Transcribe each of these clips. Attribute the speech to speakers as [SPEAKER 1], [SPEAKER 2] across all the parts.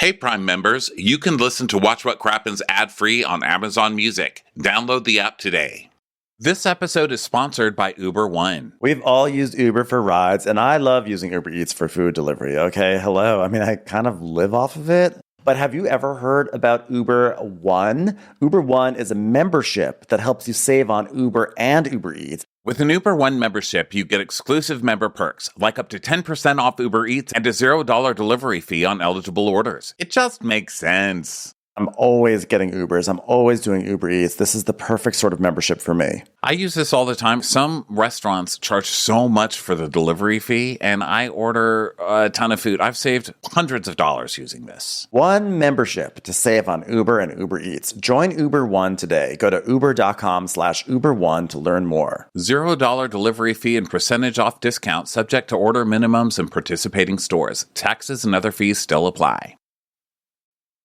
[SPEAKER 1] Hey, Prime members, you can listen to Watch What Crappens ad-free on Amazon Music. Download the app today. This episode is sponsored by Uber One.
[SPEAKER 2] We've all used Uber for rides, and I love using Uber Eats for food delivery, okay? Hello. I mean, I kind of live off of it. But have you ever heard about Uber One? Uber One is a membership that helps you save on Uber and Uber Eats.
[SPEAKER 1] With an Uber One membership, you get exclusive member perks, like up to 10% off Uber Eats and a $0 delivery fee on eligible orders. It just makes sense.
[SPEAKER 2] I'm always getting Ubers. I'm always doing Uber Eats. This is the perfect sort of membership for me.
[SPEAKER 1] I use this all the time. Some restaurants charge so much for the delivery fee, and I order a ton of food. I've saved hundreds of dollars using this.
[SPEAKER 2] One membership to save on Uber and Uber Eats. Join Uber One today. Go to uber.com/Uber1 to learn more.
[SPEAKER 1] $0 delivery fee and percentage off discount subject to order minimums and participating stores. Taxes and other fees still apply.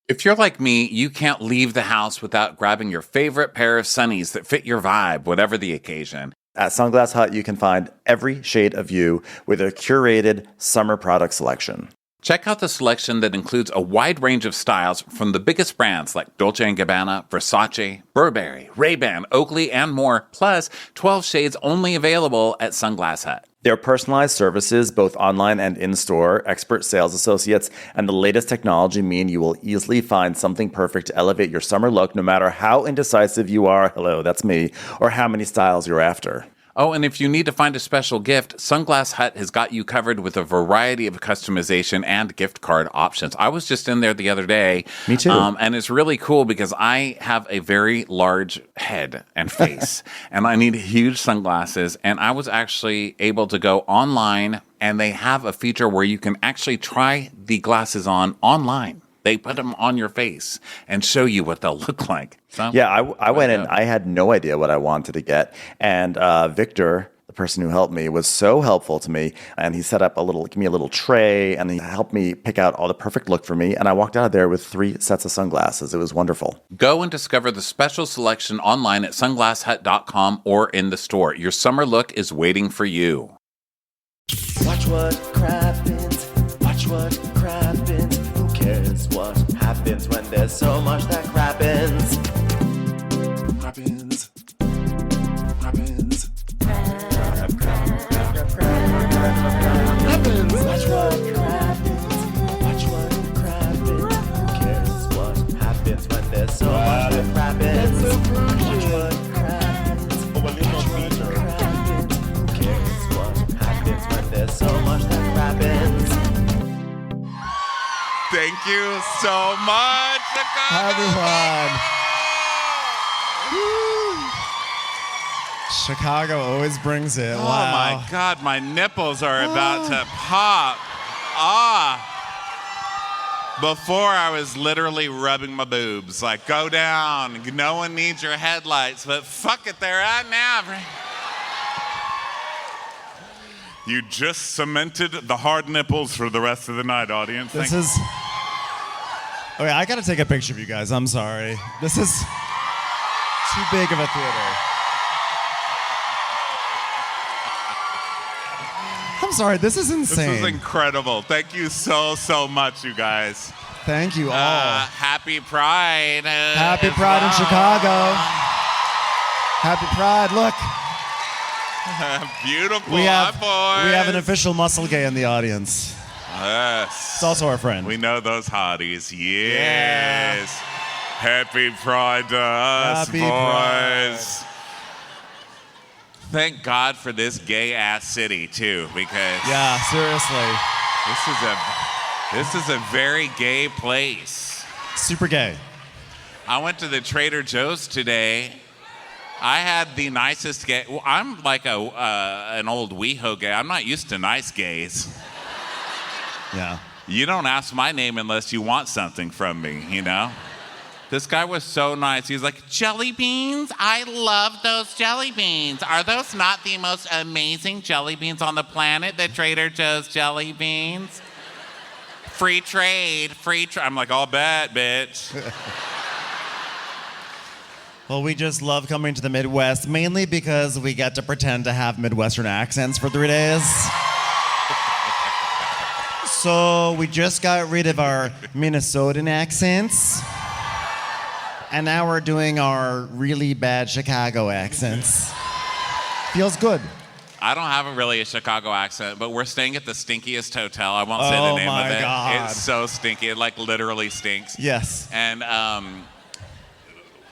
[SPEAKER 1] If you're like me, you can't leave the house without grabbing your favorite pair of sunnies that fit your vibe, whatever the occasion.
[SPEAKER 2] At Sunglass Hut, you can find every shade of you with a curated summer product selection.
[SPEAKER 1] Check out the selection that includes a wide range of styles from the biggest brands like Dolce & Gabbana, Versace, Burberry, Ray-Ban, Oakley, and more, plus 12 shades only available at Sunglass Hut.
[SPEAKER 2] Their personalized services, both online and in-store, expert sales associates, and the latest technology mean you will easily find something perfect to elevate your summer look no matter how indecisive you are, hello, that's me, or how many styles you're after.
[SPEAKER 1] Oh, and if you need to find a special gift, Sunglass Hut has got you covered with a variety of customization and gift card options. I was just in there the other day.
[SPEAKER 2] Me too.
[SPEAKER 1] And it's really cool because I have a very large head and face, and I need huge sunglasses. And I was actually able to go online, and they have a feature where you can actually try the glasses on online. They put them on your face and show you what they'll look like. So,
[SPEAKER 2] yeah, I went in. I had no idea what I wanted to get. And Victor, the person who helped me, was so helpful to me. And he set up gave me a little tray, and he helped me pick out all the perfect look for me. And I walked out of there with 3 sets of sunglasses. It was wonderful.
[SPEAKER 1] Go and discover the special selection online at sunglasshut.com or in the store. Your summer look is waiting for you.
[SPEAKER 3] Watch what crappens. Watch what crappens. Cares what happens when there's so much that crappens. Crappens. Crappens. Crappens. Watch what crappens. Watch what crappens. Who cares what happens when there's so much that crappens? Watch what crappens. Watch what crappens. Who cares what happens when there's so much that crappens?
[SPEAKER 1] Thank you so much, Chicago.
[SPEAKER 4] Hi, everyone. Chicago always brings it.
[SPEAKER 1] Oh,
[SPEAKER 4] wow.
[SPEAKER 1] my God. My nipples are about to pop. Before, I was literally rubbing my boobs. Like, go down. No one needs your headlights. But fuck it, they're out now. You just cemented the hard nipples for the rest of the night, audience.
[SPEAKER 4] This is... Okay, I gotta take a picture of you guys. I'm sorry. This is too big of a theater. I'm sorry, this is insane.
[SPEAKER 1] This is incredible. Thank you so much, you guys.
[SPEAKER 4] Thank you all.
[SPEAKER 1] Happy Pride.
[SPEAKER 4] Happy Pride in Chicago. Happy Pride, look.
[SPEAKER 1] Beautiful.
[SPEAKER 4] We have
[SPEAKER 1] boys.
[SPEAKER 4] an official muscle gay in the audience.
[SPEAKER 1] Yes.
[SPEAKER 4] It's also our friend.
[SPEAKER 1] We know those hotties. Yes. Yeah. Happy Pride to us,
[SPEAKER 4] Happy
[SPEAKER 1] boys.
[SPEAKER 4] Pride.
[SPEAKER 1] Thank God for this gay-ass city, too, because...
[SPEAKER 4] Yeah, seriously.
[SPEAKER 1] This is a very gay place.
[SPEAKER 4] Super gay.
[SPEAKER 1] I went to the Trader Joe's today. I had the nicest gay... Well, I'm like an old WeHo gay. I'm not used to nice gays.
[SPEAKER 4] Yeah.
[SPEAKER 1] You don't ask my name unless you want something from me, you know? This guy was so nice. He was like, jelly beans? I love those jelly beans. Are those not the most amazing jelly beans on the planet, the Trader Joe's jelly beans? Free trade. I'm like, I'll bet, bitch.
[SPEAKER 4] Well, we just love coming to the Midwest, mainly because we get to pretend to have Midwestern accents for 3 days. So we just got rid of our Minnesotan accents. And now we're doing our really bad Chicago accents. Feels good.
[SPEAKER 1] I don't have really a Chicago accent, but we're staying at the stinkiest hotel. I won't say the name of it.
[SPEAKER 4] Oh my God.
[SPEAKER 1] It's so stinky. It like literally stinks.
[SPEAKER 4] Yes.
[SPEAKER 1] And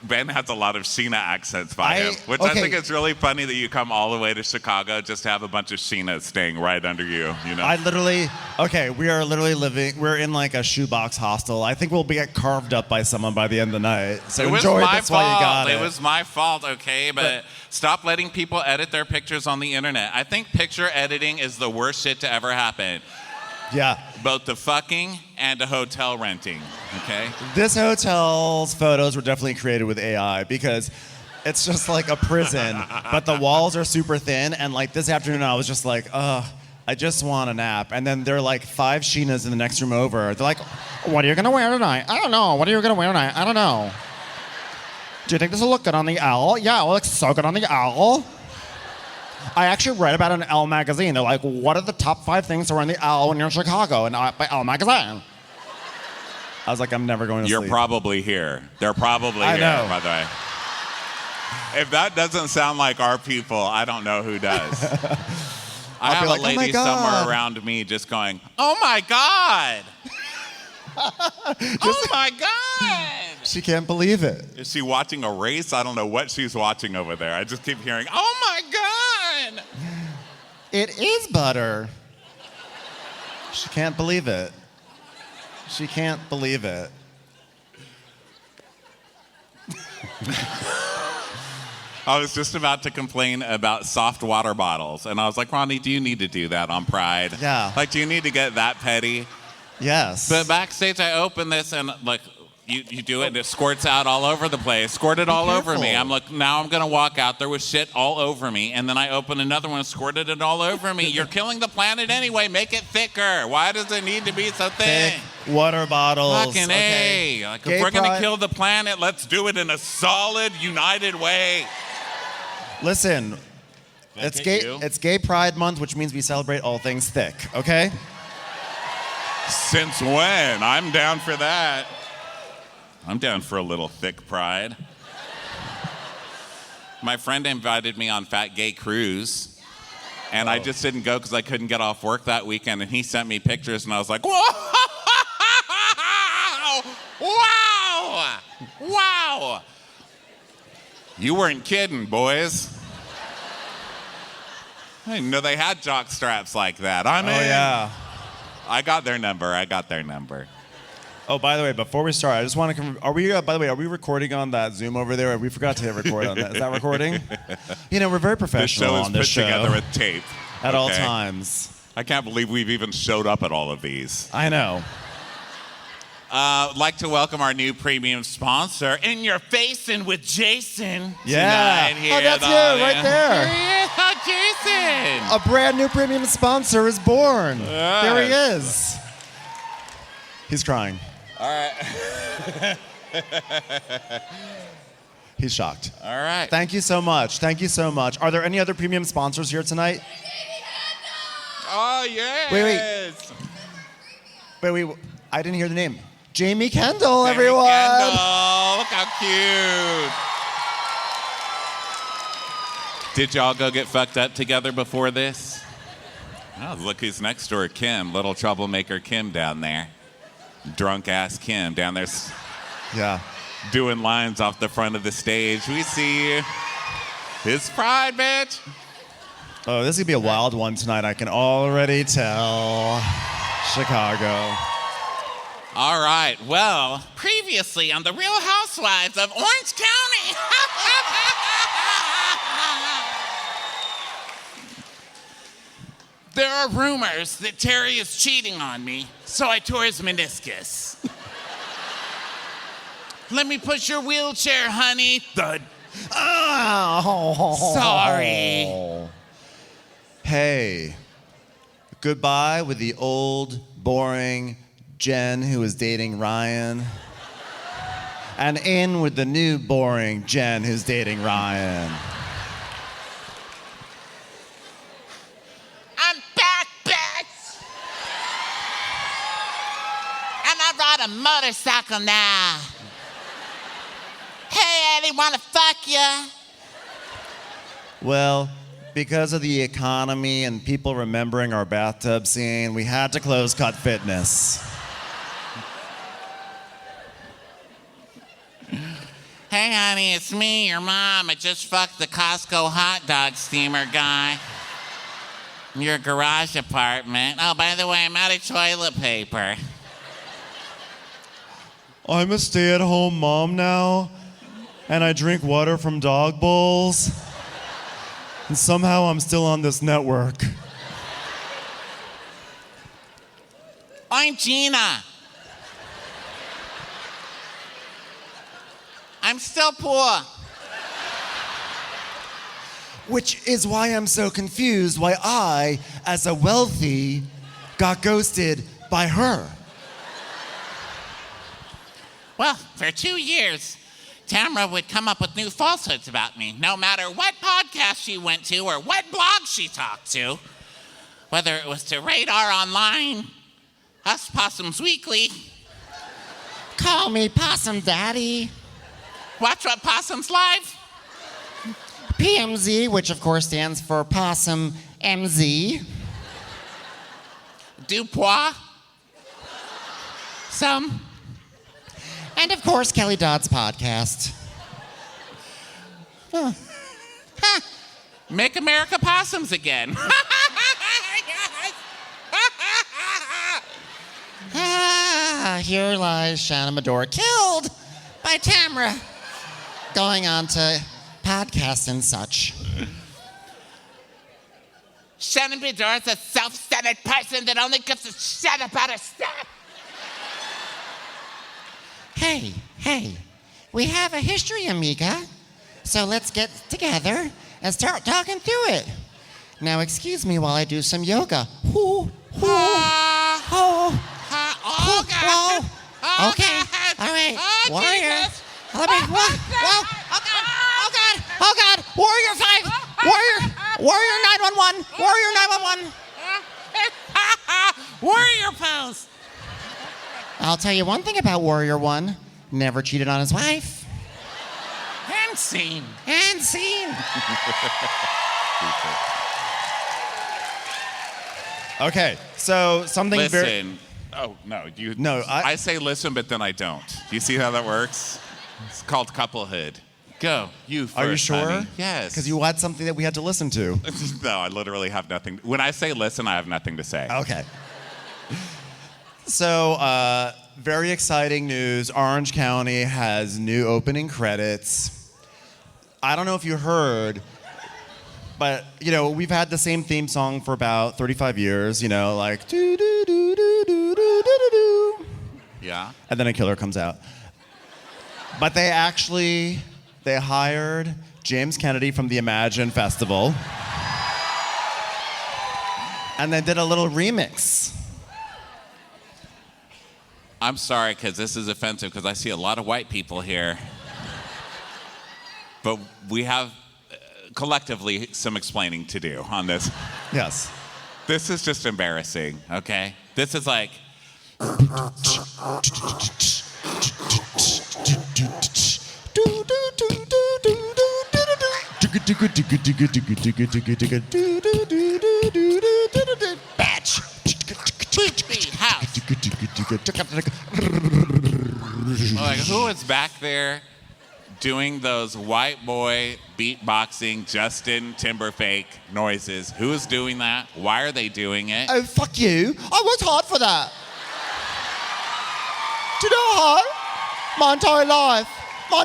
[SPEAKER 1] Ben has a lot of Sheena accents by him, which I think it's really funny that you come all the way to Chicago just to have a bunch of Sheenas staying right under you, you know?
[SPEAKER 4] We are literally we're in like a shoebox hostel. I think we'll get carved up by someone by the end of the night. So
[SPEAKER 1] it was
[SPEAKER 4] enjoy,
[SPEAKER 1] my
[SPEAKER 4] that's
[SPEAKER 1] fault.
[SPEAKER 4] why you got it.
[SPEAKER 1] It was my fault, okay? But stop letting people edit their pictures on the internet. I think picture editing is the worst shit to ever happen.
[SPEAKER 4] Yeah.
[SPEAKER 1] Both the fucking and the hotel renting, okay?
[SPEAKER 4] This hotel's photos were definitely created with AI because it's just like a prison, but the walls are super thin. And like this afternoon, I was just like, I just want a nap. And then there are like 5 Sheenas in the next room over. They're like, what are you gonna wear tonight? I don't know. What are you gonna wear tonight? I don't know. Do you think this will look good on the owl? Yeah, it looks so good on the owl. I actually read about an Elle magazine. They're like, what are the top 5 things to wear in the Elle when you're in Chicago? And by Elle magazine. I was like, I'm never going to sleep.
[SPEAKER 1] You're probably here. They're probably
[SPEAKER 4] I
[SPEAKER 1] here,
[SPEAKER 4] know.
[SPEAKER 1] by the way. If that doesn't sound like our people, I don't know who does. I have
[SPEAKER 4] like,
[SPEAKER 1] a
[SPEAKER 4] "Oh my
[SPEAKER 1] lady
[SPEAKER 4] God."
[SPEAKER 1] somewhere around me just going, oh my God. Oh my God.
[SPEAKER 4] She can't believe it.
[SPEAKER 1] Is she watching a race? I don't know what she's watching over there. I just keep hearing, oh my God.
[SPEAKER 4] It is butter. She can't believe it. She can't believe it.
[SPEAKER 1] I was just about to complain about soft water bottles. And I was like, Ronnie, do you need to do that on Pride?
[SPEAKER 4] Yeah.
[SPEAKER 1] Like, do you need to get that petty?
[SPEAKER 4] Yes.
[SPEAKER 1] But backstage, I open this and like, you do it and it squirts out all over the place. Squirted all over me. I'm like, now I'm gonna walk out there with shit all over me. And then I open another one and squirted it all over me. You're killing the planet anyway. Make it thicker. Why does it need to be so thin?
[SPEAKER 4] Thick water bottles.
[SPEAKER 1] Fucking A. Like, if we're gonna kill the planet, let's do it in a solid, united way.
[SPEAKER 4] Listen, it's Gay Pride Month, which means we celebrate all things thick, okay?
[SPEAKER 1] Since when? I'm down for that. I'm down for a little thick pride. My friend invited me on Fat Gay Cruise, and I just didn't go because I couldn't get off work that weekend, and he sent me pictures, and I was like, whoa! Wow! Wow! You weren't kidding, boys. I didn't know they had jock straps like that. I'm in.
[SPEAKER 4] Oh, yeah.
[SPEAKER 1] I got their number.
[SPEAKER 4] Oh, by the way, before we start, I just want to are we recording on that Zoom over there? We forgot to hit record on that. Is that recording? You know, we're very professional on this show.
[SPEAKER 1] This show is put together with tape.
[SPEAKER 4] At all times.
[SPEAKER 1] I can't believe we've even showed up at all of these.
[SPEAKER 4] I know.
[SPEAKER 1] I'd like to welcome our new premium sponsor, In Your Facin' with Jason.
[SPEAKER 4] Yeah.
[SPEAKER 1] Tonight here
[SPEAKER 4] Oh, that's you right there.
[SPEAKER 1] Yeah, Jason.
[SPEAKER 4] A brand new premium sponsor is born.
[SPEAKER 1] Yes.
[SPEAKER 4] There he is. He's crying.
[SPEAKER 1] All right.
[SPEAKER 4] He's shocked.
[SPEAKER 1] All right.
[SPEAKER 4] Thank you so much. Thank you so much. Are there any other premium sponsors here tonight?
[SPEAKER 1] Oh, yes.
[SPEAKER 4] Wait. I didn't hear the name. Jamie Kendall,
[SPEAKER 1] Jamie
[SPEAKER 4] everyone.
[SPEAKER 1] Kendall. Look how cute. Did y'all go get fucked up together before this? Oh, look who's next door, Kim. Little troublemaker Kim down there. Drunk ass Kim down there.
[SPEAKER 4] Yeah.
[SPEAKER 1] Doing lines off the front of the stage. We see you. It's Pride, bitch.
[SPEAKER 4] Oh, this is going to be a wild one tonight. I can already tell. Chicago.
[SPEAKER 1] All right. Well, previously on The Real Housewives of Orange County. There are rumors that Terry is cheating on me, so I tore his meniscus. Let me push your wheelchair, honey. Thud.
[SPEAKER 4] Oh.
[SPEAKER 1] Sorry.
[SPEAKER 4] Hey, goodbye with the old, boring Jen who was dating Ryan. And in with the new, boring Jen who's dating Ryan.
[SPEAKER 1] I'm back, bitch. a motorcycle now. Hey, Eddie, wanna fuck ya?
[SPEAKER 4] Well, because of the economy and people remembering our bathtub scene, we had to close Cut Fitness.
[SPEAKER 1] Hey, honey, it's me, your mom. I just fucked the Costco hot dog steamer guy. Your garage apartment. Oh, by the way, I'm out of toilet paper.
[SPEAKER 4] I'm a stay-at-home mom now, and I drink water from dog bowls. And somehow I'm still on this network.
[SPEAKER 1] I'm Gina. I'm still poor.
[SPEAKER 4] Which is why I'm so confused why I, as a wealthy, got ghosted by her.
[SPEAKER 1] Well, for 2 years, Tamra would come up with new falsehoods about me, no matter what podcast she went to or what blog she talked to. Whether it was to Radar Online, Us Possums Weekly,
[SPEAKER 5] Call me Possum Daddy.
[SPEAKER 1] Watch What Possums Live,
[SPEAKER 5] PMZ, which of course stands for Possum MZ.
[SPEAKER 1] Dupois, some,
[SPEAKER 5] And of course, Kelly Dodd's podcast.
[SPEAKER 1] Make America Possums Again.
[SPEAKER 5] Here lies Shannon Medora, killed by Tamra, going on to podcasts and such.
[SPEAKER 1] Shannon Bedore's a self-centered person that only gives a shit about herself.
[SPEAKER 5] Hey, we have a history, amiga. So let's get together and start talking through it. Now, excuse me while I do some yoga. Oh,
[SPEAKER 1] God.
[SPEAKER 5] okay, all right,
[SPEAKER 1] Oh,
[SPEAKER 5] warrior.
[SPEAKER 1] Jesus.
[SPEAKER 5] Let me, whoa, oh God, warrior 5, warrior 911, warrior 911.
[SPEAKER 1] Warrior pose.
[SPEAKER 5] I'll tell you one thing about Warrior 1, never cheated on his wife.
[SPEAKER 1] And scene.
[SPEAKER 5] And scene.
[SPEAKER 4] Okay, so something very...
[SPEAKER 1] Listen. Oh, no.
[SPEAKER 4] No,
[SPEAKER 1] I say listen, but then I don't. Do you see how that works? It's called couplehood. Go. You first,
[SPEAKER 4] Are you sure?
[SPEAKER 1] honey. Yes.
[SPEAKER 4] Because you had something that we had to listen to.
[SPEAKER 1] No, I literally have nothing. When I say listen, I have nothing to say.
[SPEAKER 4] Okay. So, very exciting news. Orange County has new opening credits. I don't know if you heard, but, you know, we've had the same theme song for about 35 years, you know, like, do-do-do-do-do-do-do-do.
[SPEAKER 1] Yeah?
[SPEAKER 4] And then a killer comes out. But they hired James Kennedy from the Imagine Festival. And they did a little remix.
[SPEAKER 1] I'm sorry, because this is offensive, because I see a lot of white people here. But we have collectively some explaining to do on this.
[SPEAKER 4] Yes.
[SPEAKER 1] This is just embarrassing, okay? This is like...
[SPEAKER 5] Batch.
[SPEAKER 1] House. Like, who is back there doing those white boy beatboxing Justin Timberlake noises? Who is doing that? Why are they doing it?
[SPEAKER 5] Oh, fuck you. I worked hard for that. Do you know how? My entire life I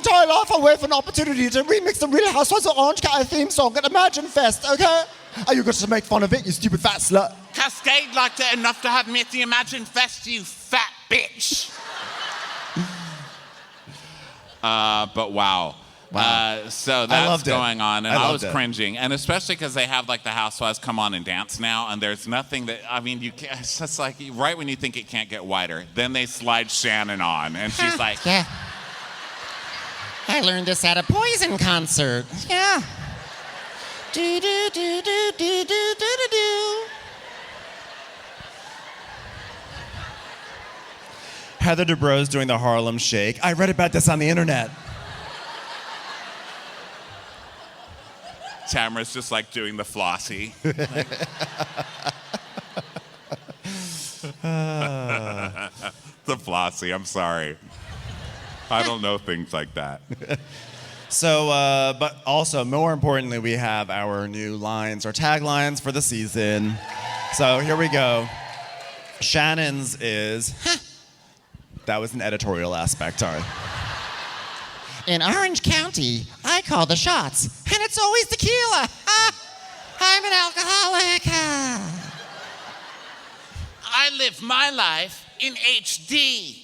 [SPEAKER 5] wait for an opportunity to remix the Real Housewives of Orange County theme song at Imagine Fest, okay? Are you going to make fun of it, you stupid fat slut?
[SPEAKER 1] Cascade liked it enough to have me at the Imagine Fest, you fat bitch. But wow. So that's going on, and I was cringing, and especially because they have like the Housewives come on and dance now, and there's nothing that you can't. It's just like right when you think it can't get whiter, then they slide Shannon on, and she's like,
[SPEAKER 5] Yeah. I learned this at a Poison concert. Yeah. Do do do do do do do do do.
[SPEAKER 4] Heather Dubrow's doing the Harlem Shake. I read about this on the internet.
[SPEAKER 1] Tamra's just like doing the flossy. The flossy, I'm sorry. I don't know things like that.
[SPEAKER 4] So, but also, more importantly, we have our new lines, our taglines for the season. So here we go. Shannon's is, that was an editorial aspect, sorry.
[SPEAKER 5] In Orange County, I call the shots, and it's always tequila. I'm an alcoholic.
[SPEAKER 1] I live my life in HD.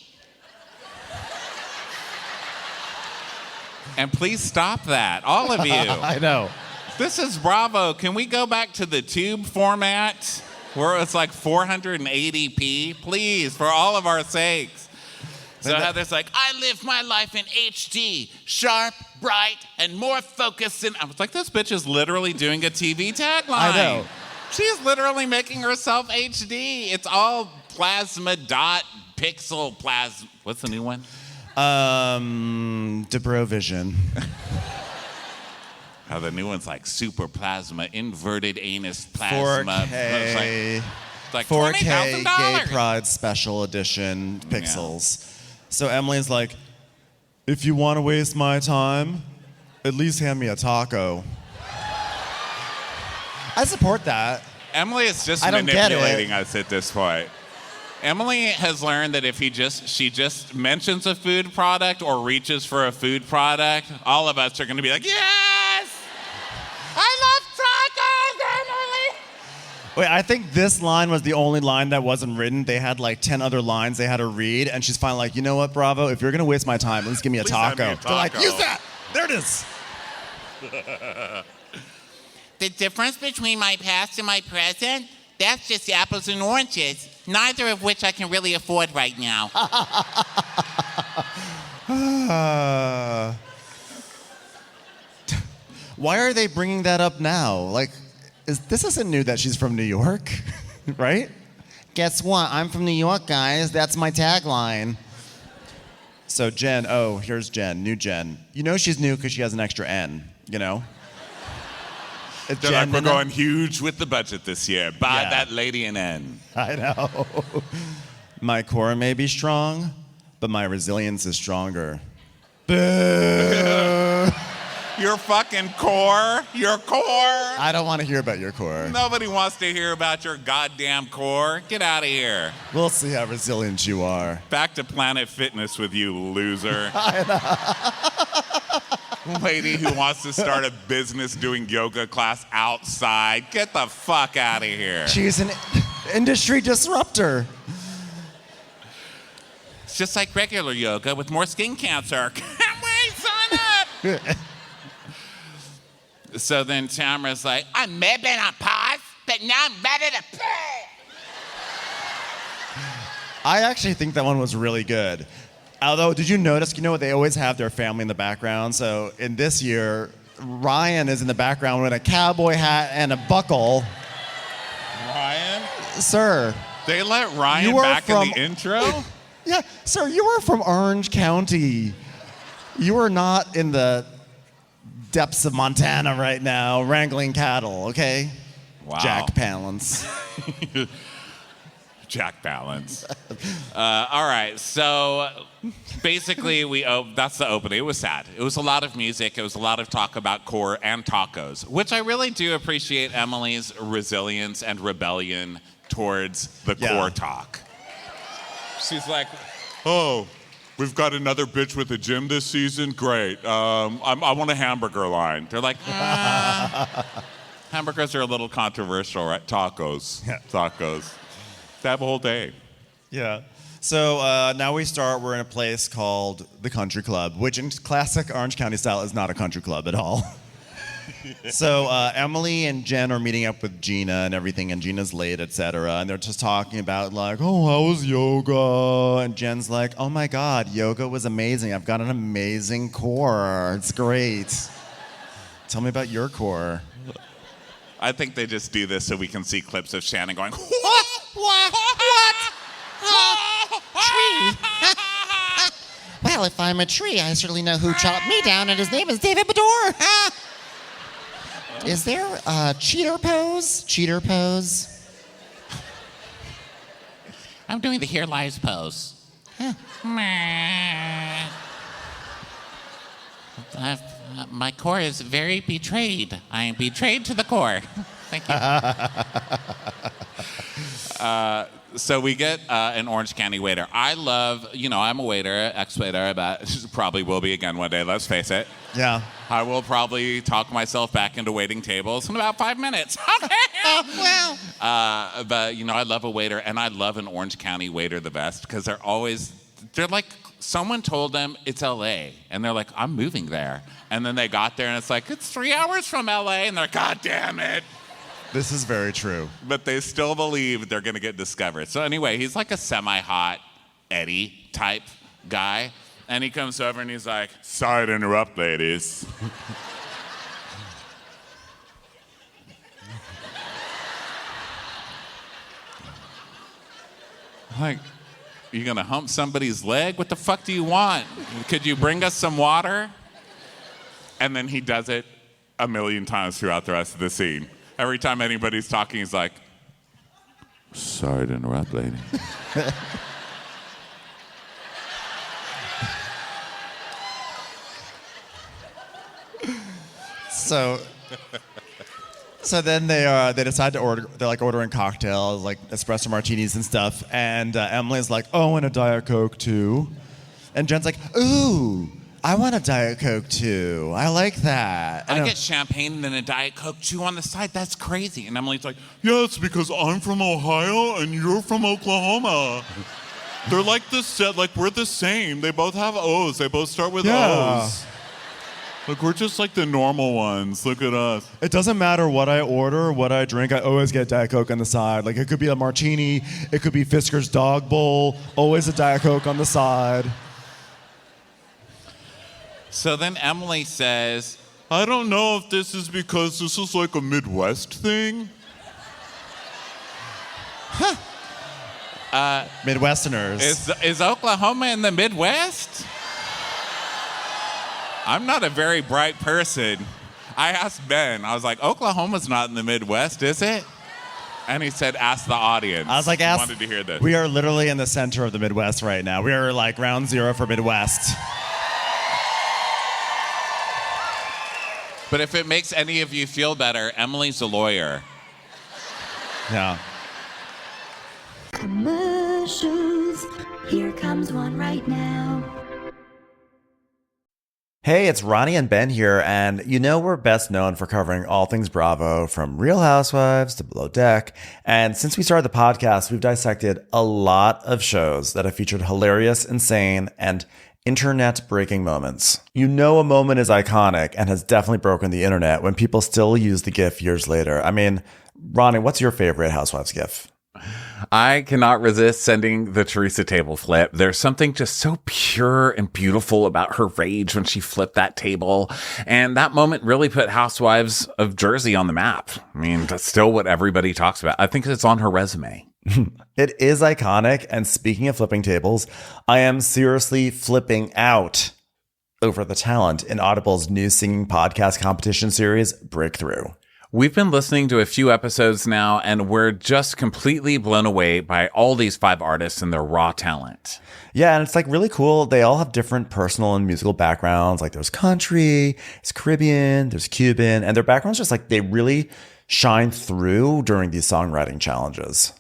[SPEAKER 1] And please stop that, all of you.
[SPEAKER 4] I know.
[SPEAKER 1] This is Bravo. Can we go back to the tube format where it's like 480p? Please, for all of our sakes. So Heather's like, I live my life in HD, sharp, bright, and more focused than... I was like, this bitch is literally doing a TV tagline.
[SPEAKER 4] I know.
[SPEAKER 1] She's literally making herself HD. It's all plasma dot pixel plasma. What's the new one?
[SPEAKER 4] Dubrow Vision.
[SPEAKER 1] How the new one's like super plasma, inverted anus plasma.
[SPEAKER 4] 4K.
[SPEAKER 1] It's like
[SPEAKER 4] 4K
[SPEAKER 1] $20,000.
[SPEAKER 4] Gay Pride Special Edition pixels. So Emily's like, if you want to waste my time, at least hand me a taco. I support that.
[SPEAKER 1] Emily is just
[SPEAKER 4] I don't get it.
[SPEAKER 1] manipulating us at this point. Emily has learned that if she just mentions a food product or reaches for a food product, all of us are going to be like, yes! I love tacos, Emily!
[SPEAKER 4] Wait, I think this line was the only line that wasn't written. They had like 10 other lines they had to read, and she's finally like, you know what, Bravo? If you're going to waste my time, at least give me a
[SPEAKER 1] Please hand
[SPEAKER 4] taco.
[SPEAKER 1] me a
[SPEAKER 4] They're like,
[SPEAKER 1] taco.
[SPEAKER 4] use that! There it is!
[SPEAKER 1] The difference between my past and my present, that's just apples and oranges, neither of which I can really afford right now.
[SPEAKER 4] Why are they bringing that up now? Like, this isn't new that she's from New York, right?
[SPEAKER 5] Guess what? I'm from New York, guys. That's my tagline.
[SPEAKER 4] So Jen, here's Jen, new Jen. You know she's new because she has an extra N, you know? It's
[SPEAKER 1] They're like,
[SPEAKER 4] Jen
[SPEAKER 1] we're
[SPEAKER 4] and
[SPEAKER 1] going huge with the budget this year. Buy
[SPEAKER 4] Yeah.
[SPEAKER 1] that lady an N.
[SPEAKER 4] I know. My core may be strong, but my resilience is stronger. Boo!
[SPEAKER 1] Your fucking core. Your core.
[SPEAKER 4] I don't want to hear about your core.
[SPEAKER 1] Nobody wants to hear about your goddamn core. Get out of here.
[SPEAKER 4] We'll see how resilient you are.
[SPEAKER 1] Back to Planet Fitness with you, loser. Lady who wants to start a business doing yoga class outside. Get the fuck out of here.
[SPEAKER 4] She's an industry disruptor.
[SPEAKER 1] It's just like regular yoga with more skin cancer. Wait, sign up. So then Tamra's like, I may have been on pause, but now I'm ready to play.
[SPEAKER 4] I actually think that one was really good. Although, did you notice, they always have their family in the background. So in this year, Ryan is in the background with a cowboy hat and a buckle.
[SPEAKER 1] Ryan?
[SPEAKER 4] Sir.
[SPEAKER 1] They let Ryan
[SPEAKER 4] You are
[SPEAKER 1] back in
[SPEAKER 4] from-
[SPEAKER 1] the intro?
[SPEAKER 4] Yeah, sir, you are from Orange County. You are not in the depths of Montana right now wrangling cattle, okay?
[SPEAKER 1] Wow.
[SPEAKER 4] Jack Palance.
[SPEAKER 1] Jack Balance. All right, so basically that's the opening. It was sad. It was a lot of music. It was a lot of talk about core and tacos, which I really do appreciate Emily's resilience and rebellion towards the core talk. She's like, oh, we've got another bitch with a gym this season? Great. I want a hamburger line. They're like, hamburgers are a little controversial, right? Tacos.
[SPEAKER 4] Yeah.
[SPEAKER 1] Tacos. They have a whole day.
[SPEAKER 4] Yeah. So now we're in a place called the Country Club, which in classic Orange County style is not a country club at all. So Emily and Jen are meeting up with Gina and everything, and Gina's late, etc. And they're just talking about like, oh, how was yoga? And Jen's like, oh my God, yoga was amazing. I've got an amazing core. It's great. Tell me about your core.
[SPEAKER 1] I think they just do this so we can see clips of Shannon going,
[SPEAKER 5] What? Tree. Well, if I'm a tree, I certainly know who chopped me down, and his name is David Bador. Is there a cheater pose? Cheater pose?
[SPEAKER 1] I'm doing the Here Lies pose.
[SPEAKER 5] Huh.
[SPEAKER 1] My core is very betrayed. I am betrayed to the core. Thank you. So we get an Orange County waiter. I love, I'm a waiter, ex-waiter, but probably will be again one day, let's face it.
[SPEAKER 4] Yeah.
[SPEAKER 1] I will probably talk myself back into waiting tables in about 5 minutes. Okay.
[SPEAKER 5] Oh, wow.
[SPEAKER 1] But, I love a waiter, and I love an Orange County waiter the best because they're like, someone told them it's LA, and they're like, I'm moving there. And then they got there, and it's like, it's 3 hours from LA, and they're like, God damn it.
[SPEAKER 4] This is very true.
[SPEAKER 1] But they still believe they're going to get discovered. So anyway, he's like a semi-hot Eddie type guy. And he comes over and he's like, sorry to interrupt, ladies. Like, you going to hump somebody's leg? What the fuck do you want? Could you bring us some water? And then he does it a million times throughout the rest of the scene. Every time anybody's talking, he's like, sorry to interrupt, lady.
[SPEAKER 4] So then they decide to order. They're like ordering cocktails, like espresso martinis and stuff. And Emily's like, "Oh, and a Diet Coke too." And Jen's like, "Ooh, I want a Diet Coke too. I like that."
[SPEAKER 1] I get champagne and then a Diet Coke too on the side. That's crazy. And Emily's like, yeah, it's because I'm from Ohio and you're from Oklahoma. They're like we're the same. They both have O's. They both start with O's. Look, we're just like the normal ones. Look at us.
[SPEAKER 4] It doesn't matter what I order, what I drink. I always get Diet Coke on the side. Like, it could be a martini. It could be Fisker's Dog Bowl. Always a Diet Coke on the side.
[SPEAKER 1] So then Emily says, I don't know if this is because this is like a Midwest thing.
[SPEAKER 4] Midwesterners.
[SPEAKER 1] Is Oklahoma in the Midwest? I'm not a very bright person. I asked Ben, I was like, Oklahoma's not in the Midwest, is it? And he said, ask the audience.
[SPEAKER 4] I was like,
[SPEAKER 1] I wanted to hear this.
[SPEAKER 4] We are literally in the center of the Midwest right now. We are like round zero for Midwest.
[SPEAKER 1] But if it makes any of you feel better, Emily's a lawyer.
[SPEAKER 4] Yeah.
[SPEAKER 6] Commercials. Here comes one right now.
[SPEAKER 2] Hey, it's Ronnie and Ben here, and we're best known for covering all things Bravo, from Real Housewives to Below Deck. And since we started the podcast, we've dissected a lot of shows that have featured hilarious, insane, and internet-breaking moments. A moment is iconic and has definitely broken the internet when people still use the GIF years later. I mean, Ronnie, what's your favorite Housewives GIF?
[SPEAKER 1] I cannot resist sending the Teresa table flip. There's something just so pure and beautiful about her rage when she flipped that table. And that moment really put Housewives of Jersey on the map. I mean, that's still what everybody talks about. I think it's on her resume.
[SPEAKER 2] It is iconic. And speaking of flipping tables, I am seriously flipping out over the talent in Audible's new singing podcast competition series, Breakthrough.
[SPEAKER 1] We've been listening to a few episodes now, and we're just completely blown away by all these 5 artists and their raw talent.
[SPEAKER 2] Yeah, and it's like really cool. They all have different personal and musical backgrounds. Like there's country, there's Caribbean, there's Cuban, and their backgrounds just like they really shine through during these songwriting challenges.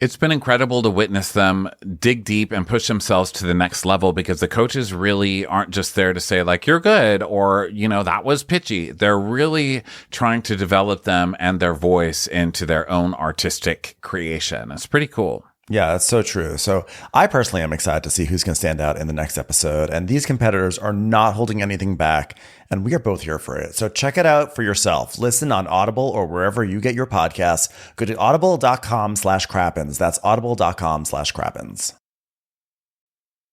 [SPEAKER 1] It's been incredible to witness them dig deep and push themselves to the next level, because the coaches really aren't just there to say like, you're good, or, that was pitchy. They're really trying to develop them and their voice into their own artistic creation. It's pretty cool.
[SPEAKER 2] Yeah, that's so true. So I personally am excited to see who's going to stand out in the next episode. And these competitors are not holding anything back. And we are both here for it. So check it out for yourself. Listen on Audible or wherever you get your podcasts. Go to audible.com/Crappens. That's audible.com/Crappens.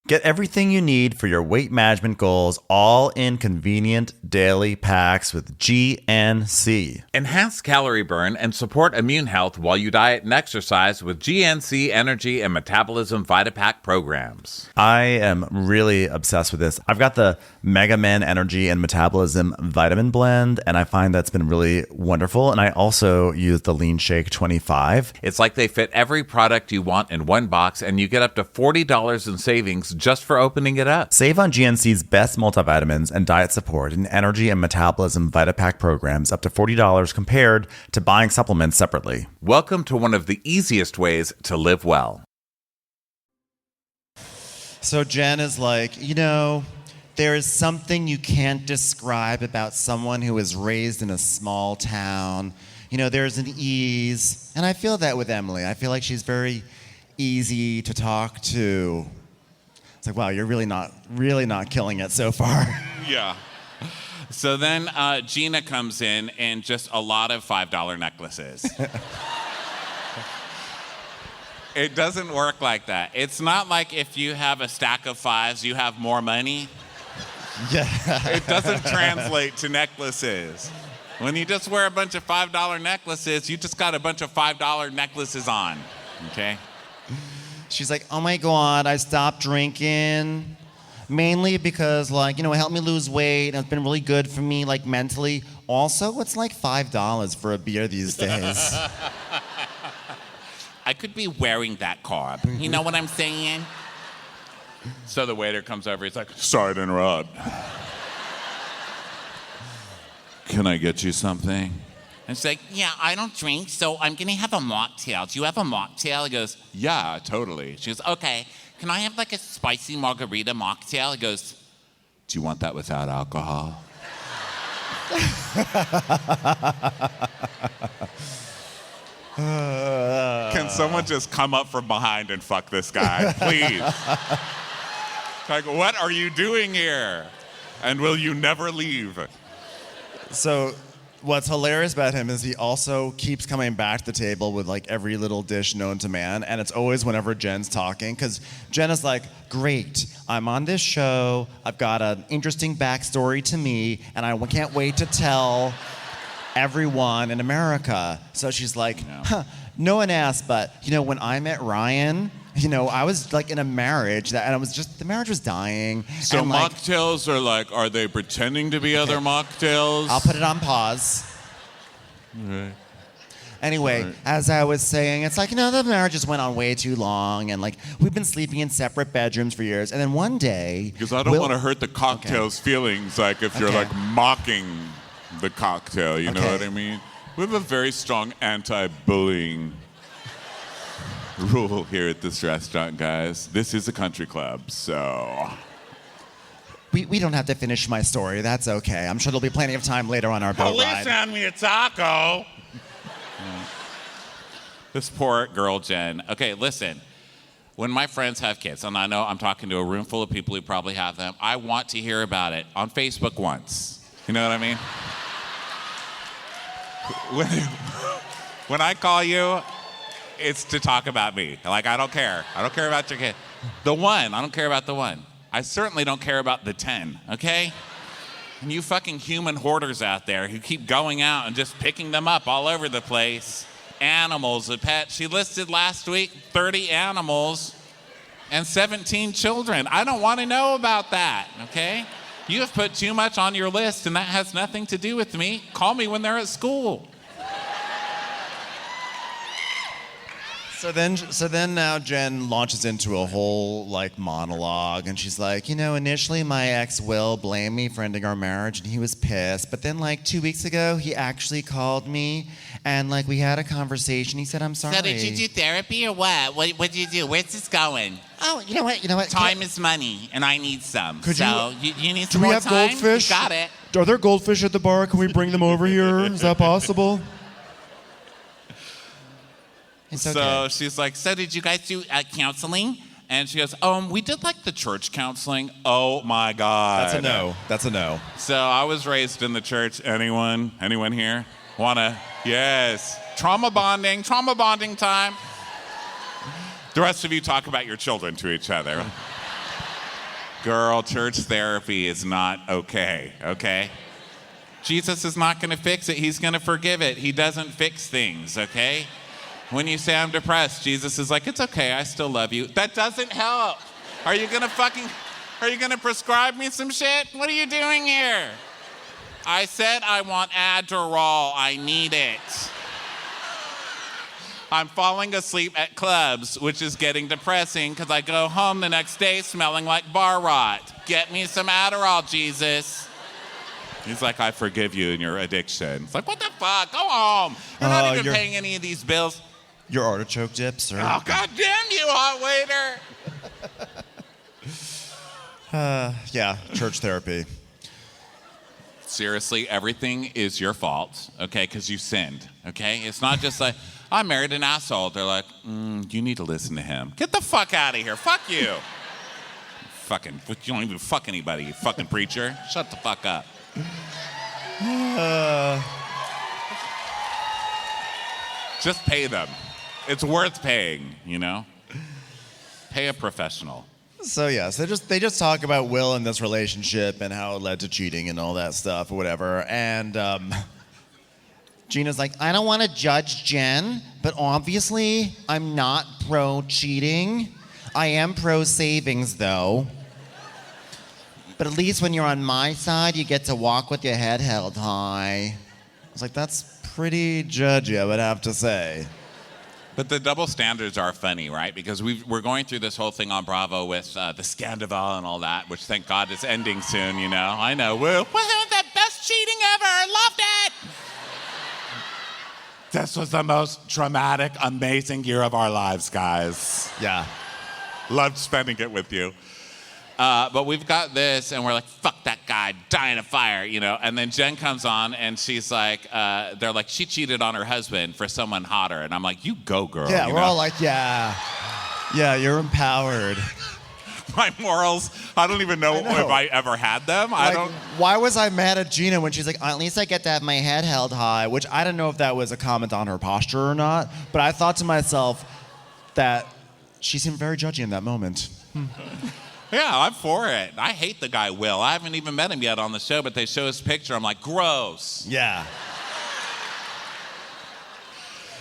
[SPEAKER 2] Get everything you need for your weight management goals, all in convenient daily packs with GNC.
[SPEAKER 1] Enhance calorie burn and support immune health while you diet and exercise with GNC Energy and Metabolism VitaPack programs.
[SPEAKER 2] I am really obsessed with this. I've got the Mega Man Energy and Metabolism Vitamin Blend, and I find that's been really wonderful. And I also use the Lean Shake 25.
[SPEAKER 1] It's like they fit every product you want in one box, and you get up to $40 in savings just for opening it up.
[SPEAKER 2] Save on GNC's best multivitamins and diet support and energy and metabolism VitaPack programs up to $40 compared to buying supplements separately.
[SPEAKER 1] Welcome to one of the easiest ways to live well.
[SPEAKER 4] So Jen is like, there is something you can't describe about someone who was raised in a small town. There's an ease. And I feel that with Emily. I feel like she's very easy to talk to. It's like, wow, you're really not killing it so far.
[SPEAKER 1] Yeah. So then Gina comes in and just a lot of $5 necklaces. It doesn't work like that. It's not like if you have a stack of fives, you have more money.
[SPEAKER 4] Yeah.
[SPEAKER 1] It doesn't translate to necklaces. When you just wear a bunch of $5 necklaces, you just got a bunch of $5 necklaces on, okay?
[SPEAKER 4] She's like, oh my God, I stopped drinking. Mainly because, it helped me lose weight. And it's been really good for me, mentally. Also, it's like $5 for a beer these days.
[SPEAKER 1] I could be wearing that card. You know what I'm saying? So the waiter comes over. He's like, sorry to interrupt. Can I get you something? And she's like, yeah, I don't drink, so I'm going to have a mocktail. Do you have a mocktail? He goes, yeah, totally. She goes, okay, can I have a spicy margarita mocktail? He goes, do you want that without alcohol? Can someone just come up from behind and fuck this guy, please? What are you doing here? And will you never leave?
[SPEAKER 4] So what's hilarious about him is he also keeps coming back to the table with every little dish known to man, and it's always whenever Jen's talking, because Jen is like, great, I'm on this show, I've got an interesting backstory to me, and I can't wait to tell everyone in America. So she's like, no one asked, but when I met Ryan, I was in a marriage and the marriage was dying.
[SPEAKER 1] So
[SPEAKER 4] and,
[SPEAKER 1] mocktails are they pretending to be other mocktails?
[SPEAKER 4] I'll put it on pause.
[SPEAKER 1] Right.
[SPEAKER 4] Anyway,
[SPEAKER 1] Right.
[SPEAKER 4] As I was saying, it's the marriage just went on way too long, and we've been sleeping in separate bedrooms for years. And then one day,
[SPEAKER 1] Because I don't want to hurt the cocktail's feelings, if you're mocking the cocktail, you know what I mean? We have a very strong anti-bullying rule here at this restaurant, guys. This is a country club, so...
[SPEAKER 4] We don't have to finish my story. That's okay. I'm sure there'll be plenty of time later on our boat ride.
[SPEAKER 1] hand me a taco. This poor girl, Jen. Okay, listen. When my friends have kids, and I know I'm talking to a room full of people who probably have them, I want to hear about it on Facebook once. You know what I mean? When I call you, it's to talk about me. I don't care. I don't care about your kid. The one, I don't care about the one. I certainly don't care about the 10, okay? And you fucking human hoarders out there who keep going out and just picking them up all over the place. Animals, a pet. She listed last week 30 animals and 17 children. I don't want to know about that, okay? You have put too much on your list, and that has nothing to do with me. Call me when they're at school.
[SPEAKER 4] So then now Jen launches into a whole monologue, and she's like, initially my ex Will blamed me for ending our marriage, and he was pissed. But then 2 weeks ago, he actually called me, and we had a conversation. He said, I'm sorry.
[SPEAKER 1] So did you do therapy or what? What did you do? Where's this going?
[SPEAKER 5] Oh, you know what?
[SPEAKER 1] Time is money, and I need some.
[SPEAKER 4] Could
[SPEAKER 1] you need
[SPEAKER 4] Do
[SPEAKER 1] some
[SPEAKER 4] we
[SPEAKER 1] more
[SPEAKER 4] have
[SPEAKER 1] time?
[SPEAKER 4] goldfish?
[SPEAKER 1] You got it.
[SPEAKER 4] Are there goldfish at the bar? Can we bring them over here? Is that possible?
[SPEAKER 5] It's okay.
[SPEAKER 1] So she's like, so did you guys do counseling? And she goes, we did the church counseling. Oh my God.
[SPEAKER 4] That's a no. That's a no.
[SPEAKER 1] So I was raised in the church. Anyone here wanna? Yes. Trauma bonding time. The rest of you talk about your children to each other. Girl, church therapy is not okay, okay? Jesus is not gonna fix it. He's gonna forgive it. He doesn't fix things, okay? When you say I'm depressed, Jesus is like, it's okay, I still love you. That doesn't help. Are you gonna prescribe me some shit? What are you doing here? I said I want Adderall, I need it. I'm falling asleep at clubs, which is getting depressing because I go home the next day smelling like bar rot. Get me some Adderall, Jesus. He's like, I forgive you and your addiction. It's like, what the fuck? Go home. You're not even paying any of these bills.
[SPEAKER 4] Your artichoke dips, or
[SPEAKER 1] Oh, God damn you, hot waiter.
[SPEAKER 4] yeah, church therapy.
[SPEAKER 1] Seriously, everything is your fault, okay, because you sinned, okay? It's not just like, I married an asshole. They're like, you need to listen to him. Get the fuck out of here. Fuck you. Fucking, you don't even fuck anybody, you fucking preacher. Shut the fuck up. Just pay them. It's worth paying, you know? Pay a professional.
[SPEAKER 4] So yes, they just talk about Will and this relationship and how it led to cheating and all that stuff or whatever. And Gina's like, I don't want to judge Jen, but obviously I'm not pro cheating. I am pro savings though. But at least when you're on my side, you get to walk with your head held high. I was like, that's pretty judgy, I would have to say.
[SPEAKER 1] But the double standards are funny, right? Because we're going through this whole thing on Bravo with the Scandival and all that, which thank God is ending soon, you know? I know. Well, it was the best cheating ever. Loved it. This was the most traumatic, amazing year of our lives, guys.
[SPEAKER 4] Yeah.
[SPEAKER 1] Loved spending it with you. But we've got this, and we're like, fuck that guy, die in a fire, you know? And then Jen comes on, and she's like, they're like, she cheated on her husband for someone hotter. And I'm like, you go, girl.
[SPEAKER 4] Yeah,
[SPEAKER 1] you
[SPEAKER 4] we're
[SPEAKER 1] know?
[SPEAKER 4] all like, yeah. Yeah, you're empowered.
[SPEAKER 1] My morals, I don't even know,
[SPEAKER 4] I know.
[SPEAKER 1] if I ever had them. I
[SPEAKER 4] Like,
[SPEAKER 1] don't.
[SPEAKER 4] why was I mad at Gina when she's like, at least I get to have my head held high, which I don't know if that was a comment on her posture or not, but I thought to myself that she seemed very judgy in that moment.
[SPEAKER 1] Yeah, I'm for it. I hate the guy, Will. I haven't even met him yet on the show, but they show his picture. I'm like, gross.
[SPEAKER 4] Yeah.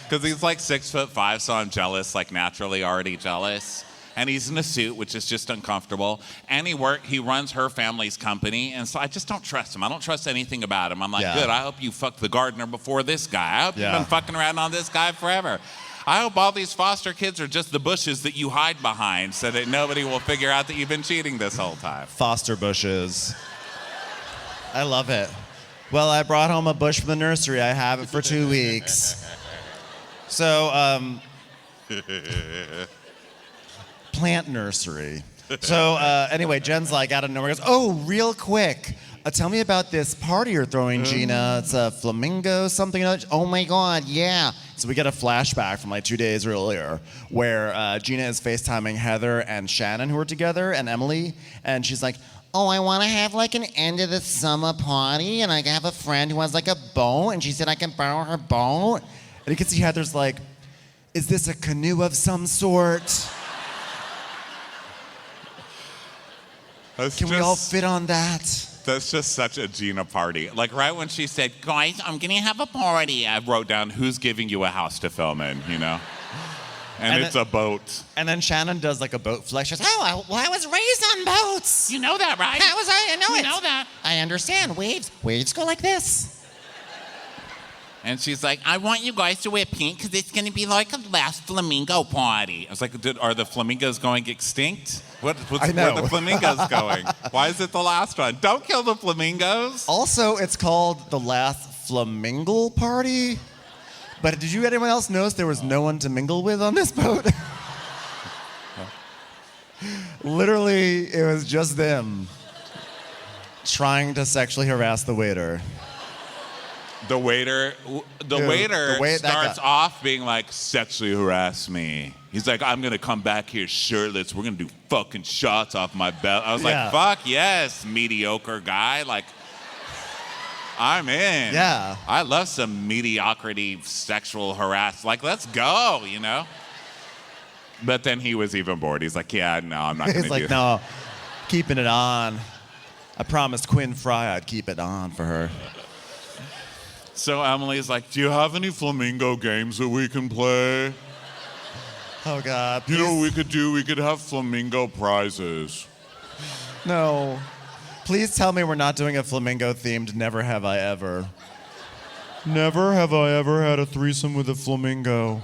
[SPEAKER 1] Because he's like 6'5", so I'm jealous, like naturally already jealous. And he's in a suit, which is just uncomfortable. And he runs her family's company, and so I just don't trust him. I don't trust anything about him. I'm like, good, I hope you fucked the gardener before this guy. I hope you've been fucking around on this guy forever. I hope all these foster kids are just the bushes that you hide behind so that nobody will figure out that you've been cheating this whole time.
[SPEAKER 4] Foster bushes. I love it. Well, I brought home a bush from the nursery. I have it for 2 weeks. So, plant nursery. So, anyway, Jen's like out of nowhere goes, oh, real quick. Tell me about this party you're throwing, Gina. It's a Flamingo something. Oh my God, yeah. So we get a flashback from like 2 days earlier where Gina is FaceTiming Heather and Shannon who are together and Emily. And she's like, oh, I want to have like an end of the summer party. And I have a friend who has like a boat. And she said I can borrow her boat. And you can see Heather's like, is this a canoe of some sort? Can we all fit on that?
[SPEAKER 1] That's just such a Gina party. Like right when she said, guys, I'm gonna have a party, I wrote down, who's giving you a house to film in, you know? And it's a boat.
[SPEAKER 4] And then Shannon does like a boat flex. She goes, oh, well, I was raised on boats.
[SPEAKER 1] You know that, right?
[SPEAKER 4] I know it.
[SPEAKER 1] You know that.
[SPEAKER 4] I understand. Waves go like this.
[SPEAKER 1] And she's like, I want you guys to wear pink because it's gonna be like a last flamingo party. I was like, are the flamingos going extinct? Where are the flamingos going? Why is it the last one? Don't kill the flamingos.
[SPEAKER 4] Also, it's called the last Fla-mingle party. But did anyone else notice there was no one to mingle with on this boat? Literally, it was just them trying to sexually harass the waiter.
[SPEAKER 1] The waiter starts off being like, sexually harass me. He's like, I'm gonna come back here shirtless. We're gonna do fucking shots off my belt. I was like, fuck yes, mediocre guy. Like, I'm in.
[SPEAKER 4] Yeah.
[SPEAKER 1] I love some mediocrity, sexual harass. Like, let's go, you know? But then he was even bored. He's like, yeah, no, I'm not gonna do
[SPEAKER 4] He's like,
[SPEAKER 1] that.
[SPEAKER 4] no. Keeping it on. I promised Quinn Fry I'd keep it on for her.
[SPEAKER 1] So Emily's like, do you have any flamingo games that we can play?
[SPEAKER 4] Oh, God.
[SPEAKER 1] You know what
[SPEAKER 4] please-
[SPEAKER 1] we could do? We could have flamingo prizes.
[SPEAKER 4] No. Please tell me we're not doing a flamingo-themed Never Have I Ever. Never have I ever had a threesome with a flamingo.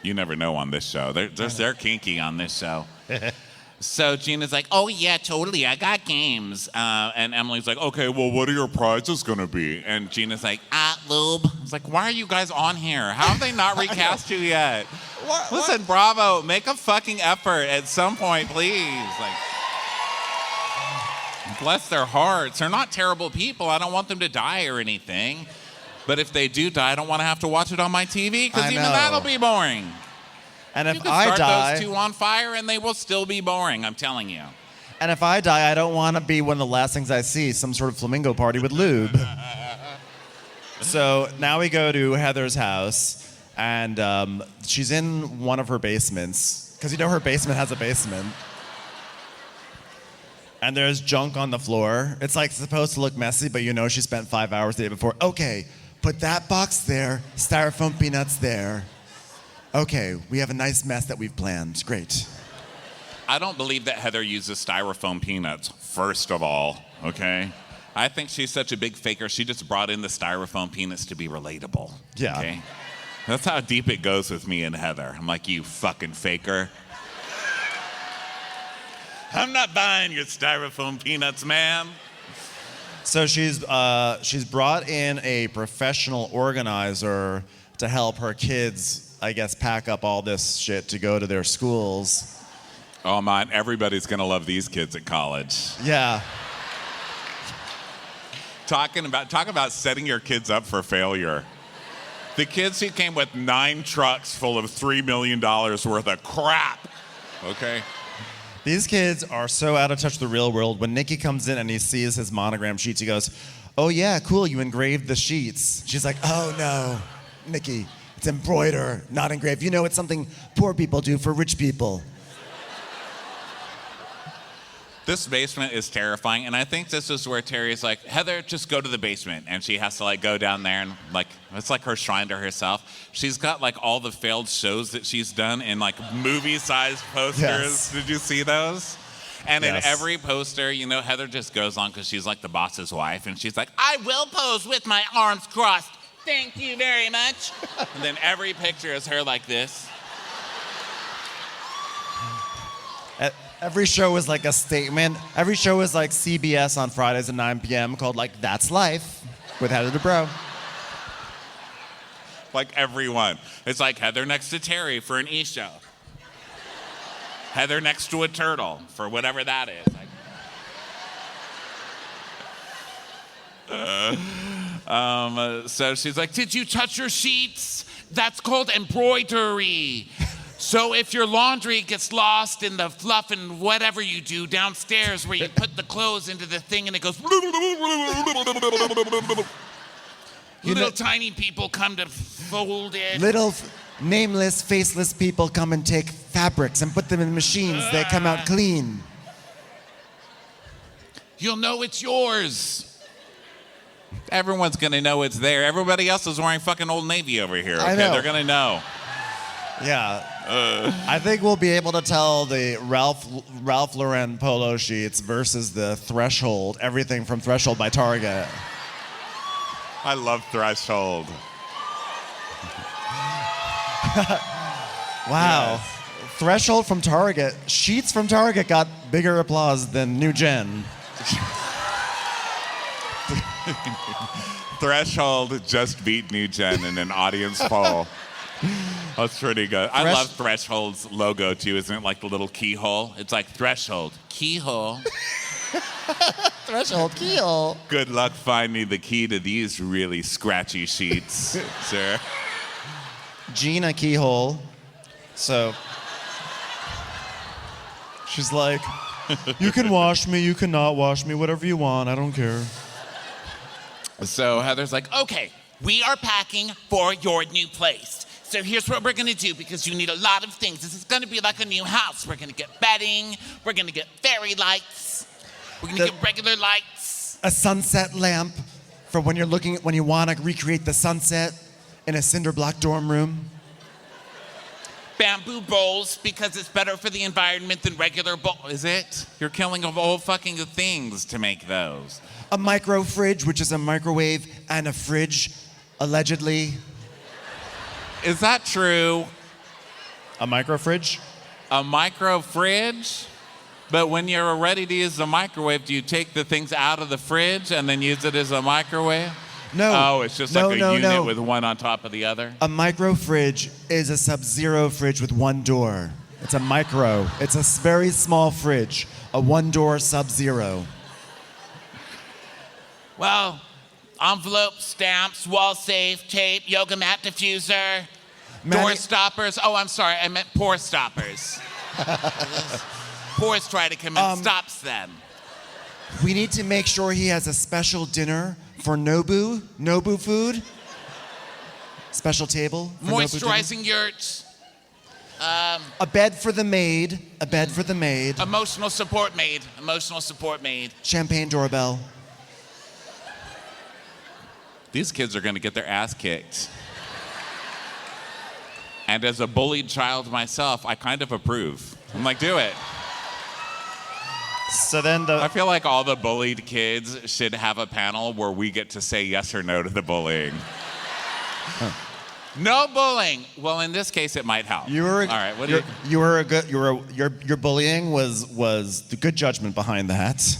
[SPEAKER 1] You never know on this show. They're kinky on this show. So Gina's like, oh, yeah, totally. I got games. And Emily's like, okay, well, what are your prizes going to be? And Gina's like, lube. It's like, why are you guys on here? How have they not recast you yet? Listen, Bravo, make a fucking effort at some point, please. Like, bless their hearts. They're not terrible people. I don't want them to die or anything. But if they do die, I don't want to have to watch it on my TV because
[SPEAKER 4] I
[SPEAKER 1] even
[SPEAKER 4] know.
[SPEAKER 1] that'll be boring.
[SPEAKER 4] And
[SPEAKER 1] You
[SPEAKER 4] if
[SPEAKER 1] can
[SPEAKER 4] I
[SPEAKER 1] start
[SPEAKER 4] die,
[SPEAKER 1] those two on fire and they will still be boring, I'm telling you.
[SPEAKER 4] I don't want to be one of the last things I see, some sort of flamingo party with lube. So now we go to Heather's house, and she's in one of her basements, because you know her basement has a basement. And there's junk on the floor. It's like supposed to look messy, but you know she spent 5 hours the day before. Okay, put that box there, styrofoam peanuts there. Okay, we have a nice mess that we've planned. Great.
[SPEAKER 1] I don't believe that Heather uses styrofoam peanuts, first of all, okay? I think she's such a big faker, she just brought in the styrofoam peanuts to be relatable.
[SPEAKER 4] Yeah.
[SPEAKER 1] Okay? That's how deep it goes with me and Heather. I'm like, you fucking faker. I'm not buying your styrofoam peanuts, ma'am.
[SPEAKER 4] So she's brought in a professional organizer to help her kids, I guess, pack up all this shit to go to their schools.
[SPEAKER 1] Oh, man, everybody's gonna love these kids at college.
[SPEAKER 4] Yeah.
[SPEAKER 1] Talk about setting your kids up for failure. The kids who came with 9 trucks full of $3 million worth of crap, okay?
[SPEAKER 4] These kids are so out of touch with the real world. When Nikki comes in and he sees his monogram sheets, he goes, oh yeah, cool, you engraved the sheets. She's like, oh no, Nikki, it's embroider, not engraved. You know, it's something poor people do for rich people.
[SPEAKER 1] This basement is terrifying, and I think this is where Terry's like, Heather, just go to the basement. And she has to like go down there and like, it's like her shrine to herself. She's got like all the failed shows that she's done in like movie-sized posters.
[SPEAKER 4] Yes.
[SPEAKER 1] Did you see those? And
[SPEAKER 4] Yes.
[SPEAKER 1] in every poster, you know, Heather just goes on because she's like the boss's wife, and she's like, I will pose with my arms crossed. Thank you very much. And then every picture is her like this.
[SPEAKER 4] Every show is like a statement. Every show is like CBS on Fridays at 9 p.m. called like That's Life with Heather Dubrow.
[SPEAKER 1] Like everyone. It's like Heather next to Terry for an E-show. Heather next to a turtle for whatever that is. So she's like, did you touch your sheets? That's called embroidery. So if your laundry gets lost in the fluff and whatever you do downstairs where you put the clothes into the thing and it goes little tiny people come to fold it.
[SPEAKER 4] Little nameless, faceless people come and take fabrics and put them in machines. They come out clean.
[SPEAKER 1] You'll know it's yours. Everyone's gonna know it's there. Everybody else is wearing fucking Old Navy over here, okay?
[SPEAKER 4] I know.
[SPEAKER 1] They're gonna know.
[SPEAKER 4] Yeah. I think we'll be able to tell the Ralph Lauren polo sheets versus the Threshold, everything from Threshold by Target.
[SPEAKER 1] I love Threshold.
[SPEAKER 4] Wow. Threshold from Target. Sheets from Target got bigger applause than New Gen.
[SPEAKER 1] Threshold just beat New Gen in an audience poll. That's pretty good. I love Threshold's logo too. Isn't it like the little keyhole? It's like Threshold, keyhole.
[SPEAKER 4] Threshold keyhole.
[SPEAKER 1] Good luck finding the key to these really scratchy sheets, sir.
[SPEAKER 4] Gina keyhole. So she's like, you can wash me, you cannot wash me, whatever you want, I don't care.
[SPEAKER 1] So Heather's like, okay, we are packing for your new place. So here's what we're gonna do, because you need a lot of things. This is gonna be like a new house. We're gonna get bedding. We're gonna get fairy lights. We're gonna get regular lights.
[SPEAKER 4] A sunset lamp for when you want to recreate the sunset in a cinder block dorm room.
[SPEAKER 1] Bamboo bowls, because it's better for the environment than regular bowls. Is it? You're killing of all fucking things to make those.
[SPEAKER 4] A micro fridge, which is a microwave and a fridge, allegedly.
[SPEAKER 1] Is that true?
[SPEAKER 4] A micro fridge?
[SPEAKER 1] A micro fridge? But when you're ready to use the microwave, do you take the things out of the fridge and then use it as a microwave?
[SPEAKER 4] No.
[SPEAKER 1] Oh, it's just like a unit with one on top of the other?
[SPEAKER 4] A micro fridge is a sub-zero fridge with one door. It's a micro. It's a very small fridge. A one-door sub-zero.
[SPEAKER 1] Well, envelope, stamps, wall safe, tape, yoga mat diffuser, door stoppers. Oh, I'm sorry, I meant pore stoppers. Pores try to come in, stops them.
[SPEAKER 4] We need to make sure he has a special dinner for Nobu food. Special table for Nobu dinner.
[SPEAKER 1] Moisturizing yurts.
[SPEAKER 4] A bed for the maid. A bed for the maid.
[SPEAKER 1] Emotional support maid. Emotional support maid.
[SPEAKER 4] Champagne doorbell.
[SPEAKER 1] These kids are going to get their ass kicked. And as a bullied child myself, I kind of approve. I'm like, do it.
[SPEAKER 4] So then
[SPEAKER 1] I feel like all the bullied kids should have a panel where we get to say yes or no to the bullying. No bullying. Well, in this case, it might help. All right. What do
[SPEAKER 4] your bullying was the good judgment behind that.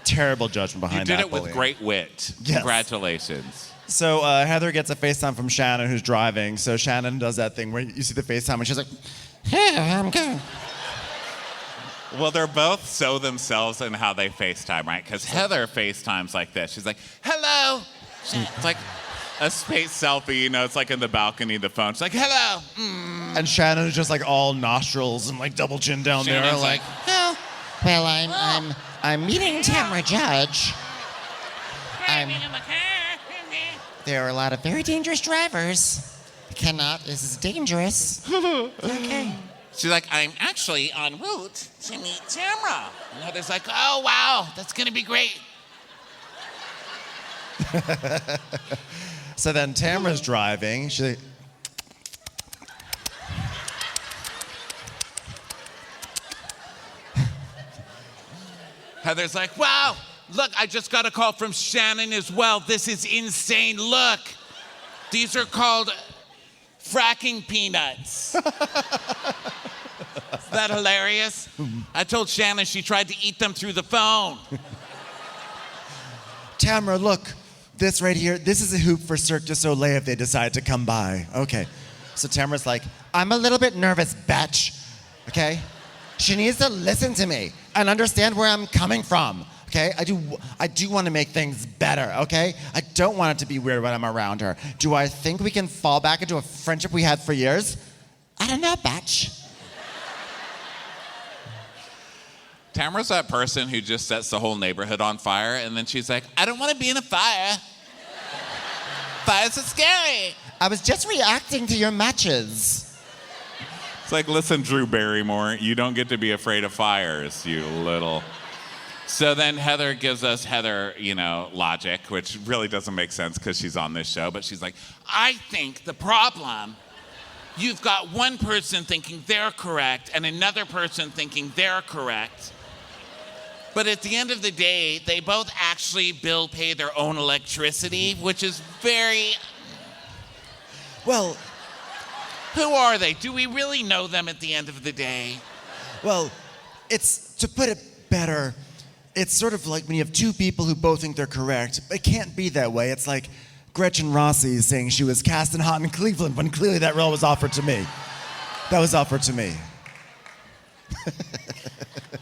[SPEAKER 4] Terrible judgment behind that.
[SPEAKER 1] You did it with
[SPEAKER 4] bullying.
[SPEAKER 1] great wit.
[SPEAKER 4] Yes.
[SPEAKER 1] Congratulations.
[SPEAKER 4] So Heather gets a FaceTime from Shannon, who's driving. So Shannon does that thing where you see the FaceTime and she's like, "Hey, I'm good."
[SPEAKER 1] Well, they're both so themselves in how they FaceTime, right? Because Heather FaceTimes like this. She's like, "Hello." It's like a space selfie, you know, it's like in the balcony of the phone. She's like, "Hello." Mm.
[SPEAKER 4] And Shannon is just like all nostrils and like double chin down there.
[SPEAKER 1] Shannon's
[SPEAKER 4] Like,
[SPEAKER 5] Oh, well, I'm meeting Tamra Judge. There are a lot of very dangerous drivers. This is dangerous. Okay.
[SPEAKER 1] She's like, "I'm actually en route to meet Tamra." And Heather's like, "Oh, wow, that's going to be great."
[SPEAKER 4] so then Tamra's driving. She's like,
[SPEAKER 1] Heather's like, "Wow, look, I just got a call from Shannon as well. This is insane. Look, these are called fracking peanuts." Is that hilarious? I told Shannon she tried to eat them through the phone.
[SPEAKER 4] Tamra, look, this right here, this is a hoop for Cirque du Soleil if they decide to come by. Okay. So Tamra's like, I'm a little bit nervous, bitch. Okay? She needs to listen to me and understand where I'm coming from. Okay? I do want to make things better, okay? I don't want it to be weird when I'm around her. Do I think we can fall back into a friendship we had for years? I don't know, bitch.
[SPEAKER 1] Tamra's that person who just sets the whole neighborhood on fire, and then she's like, "I don't want to be in a fire. Fires are scary."
[SPEAKER 5] I was just reacting to your matches.
[SPEAKER 1] It's like, listen, Drew Barrymore, you don't get to be afraid of fires, you little. So then Heather gives us logic, which really doesn't make sense because she's on this show, but she's like, "I think the problem, you've got one person thinking they're correct and another person thinking they're correct. But at the end of the day, they both actually pay their own electricity, which is very..."
[SPEAKER 4] Well,
[SPEAKER 1] who are they? Do we really know them at the end of the day?
[SPEAKER 4] Well, it's, to put it better, it's sort of like when you have two people who both think they're correct. It can't be that way. It's like Gretchen Rossi saying she was cast in Hot in Cleveland when clearly that role was offered to me. That was offered to me.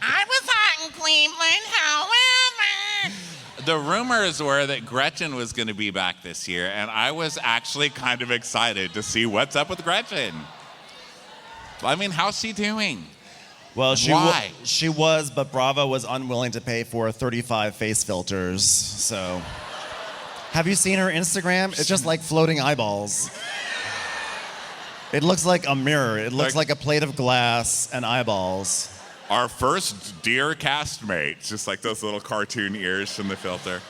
[SPEAKER 1] I was hot in Cleveland, however. The rumors were that Gretchen was going to be back this year, and I was actually kind of excited to see what's up with Gretchen. I mean, how's she doing?
[SPEAKER 4] Well,
[SPEAKER 1] Why?
[SPEAKER 4] she was, but Bravo was unwilling to pay for 35 face filters, so. Have you seen her Instagram? It's just like floating eyeballs. It looks like a mirror. It looks like a plate of glass and eyeballs.
[SPEAKER 1] Our first dear castmate, just like those little cartoon ears from the filter.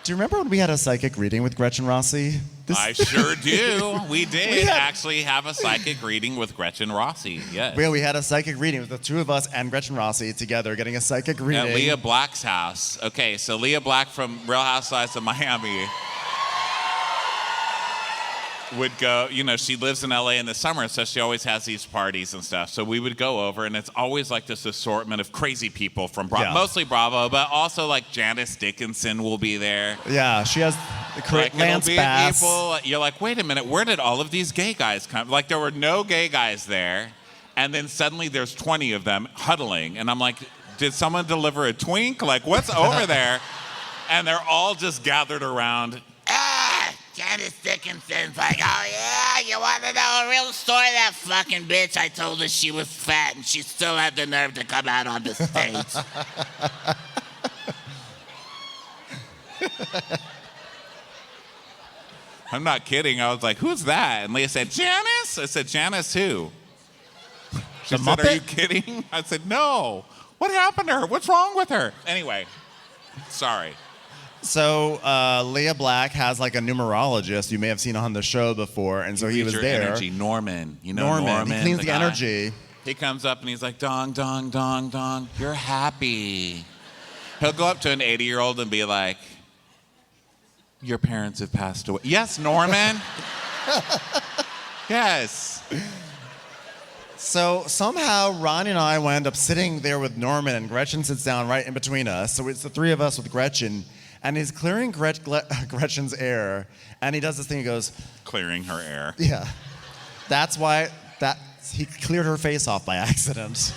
[SPEAKER 4] Do you remember when we had a psychic reading with Gretchen Rossi?
[SPEAKER 1] I sure do. We did actually have a psychic reading with Gretchen Rossi. Yes.
[SPEAKER 4] We had a psychic reading with the two of us and Gretchen Rossi together getting a psychic reading.
[SPEAKER 1] At Leah Black's house. Okay, so Leah Black from Real Housewives of Miami would go, she lives in LA in the summer, so she always has these parties and stuff. So we would go over, and it's always like this assortment of crazy people from mostly Bravo, but also like Janice Dickinson will be there.
[SPEAKER 4] Yeah, she has Lance Bass.
[SPEAKER 1] People, you're like, wait a minute, where did all of these gay guys come? Like, there were no gay guys there, and then suddenly there's 20 of them huddling, and I'm like, did someone deliver a twink? Like, what's over there? And they're all just gathered around.
[SPEAKER 7] Janice Dickinson's like, oh yeah, you want to know a real story? That fucking bitch, I told her she was fat and she still had the nerve to come out on the stage.
[SPEAKER 1] I'm not kidding. I was like, who's that? And Leah said, Janice? I said, Janice who? She said, are you kidding? I said, no. What happened to her? What's wrong with her? Anyway, sorry.
[SPEAKER 4] So Leah Black has like a numerologist you may have seen on the show before, and so he was there.
[SPEAKER 1] Energy. Norman. You know Norman.
[SPEAKER 4] He cleans the
[SPEAKER 1] guy.
[SPEAKER 4] energy.
[SPEAKER 1] He comes up and he's like, dong, dong, dong, dong. You're happy. He'll go up to an 80-year-old and be like, your parents have passed away. Yes, Norman. Yes.
[SPEAKER 4] So somehow Ronnie and I wind up sitting there with Norman, and Gretchen sits down right in between us. So it's the three of us with Gretchen. And he's clearing Gretchen's air, and he does this thing. He goes,
[SPEAKER 1] clearing her air.
[SPEAKER 4] Yeah, that's why he cleared her face off by accident.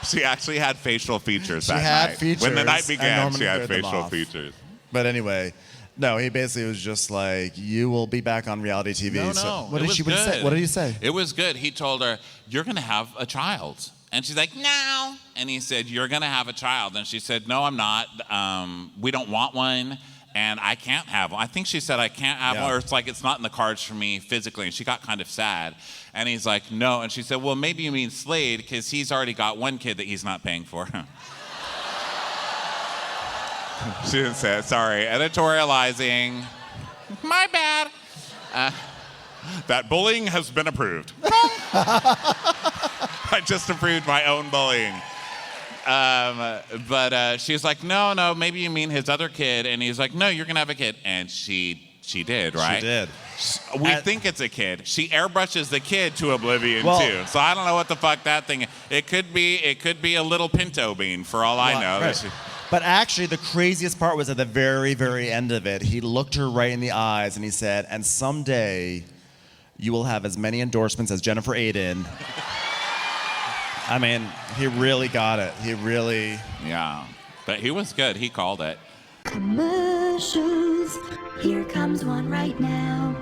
[SPEAKER 1] She actually had facial features
[SPEAKER 4] She
[SPEAKER 1] that
[SPEAKER 4] had
[SPEAKER 1] night.
[SPEAKER 4] features,
[SPEAKER 1] When the night
[SPEAKER 4] and
[SPEAKER 1] began,
[SPEAKER 4] Norman
[SPEAKER 1] she had
[SPEAKER 4] cleared them
[SPEAKER 1] facial
[SPEAKER 4] off.
[SPEAKER 1] features.
[SPEAKER 4] But anyway, no, he basically was just like, "You will be back on reality TV."
[SPEAKER 1] No,
[SPEAKER 4] So what
[SPEAKER 1] it
[SPEAKER 4] did
[SPEAKER 1] was
[SPEAKER 4] she
[SPEAKER 1] good.
[SPEAKER 4] say? What did he say?
[SPEAKER 1] It was good. He told her, you're going to have a child. And she's like, no. And he said, you're going to have a child. And she said, no, I'm not. We don't want one. And I can't have one. I think she said, I can't have one. Or it's like, it's not in the cards for me physically. And she got kind of sad. And he's like, no. And she said, well, maybe you mean Slade, because he's already got one kid that he's not paying for. She didn't say it. Sorry. Editorializing. My bad. That bullying has been approved. I just approved my own bullying. But she's like, no, maybe you mean his other kid. And he's like, no, you're going to have a kid. And she did, right?
[SPEAKER 4] She did.
[SPEAKER 1] We think it's a kid. She airbrushes the kid to oblivion, too. So I don't know what the fuck that thing is. It could be a little pinto bean, for all I know.
[SPEAKER 4] Right. But actually, the craziest part was at the very, very end of it. He looked her right in the eyes and he said, and someday you will have as many endorsements as Jennifer Aiden. I mean, he really got it. He really...
[SPEAKER 1] Yeah. But he was good. He called it.
[SPEAKER 6] Commercials. Here comes one right now.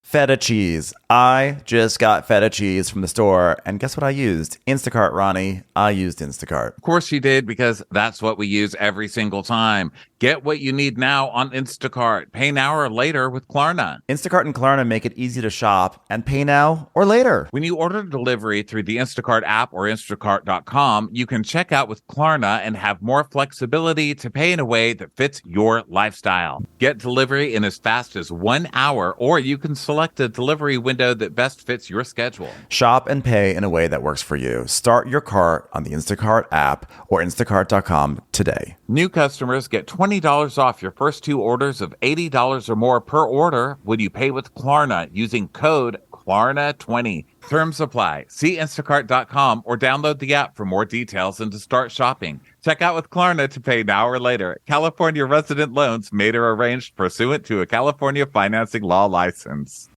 [SPEAKER 2] Feta cheese. I just got feta cheese from the store, and guess what I used? Instacart, Ronnie. I used Instacart.
[SPEAKER 1] Of course you did, because that's what we use every single time. Get what you need now on Instacart. Pay now or later with Klarna.
[SPEAKER 2] Instacart and Klarna make it easy to shop and pay now or later.
[SPEAKER 1] When you order delivery through the Instacart app or Instacart.com, you can check out with Klarna and have more flexibility to pay in a way that fits your lifestyle. Get delivery in as fast as 1 hour, or you can select a delivery window that best fits your schedule.
[SPEAKER 2] Shop and pay in a way that works for you. Start your cart on the Instacart app or Instacart.com today.
[SPEAKER 1] New customers get $20 off your first 2 orders of $80 or more per order when you pay with Klarna using code Klarna20. Terms apply. See Instacart.com or download the app for more details and to start shopping. Check out with Klarna to pay now or later. California resident loans made or arranged pursuant to a California financing law license.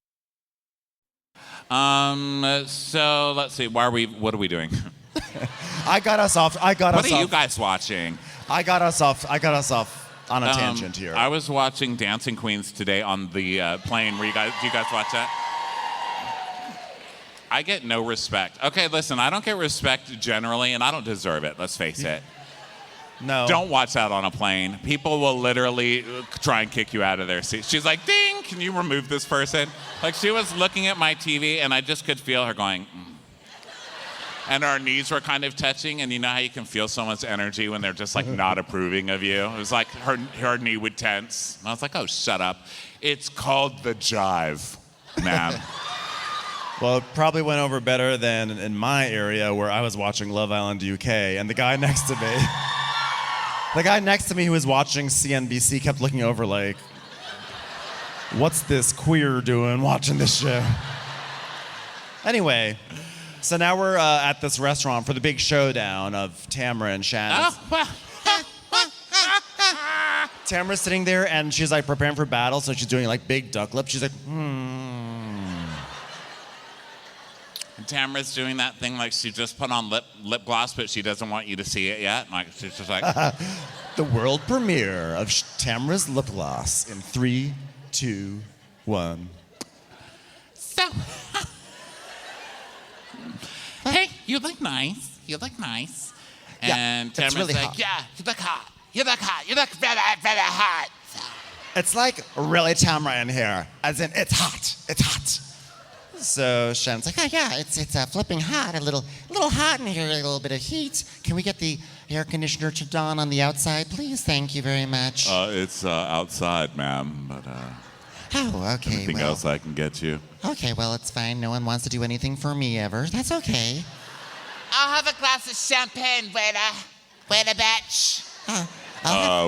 [SPEAKER 1] So let's see. What are we doing?
[SPEAKER 4] I got us off.
[SPEAKER 1] What are you guys watching?
[SPEAKER 4] I got us off on a tangent here.
[SPEAKER 1] I was watching Dancing Queens today on the plane. Do you guys watch that? I get no respect. Okay, listen, I don't get respect generally, and I don't deserve it. Let's face it.
[SPEAKER 4] No.
[SPEAKER 1] Don't watch that on a plane. People will literally try and kick you out of their seat. She's like, dink! can you remove this person? Like, she was looking at my TV, and I just could feel her going, And our knees were kind of touching, and you know how you can feel someone's energy when they're just, like, not approving of you? It was like her knee would tense. And I was like, oh, shut up. It's called the jive, man.
[SPEAKER 4] Well, it probably went over better than in my area where I was watching Love Island UK, and the guy next to me who was watching CNBC kept looking over like, what's this queer doing watching this show? Anyway, so now we're at this restaurant for the big showdown of Tamra and Shannon. Tamra's sitting there and she's like preparing for battle, so she's doing like big duck lips. She's like,
[SPEAKER 1] And Tamara's doing that thing like she just put on lip gloss, but she doesn't want you to see it yet. Like she's just like
[SPEAKER 4] the world premiere of Tamra's lip gloss in 3, 2, 1.
[SPEAKER 1] So, hey, you look nice. You look nice.
[SPEAKER 5] Yeah,
[SPEAKER 1] And
[SPEAKER 5] it's
[SPEAKER 1] Tamara's
[SPEAKER 5] really
[SPEAKER 1] like,
[SPEAKER 5] hot.
[SPEAKER 1] yeah, you look hot. You look hot. You look very, very hot.
[SPEAKER 4] It's like really Tamra in here, as in it's hot. It's hot. So Shannon's like,
[SPEAKER 5] Oh yeah, it's flipping hot. A little hot in here. A little bit of heat. Can we get the air conditioner to on the outside, please? Thank you very much.
[SPEAKER 1] It's outside, ma'am, but
[SPEAKER 5] Oh, okay.
[SPEAKER 1] anything
[SPEAKER 5] Well,
[SPEAKER 1] else I can get you?
[SPEAKER 5] okay. Well, it's fine. No one wants to do anything for me ever. That's okay.
[SPEAKER 7] I'll have a glass of champagne, waiter. Waiter, bitch.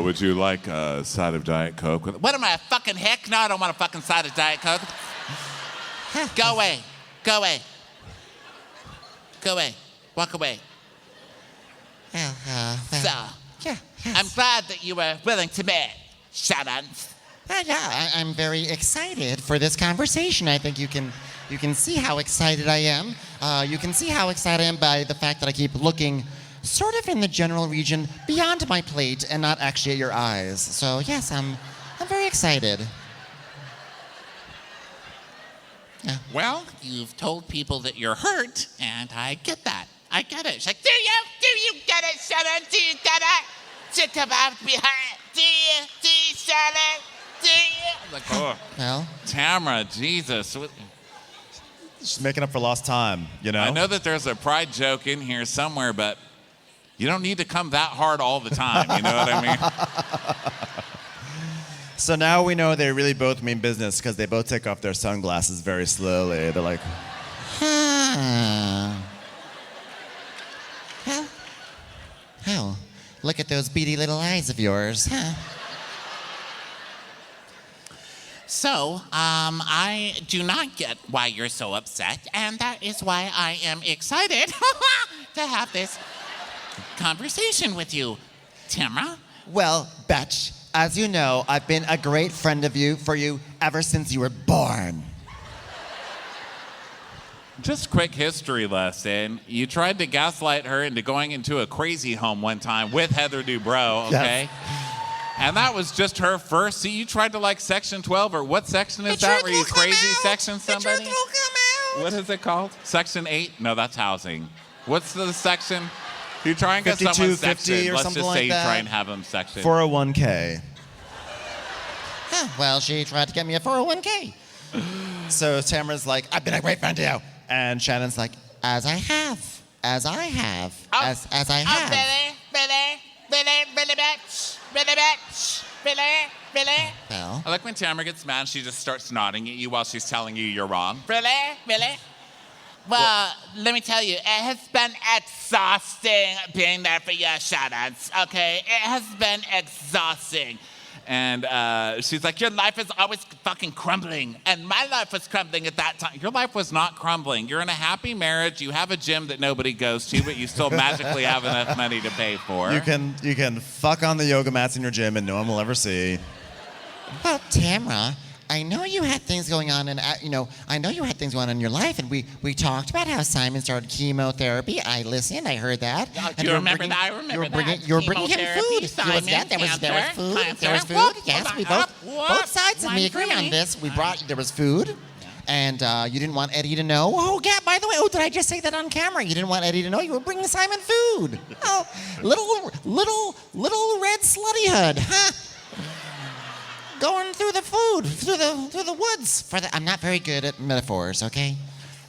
[SPEAKER 1] Would you like a side of Diet Coke? What am I, a fucking hick? No, I don't want a fucking side of Diet Coke. Go away. Go away. Go away. Walk away.
[SPEAKER 5] Well,
[SPEAKER 1] So,
[SPEAKER 5] yeah. Yes.
[SPEAKER 7] I'm glad that you were willing to meet, Shannon.
[SPEAKER 5] Yeah, I'm very excited for this conversation. I think you can see how excited I am. You can see how excited I am by the fact that I keep looking sort of in the general region beyond my plate and not actually at your eyes. So yes, I'm very excited. Yeah.
[SPEAKER 7] Well, you've told people that you're hurt, and I get that. I get it. She's like, do you get it, Shannon? Do you get it? Shit about to be hurt. Do you, Shannon? Do you?
[SPEAKER 1] I'm like, oh,
[SPEAKER 5] Well,
[SPEAKER 1] Tamra, Jesus.
[SPEAKER 4] she's making up for lost time, you know?
[SPEAKER 1] I know that there's a pride joke in here somewhere, but you don't need to come that hard all the time. You know what I mean?
[SPEAKER 4] So now we know they really both mean business because they both take off their sunglasses very slowly. They're like,
[SPEAKER 5] Oh, look at those beady little eyes of yours, huh?
[SPEAKER 7] So, I do not get why you're so upset, and that is why I am excited to have this conversation with you, Tamra.
[SPEAKER 5] Well, Betch, as you know, I've been a great friend for you ever since you were born.
[SPEAKER 1] Just quick history lesson. You tried to gaslight her into going into a crazy home one time with Heather Dubrow, okay? And that was just her first. See, you tried to like Section 12, or what section is that? Where you crazy section somebody? What is it called? Section 8? No, that's housing. What's the section? You try and get
[SPEAKER 4] 52,
[SPEAKER 1] someone
[SPEAKER 4] 50
[SPEAKER 1] section.
[SPEAKER 4] or
[SPEAKER 1] Let's
[SPEAKER 4] something
[SPEAKER 1] just
[SPEAKER 4] like
[SPEAKER 1] say you
[SPEAKER 4] that.
[SPEAKER 1] try and have them section.
[SPEAKER 4] 401k.
[SPEAKER 5] Well, she tried to get me a 401k.
[SPEAKER 4] So Tamara's like, I've been a great friend to you. And Shannon's like,
[SPEAKER 5] As I have. As I have. As I
[SPEAKER 7] Oh,
[SPEAKER 5] have.
[SPEAKER 7] really, bitch. Really, bitch. Really.
[SPEAKER 5] Well,
[SPEAKER 1] I like when Tamara gets mad, she just starts nodding at you while she's telling you you're wrong.
[SPEAKER 7] Really? Well, let me tell you, it has been exhausting being there for your shout-outs, okay? It has been exhausting.
[SPEAKER 1] And she's like, your life is always fucking crumbling.
[SPEAKER 7] And my life was crumbling at that time.
[SPEAKER 1] Your life was not crumbling. You're in a happy marriage. You have a gym that nobody goes to, but you still magically have enough money to pay for.
[SPEAKER 4] you can fuck on the yoga mats in your gym and no one will ever see.
[SPEAKER 5] well, Tamra, I know you had things going on, and I know you had things going on in your life, and we talked about how Simon started chemotherapy. I listened, I heard that.
[SPEAKER 7] Do
[SPEAKER 5] And
[SPEAKER 7] you remember that? I remember that.
[SPEAKER 5] You were bringing him
[SPEAKER 7] Chemotherapy,
[SPEAKER 5] food. There was food.
[SPEAKER 7] cancer.
[SPEAKER 5] There was food.
[SPEAKER 7] Whoop,
[SPEAKER 5] Yes,
[SPEAKER 7] hold
[SPEAKER 5] we
[SPEAKER 7] on,
[SPEAKER 5] both
[SPEAKER 7] up,
[SPEAKER 5] sides of
[SPEAKER 7] one
[SPEAKER 5] me
[SPEAKER 7] for
[SPEAKER 5] agree on
[SPEAKER 7] me.
[SPEAKER 5] this. There was food, and you didn't want Eddie to know. Oh, yeah. By the way, did I just say that on camera? You didn't want Eddie to know you were bringing Simon food. Oh, little red slutty hood, huh? going through the food, through the woods. I'm not very good at metaphors, okay?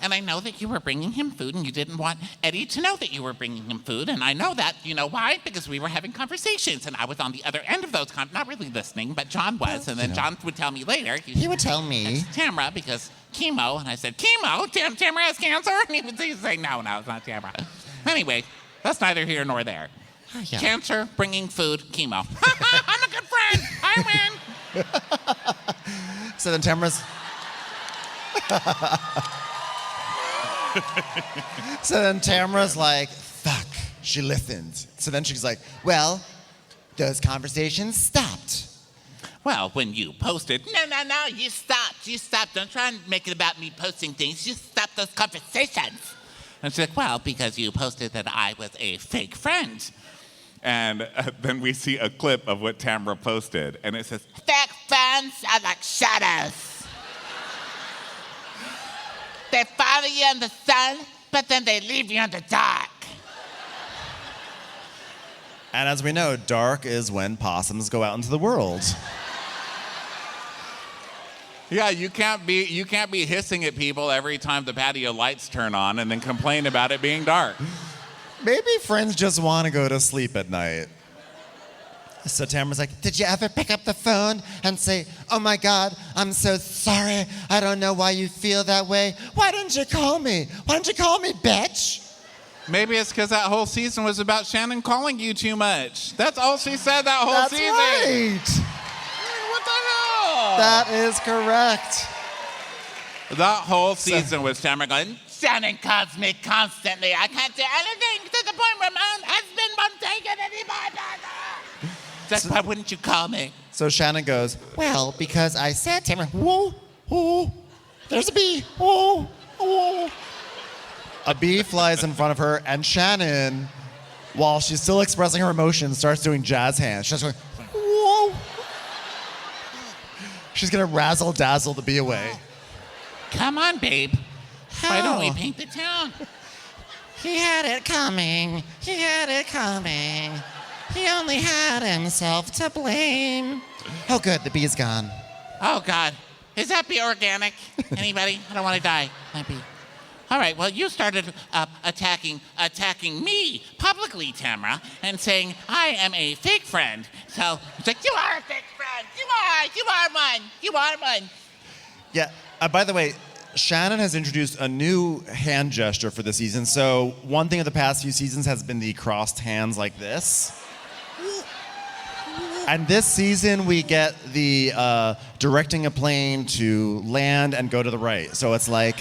[SPEAKER 7] And I know that you were bringing him food and you didn't want Eddie to know that you were bringing him food. And I know that, you know why? Because we were having conversations and I was on the other end of those, not really listening, but John was. And then John would tell me later.
[SPEAKER 5] He would tell me.
[SPEAKER 7] It's Tamra because chemo. And I said, chemo? Tamra has cancer? And he'd say, no, it's not Tamra. Anyway, that's neither here nor there.
[SPEAKER 5] Yeah.
[SPEAKER 7] Cancer, bringing food, chemo. I'm a good friend. I win.
[SPEAKER 4] So then Tamra's... So then Tamra's like, fuck, she listened. So then she's like, well, those conversations stopped.
[SPEAKER 7] Well, when you posted, no, you stopped. Don't try and make it about me posting things. You stopped those conversations. And she's like, well, because you posted that I was a fake friend.
[SPEAKER 1] And then we see a clip of what Tamra posted, and it says,
[SPEAKER 7] Fake friends are like shadows. They follow you in the sun, but then they leave you in the dark.
[SPEAKER 4] And as we know, dark is when possums go out into the world.
[SPEAKER 1] yeah, you can't be hissing at people every time the patio lights turn on and then complain about it being dark.
[SPEAKER 4] Maybe friends just want to go to sleep at night. So Tamara's like,
[SPEAKER 5] Did you ever pick up the phone and say, oh my God, I'm so sorry. I don't know why you feel that way. Why didn't you call me? Why didn't you call me, bitch?
[SPEAKER 1] Maybe it's because that whole season was about Shannon calling you too much. That's all she said that whole
[SPEAKER 4] that's
[SPEAKER 1] season.
[SPEAKER 4] right.
[SPEAKER 1] What the hell?
[SPEAKER 4] That is correct.
[SPEAKER 1] That whole season was Tamara going,
[SPEAKER 7] Shannon calls me constantly. I can't do anything to the point where my own husband won't take it anymore. That's why wouldn't you call me?
[SPEAKER 4] So Shannon goes,
[SPEAKER 5] Well, because I said, Tamara, whoa, oh, there's a bee. Whoa, oh.
[SPEAKER 4] a bee flies in front of her, and Shannon, while she's still expressing her emotions, starts doing jazz hands. She's going, whoa. She's gonna razzle dazzle the bee away.
[SPEAKER 7] Come on, babe. Why don't we paint the town?
[SPEAKER 5] He had it coming. He had it coming. He only had himself to blame. Oh, good. The bee's gone.
[SPEAKER 7] Oh, God. Is that bee organic? Anybody? I don't want to die. That bee. All right, well, you started attacking me publicly, Tamra, and saying I am a fake friend. So it's like, you are a fake friend. You are one.
[SPEAKER 4] Yeah. By the way, Shannon has introduced a new hand gesture for the season. So one thing of the past few seasons has been the crossed hands like this. And this season we get the directing a plane to land and go to the right. So it's like,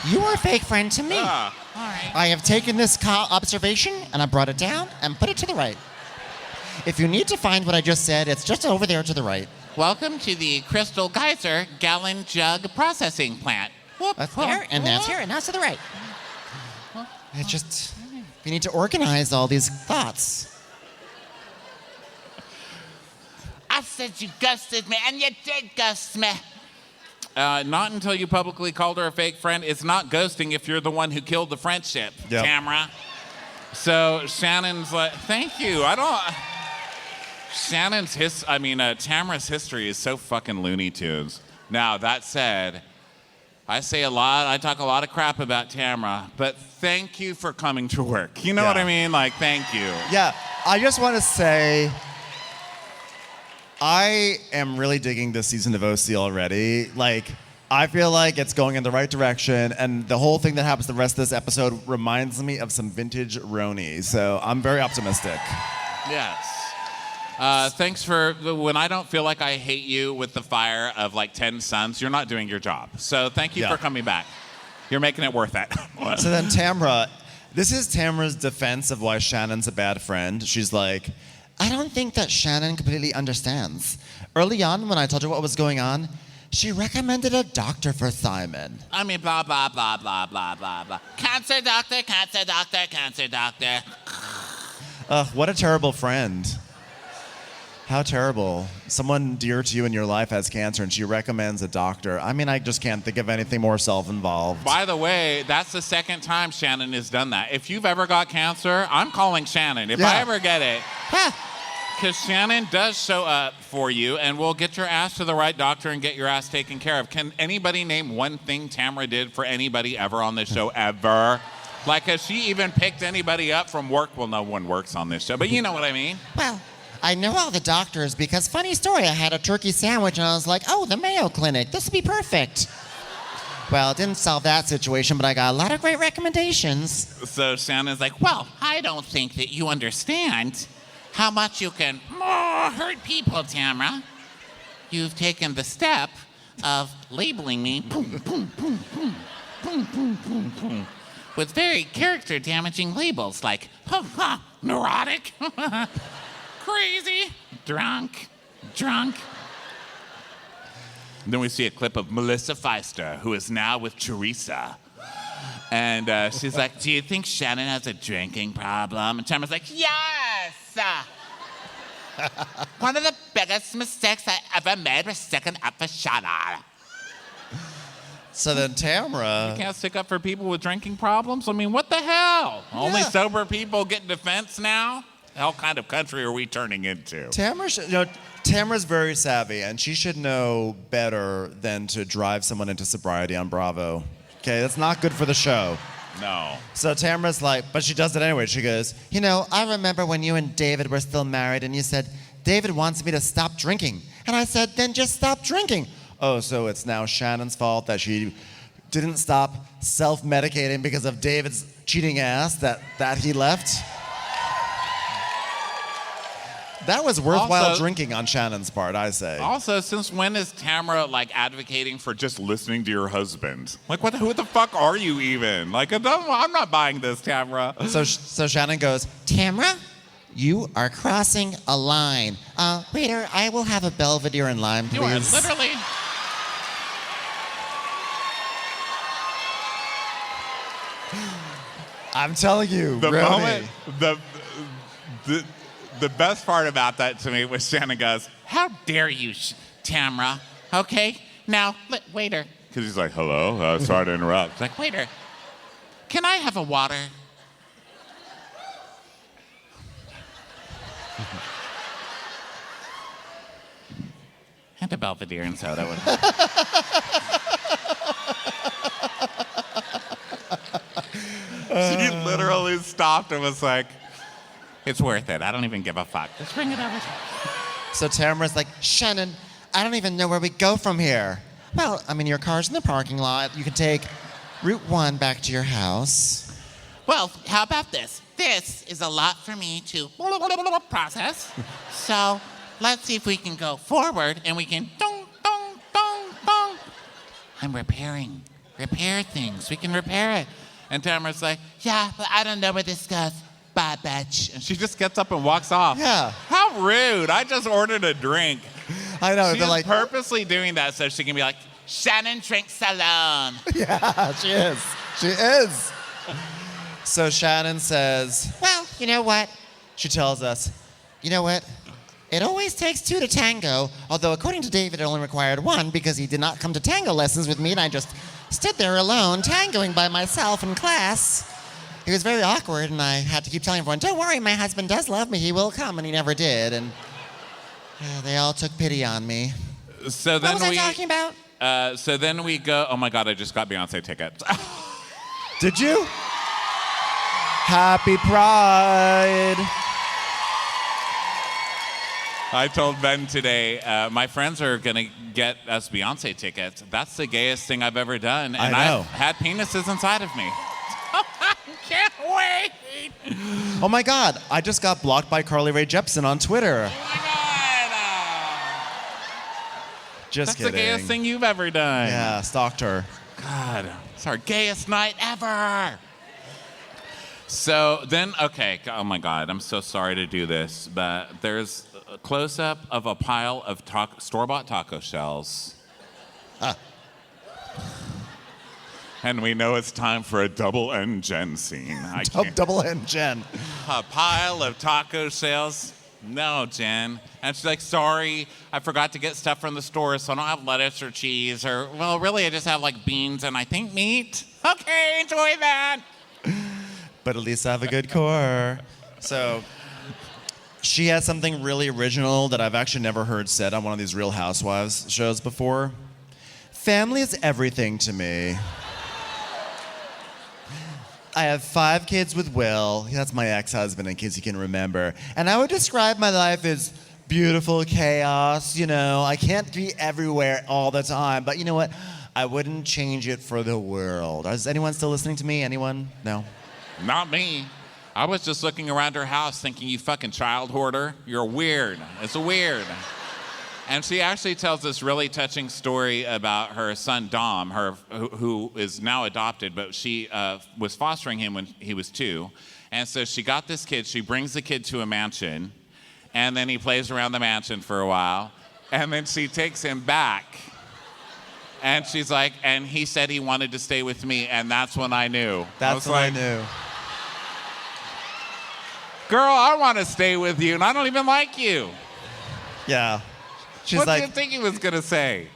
[SPEAKER 5] You are a fake friend to me.
[SPEAKER 7] All right.
[SPEAKER 5] I have taken this observation and I brought it down and put it to the right. If you need to find what I just said, it's just over there to the right.
[SPEAKER 7] Welcome to the Crystal Geyser Gallon Jug Processing Plant. Whoop,
[SPEAKER 5] That's
[SPEAKER 7] whoop,
[SPEAKER 5] there, and that's
[SPEAKER 7] whoop.
[SPEAKER 5] here, and that's to the right. It's just, we need to organize all these thoughts.
[SPEAKER 7] I said you ghosted me, and you did ghost me.
[SPEAKER 1] Not until you publicly called her a fake friend. It's not ghosting if you're the one who killed the friendship,
[SPEAKER 4] Yep.
[SPEAKER 1] Tamra. So Shannon's like, thank you. Tamra's history is so fucking Looney Tunes. Now, that said, I talk a lot of crap about Tamra, but thank you for coming to work. You know what I mean? Like, thank you.
[SPEAKER 4] yeah, I just want to say, I am really digging this season of OC already. Like, I feel like it's going in the right direction, and the whole thing that happens the rest of this episode reminds me of some vintage Roni. So I'm very optimistic.
[SPEAKER 1] Yes. Thanks for, when I don't feel like I hate you with the fire of like 10 suns, you're not doing your job. So thank you for coming back. You're making it worth it.
[SPEAKER 4] So then Tamra, this is Tamra's defense of why Shannon's a bad friend. She's like,
[SPEAKER 5] I don't think that Shannon completely understands. Early on, when I told her what was going on, she recommended a doctor for Simon.
[SPEAKER 7] I mean, blah, blah, blah, blah, blah, blah, blah. Cancer doctor, cancer doctor, cancer doctor.
[SPEAKER 4] ugh, what a terrible friend. How terrible. Someone dear to you in your life has cancer and she recommends a doctor. I mean, I just can't think of anything more self-involved.
[SPEAKER 1] By the way, that's the second time Shannon has done that. If you've ever got cancer, I'm calling Shannon. If I ever get it, because Shannon does show up for you, and we'll get your ass to the right doctor and get your ass taken care of. Can anybody name one thing Tamra did for anybody ever on this show, ever? Like, has she even picked anybody up from work? Well, no one works on this show, but you know what I mean.
[SPEAKER 5] Well, I know all the doctors because, funny story, I had a turkey sandwich and I was like, oh, the Mayo Clinic, this would be perfect. Well, it didn't solve that situation, but I got a lot of great recommendations.
[SPEAKER 1] So Shannon's like,
[SPEAKER 7] Well, I don't think that you understand how much you can hurt people, Tamra. You've taken the step of labeling me with very character-damaging labels like neurotic, crazy, drunk.
[SPEAKER 1] then we see a clip of Melissa Feister, who is now with Teresa. And she's like, do you think Shannon has a drinking problem? And Tamra's like,
[SPEAKER 7] Yes! One of the biggest mistakes I ever made was sticking up for Shannon.
[SPEAKER 4] So then Tamra.
[SPEAKER 1] can't stick up for people with drinking problems? I mean, what the hell? Only sober people get defense now? The hell kind of country are we turning into?
[SPEAKER 4] Tamra's very savvy, and she should know better than to drive someone into sobriety on Bravo. Okay, that's not good for the show.
[SPEAKER 1] No.
[SPEAKER 4] So Tamra's like, but she does it anyway. She goes,
[SPEAKER 5] You know, I remember when you and David were still married and you said, David wants me to stop drinking. And I said, then just stop drinking.
[SPEAKER 4] oh, so it's now Shannon's fault that she didn't stop self-medicating because of David's cheating ass that he left? That was worthwhile
[SPEAKER 1] Also-
[SPEAKER 4] drinking on Shannon's part, I say.
[SPEAKER 1] Also, since when is Tamra like advocating for just listening to your husband? Like, who the fuck are you even? Like, I'm not buying this, Tamra.
[SPEAKER 4] So Shannon goes,
[SPEAKER 5] Tamra, you are crossing a line. Waiter, I will have a Belvedere and lime, please.
[SPEAKER 7] You are literally...
[SPEAKER 4] I'm telling you,
[SPEAKER 1] The
[SPEAKER 4] Rody.
[SPEAKER 1] moment, the best part about that to me was Shannon goes,
[SPEAKER 7] How dare you, Tamra? Okay, now, waiter.
[SPEAKER 1] because he's like, hello, sorry to interrupt.
[SPEAKER 7] It's like, waiter, can I have a water? And a Belvedere and soda.
[SPEAKER 1] She literally stopped and was like,
[SPEAKER 7] It's worth it. I don't even give a fuck. Just bring it over.
[SPEAKER 4] So Tamra's like,
[SPEAKER 5] Shannon, I don't even know where we go from here. Well, I mean, your car's in the parking lot. You can take Route 1 back to your house.
[SPEAKER 7] Well, how about this? This is a lot for me to process. So let's see if we can go forward and we can dong, dong, dong, dong. I'm repair things. We can repair it.
[SPEAKER 1] and Tamra's like,
[SPEAKER 7] Yeah, but I don't know where this goes. Bye, bitch.
[SPEAKER 1] and she just gets up and walks off.
[SPEAKER 4] Yeah.
[SPEAKER 1] How rude. I just ordered a drink.
[SPEAKER 4] I know,
[SPEAKER 1] She's
[SPEAKER 4] they're like,
[SPEAKER 1] purposely doing that so she can be like,
[SPEAKER 7] Shannon drinks alone.
[SPEAKER 4] yeah, she is. She is. So Shannon says,
[SPEAKER 5] Well, you know what?
[SPEAKER 4] she tells us,
[SPEAKER 5] You know what? It always takes two to tango, although according to David, it only required one because he did not come to tango lessons with me and I just stood there alone, tangoing by myself in class. It was very awkward and I had to keep telling everyone, don't worry, my husband does love me, he will come, and he never did. And they all took pity on me.
[SPEAKER 1] so then
[SPEAKER 5] What was
[SPEAKER 1] we.
[SPEAKER 5] I talking about?
[SPEAKER 1] So then we go, oh my God, I just got Beyonce tickets.
[SPEAKER 4] did you? Happy Pride.
[SPEAKER 1] I told Ben today, my friends are going to get us Beyonce tickets. That's the gayest thing I've ever done. And
[SPEAKER 4] I know.
[SPEAKER 1] I've had penises inside of me.
[SPEAKER 7] Can't wait.
[SPEAKER 4] Oh my God, I just got blocked by Carly Rae Jepsen on Twitter.
[SPEAKER 1] Oh my God.
[SPEAKER 4] Just
[SPEAKER 1] That's
[SPEAKER 4] kidding.
[SPEAKER 1] the gayest thing you've ever done.
[SPEAKER 4] Yeah, stalked her.
[SPEAKER 1] God, it's our gayest night ever. So then, okay, oh my God, I'm so sorry to do this, but there's a close-up of a pile of store-bought taco shells. And we know it's time for a double N Jen scene. I can't.
[SPEAKER 4] Double N Jen.
[SPEAKER 1] A pile of taco shells. No, Jen. And she's like, sorry, I forgot to get stuff from the store, so I don't have lettuce or cheese or, well, really, I just have like beans and I think meat. Okay, enjoy that.
[SPEAKER 4] But at least I have a good core. So She has something really original that I've actually never heard said on one of these Real Housewives shows before. Family is everything to me. I have 5 kids with Will. That's my ex-husband, in case you can remember. And I would describe my life as beautiful chaos. You know, I can't be everywhere all the time. But you know what? I wouldn't change it for the world. Is anyone still listening to me? Anyone? No?
[SPEAKER 1] Not me. I was just looking around her house thinking, you fucking child hoarder. You're weird. It's weird. And she actually tells this really touching story about her son, Dom, who is now adopted, but she was fostering him when he was 2. And so she got this kid. She brings the kid to a mansion, and then he plays around the mansion for a while. And then she takes him back. And she's like, and he said he wanted to stay with me, and that's when I knew.
[SPEAKER 4] That's when I knew.
[SPEAKER 1] Girl, I want to stay with you, and I don't even like you.
[SPEAKER 4] Yeah. She's
[SPEAKER 1] What
[SPEAKER 4] like,
[SPEAKER 1] do you think he was going to say?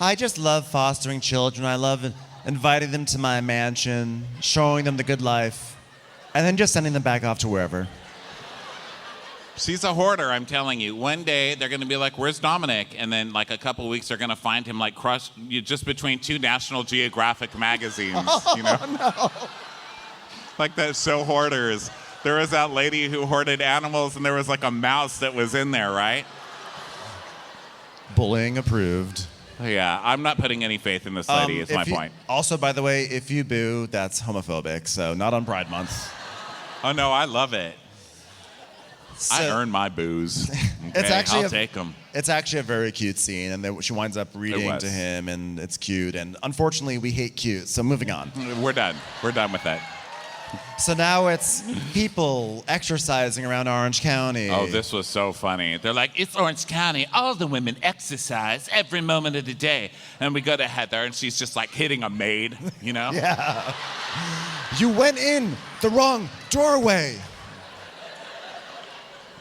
[SPEAKER 4] I just love fostering children. I love inviting them to my mansion, showing them the good life, and then just sending them back off to wherever.
[SPEAKER 1] She's a hoarder, I'm telling you. One day, they're going to be like, where's Dominic? And then, like, a couple weeks, they're going to find him, like, crushed just between 2 National Geographic magazines, you know?
[SPEAKER 4] No.
[SPEAKER 1] Like that show Hoarders. There was that lady who hoarded animals, and there was, like, a mouse that was in there, right?
[SPEAKER 4] Bullying approved.
[SPEAKER 1] Yeah, I'm not putting any faith in this lady, is my point.
[SPEAKER 4] Also, by the way, if you boo, that's homophobic, so not on Pride Month.
[SPEAKER 1] Oh, no, I love it. I earn my booze. Okay, I'll take them.
[SPEAKER 4] It's actually a very cute scene, and then she winds up reading to him, and it's cute. And unfortunately, we hate cute, so moving on.
[SPEAKER 1] We're done. We're done with that.
[SPEAKER 4] So now it's people exercising around Orange County.
[SPEAKER 1] Oh, this was so funny. They're like, it's Orange County. All the women exercise every moment of the day. And we go to Heather, and she's just like hitting a maid, you know?
[SPEAKER 4] Yeah. You went in the wrong doorway.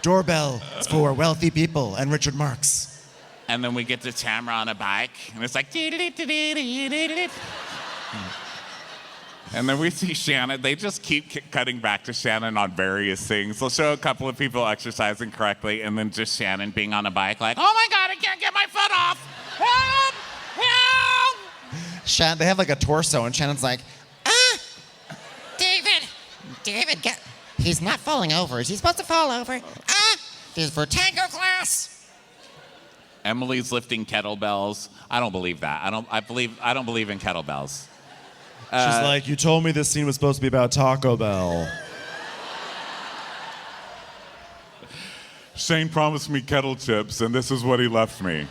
[SPEAKER 4] Doorbell is for wealthy people and Richard Marx.
[SPEAKER 1] And then we get to Tamra on a bike, and it's like, and then we see Shannon. They just keep cutting back to Shannon on various things. They'll show a couple of people exercising correctly, and then just Shannon being on a bike like, oh my God, I can't get my foot off. Help! Help!
[SPEAKER 5] They have like a torso, and Shannon's like, David, get. He's not falling over. Is he supposed to fall over? This is for tango class.
[SPEAKER 1] Emily's lifting kettlebells. I don't believe that. I don't believe in kettlebells.
[SPEAKER 4] She's like, you told me this scene was supposed to be about Taco Bell.
[SPEAKER 1] Shane promised me kettle chips, and this is what he left me.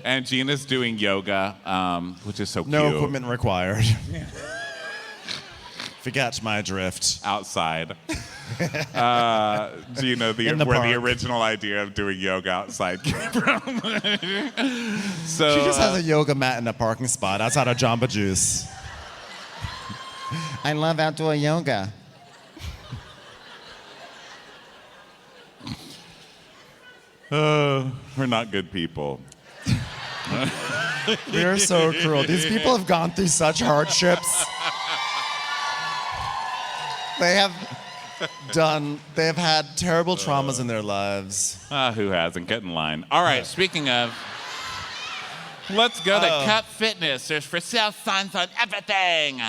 [SPEAKER 1] And Gina's doing yoga, which is so cute.
[SPEAKER 4] No equipment required. If you catch my drift.
[SPEAKER 1] Outside. Gina,
[SPEAKER 4] In the
[SPEAKER 1] where
[SPEAKER 4] park.
[SPEAKER 1] the original idea of doing yoga outside came from. So,
[SPEAKER 4] She just has a yoga mat in a parking spot outside of Jamba Juice.
[SPEAKER 5] I love outdoor yoga.
[SPEAKER 1] we're not good people.
[SPEAKER 4] We are so cruel. These people have gone through such hardships. They have had terrible traumas in their lives.
[SPEAKER 1] Who hasn't? Get in line. All right, speaking of, let's go to Cut Fitness. There's for sale signs on everything.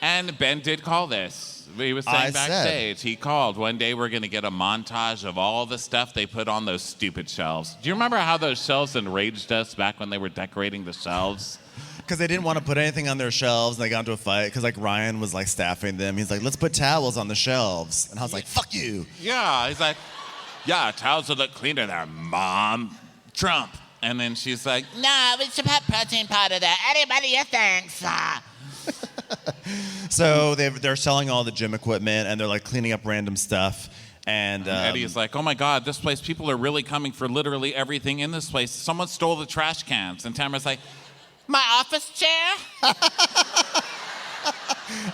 [SPEAKER 1] And Ben did call this. He was saying backstage. He called. One day we're going to get a montage of all the stuff they put on those stupid shelves. Do you remember how those shelves enraged us back when they were decorating the shelves?
[SPEAKER 4] Because they didn't want to put anything on their shelves, and they got into a fight because like Ryan was like staffing them. He's like, let's put towels on the shelves. And I was like, fuck you.
[SPEAKER 1] Yeah, he's like, yeah, towels will look cleaner there, Mom. Trump. And then she's like,
[SPEAKER 7] No, it's the pet protein part of that. Anybody you thanks.
[SPEAKER 4] So they're selling all the gym equipment, and they're like cleaning up random stuff. And
[SPEAKER 1] Eddie's like, oh my God, this place, people are really coming for literally everything in this place. Someone stole the trash cans. And Tamara's like,
[SPEAKER 7] My office chair?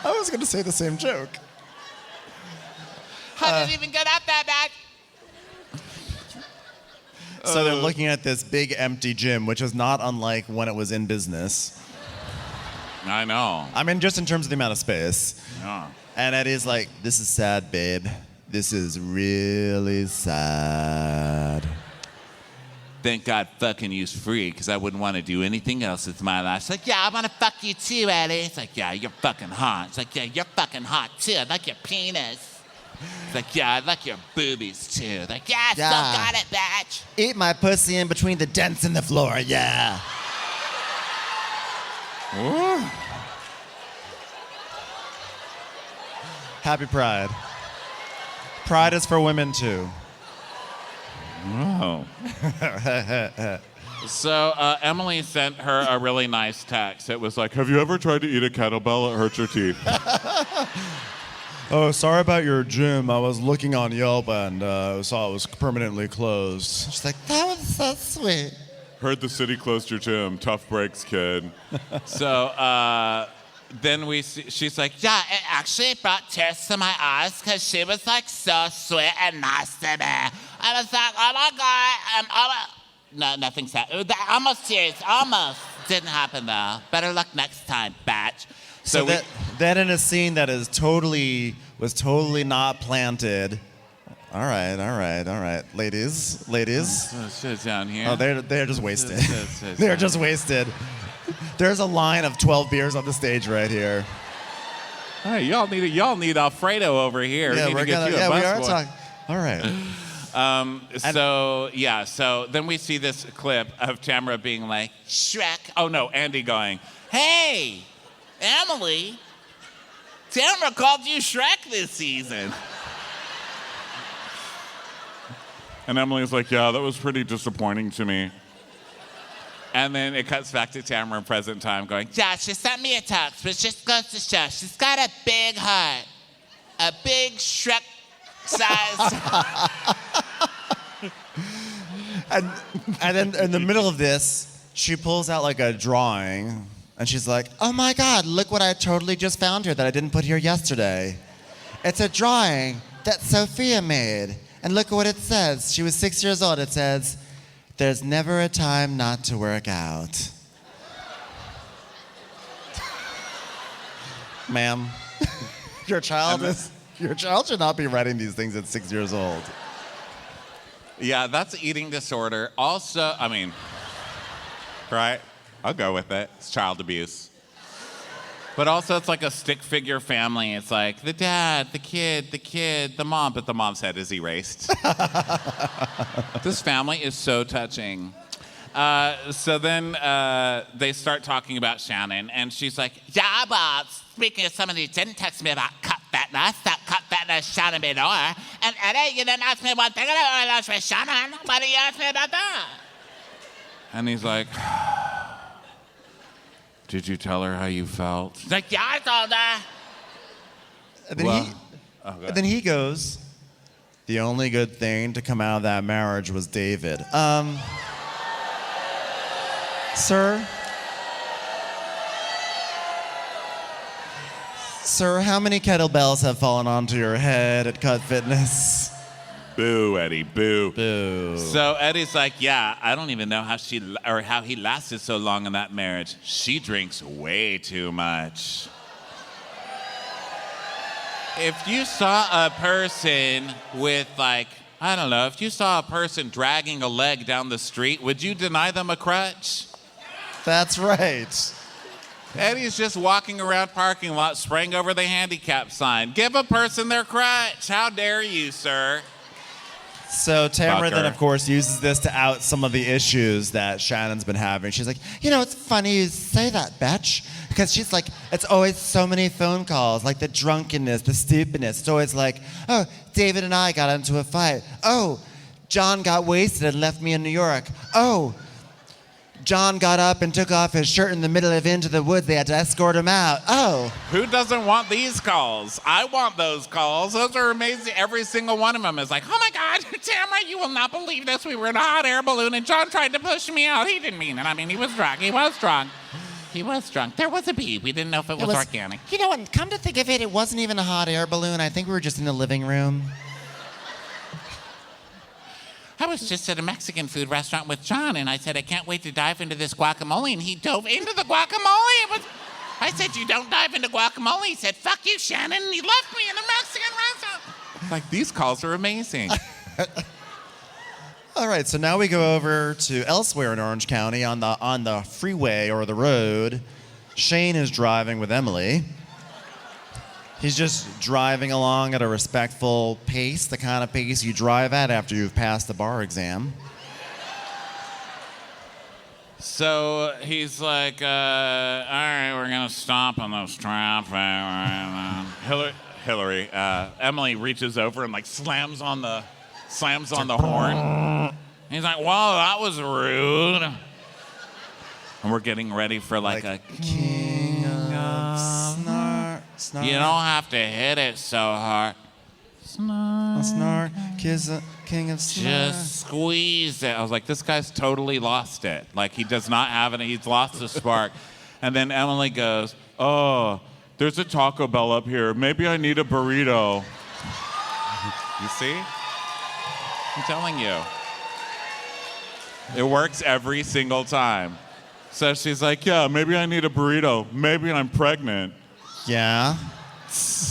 [SPEAKER 4] I was going to say the same joke.
[SPEAKER 7] I didn't even get up that bad.
[SPEAKER 4] So they're looking at this big empty gym, which is not unlike when it was in business.
[SPEAKER 1] I know.
[SPEAKER 4] I mean, just in terms of the amount of space.
[SPEAKER 1] Yeah.
[SPEAKER 4] And Eddie's like, this is sad, babe. This is really sad.
[SPEAKER 1] Thank God fucking you's free, because I wouldn't want to do anything else with my life. She's like, yeah, I want to fuck you too, Eddie. It's like, yeah, you're fucking hot. It's like, yeah, you're fucking hot too. I like your penis. It's like, yeah, I like your boobies too. Like, yeah,
[SPEAKER 5] Yeah.
[SPEAKER 1] still got it, bitch.
[SPEAKER 5] Eat my pussy in between the dents in the floor, yeah.
[SPEAKER 4] Happy Pride. Pride is for women too.
[SPEAKER 1] Oh. So Emily sent her a really nice text. It was like, have you ever tried to eat a kettlebell? It hurts your teeth.
[SPEAKER 4] Oh, sorry about your gym. I was looking on Yelp and saw it was permanently closed.
[SPEAKER 5] She's like, that was so sweet.
[SPEAKER 1] Heard the city closed your gym. Tough breaks, kid. So then she's like, yeah, it actually brought tears to my eyes because she was like so sweet and nice to me. I was like, oh my God. No, nothing's happened. Almost tears. Almost. Didn't happen though. Better luck next time, batch.
[SPEAKER 4] So that in a scene that was totally not planted. All right, ladies.
[SPEAKER 1] Sit down here.
[SPEAKER 4] Oh, they're just wasted. They're just wasted. There's a line of 12 beers on the stage right here.
[SPEAKER 1] Hey, y'all need Alfredo over here.
[SPEAKER 4] Yeah,
[SPEAKER 1] we
[SPEAKER 4] we are talking. All right.
[SPEAKER 1] So then we see this clip of Tamra being like, Shrek. Oh no, Andy going, hey, Emily, Tamra called you Shrek this season. And Emily's like, yeah, that was pretty disappointing to me. And then it cuts back to Tamra in present time going, yeah, she sent me a text, which just goes to show she's got a big heart. A big Shrek size.
[SPEAKER 4] and then in the middle of this, she pulls out like a drawing and she's like,
[SPEAKER 5] Oh my God, look what I totally just found here that I didn't put here yesterday. It's a drawing that Sophia made. And look at what it says. She was 6 years old. It says, there's never a time not to work out.
[SPEAKER 4] ma'am, your child should not be writing these things at 6 years old.
[SPEAKER 1] Yeah, that's eating disorder. Also, I mean, right? I'll go with it. It's child abuse. But also, it's like a stick figure family. It's like the dad, the kid, the mom, but the mom's head is erased. This family is so touching. So then they start talking about Shannon, and she's like, yeah, but speaking of somebody who didn't text me about cut fatness, that cut fatness Shannon made over. And Eddie, you didn't ask me one thing about Shannon. Why didn't you ask me about that? And he's like, did you tell her how you felt? He's like, yeah, I told her.
[SPEAKER 4] And then he goes, the only good thing to come out of that marriage was David. Sir, how many kettlebells have fallen onto your head at Cut Fitness?
[SPEAKER 1] Boo, Eddie, boo.
[SPEAKER 4] Boo.
[SPEAKER 1] So Eddie's like, yeah, I don't even know how he lasted so long in that marriage. She drinks way too much. If you saw a person with if you saw a person dragging a leg down the street, would you deny them a crutch?
[SPEAKER 4] That's right.
[SPEAKER 1] Eddie's just walking around parking lot spraying over the handicap sign. Give a person their crutch. How dare you, sir?
[SPEAKER 4] So Tamra then, of course, uses this to out some of the issues that Shannon's been having. She's like,
[SPEAKER 5] it's funny you say that, bitch. Because she's like, it's always so many phone calls, like the drunkenness, the stupidness. It's always like, oh, David and I got into a fight. Oh, John got wasted and left me in New York. Oh, John got up and took off his shirt in the middle of Into the Woods. They had to escort him out. Oh.
[SPEAKER 1] Who doesn't want these calls? I want those calls. Those are amazing. Every single one of them is like, oh my God, Tamra, you will not believe this. We were in a hot air balloon and John tried to push me out. He didn't mean it. I mean, he was drunk. He was drunk. There was a bee. We didn't know if it was organic.
[SPEAKER 5] You know what? Come to think of it, it wasn't even a hot air balloon. I think we were just in the living room.
[SPEAKER 7] I was just at a Mexican food restaurant with John, and I said, I can't wait to dive into this guacamole, and he dove into the guacamole. I said, you don't dive into guacamole. He said, fuck you, Shannon, and he left me in the Mexican restaurant.
[SPEAKER 1] Like, these calls are amazing.
[SPEAKER 4] All right, so now we go over to elsewhere in Orange County on the freeway or the road. Shane is driving with Emily. He's just driving along at a respectful pace, the kind of pace you drive at after you've passed the bar exam.
[SPEAKER 1] So he's like, all right, we're going to stop on those traffic. Hillary, Emily reaches over and like slams on the horn. He's like, well, that was rude. And we're getting ready for like a
[SPEAKER 4] king of snark.
[SPEAKER 1] You don't have to hit it so hard.
[SPEAKER 4] Snark, king of snark.
[SPEAKER 1] Just squeeze it. I was like, this guy's totally lost it. Like, he does not have it. He's lost the spark. And then Emily goes, oh, there's a Taco Bell up here. Maybe I need a burrito. You see? I'm telling you. It works every single time. So she's like, yeah, maybe I need a burrito. Maybe I'm pregnant.
[SPEAKER 4] Yeah?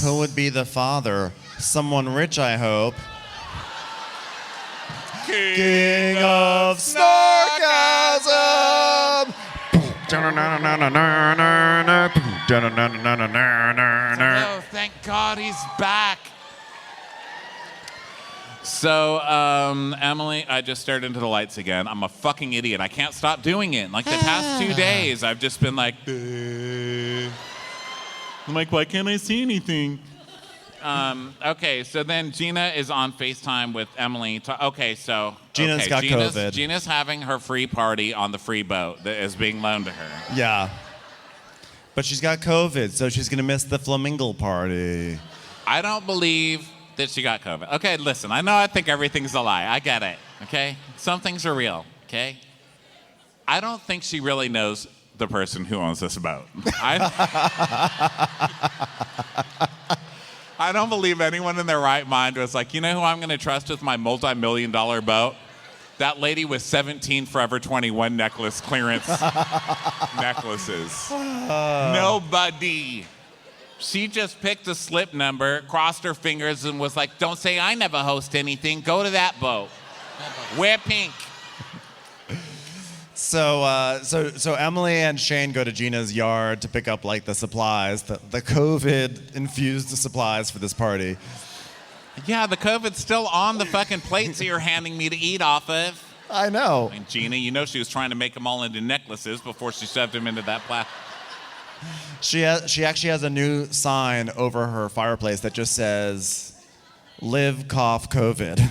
[SPEAKER 4] Who would be the father? Someone rich, I hope. King of Snarkasm!
[SPEAKER 1] Oh, thank God he's back. So, Emily, I just stared into the lights again. I'm a fucking idiot. I can't stop doing it. Like, the past 2 days, I've just been like, I'm like, why can't I see anything? Okay, so then Gina is on FaceTime with Emily.
[SPEAKER 4] Gina's got COVID.
[SPEAKER 1] Gina's having her free party on the free boat that is being loaned to her.
[SPEAKER 4] Yeah. But she's got COVID, so she's going to miss the Flamingo party.
[SPEAKER 1] I don't believe that she got COVID. Okay, listen, I think everything's a lie. I get it, okay? Some things are real, okay? I don't think she really knows the person who owns this boat. I don't believe anyone in their right mind was like, you know who I'm going to trust with my multi-million-dollar boat? That lady with 17 Forever 21 necklace clearance necklaces. Nobody. She just picked a slip number, crossed her fingers, and was like, don't say I never host anything. Go to that boat. Wear pink.
[SPEAKER 4] So Emily and Shane go to Gina's yard to pick up like the supplies, the COVID-infused supplies for this party.
[SPEAKER 1] Yeah, the COVID's still on the fucking plates that you're handing me to eat off of.
[SPEAKER 4] I know.
[SPEAKER 1] And Gina, you know she was trying to make them all into necklaces before she shoved them into that plastic.
[SPEAKER 4] She actually has a new sign over her fireplace that just says, "Live, cough, COVID."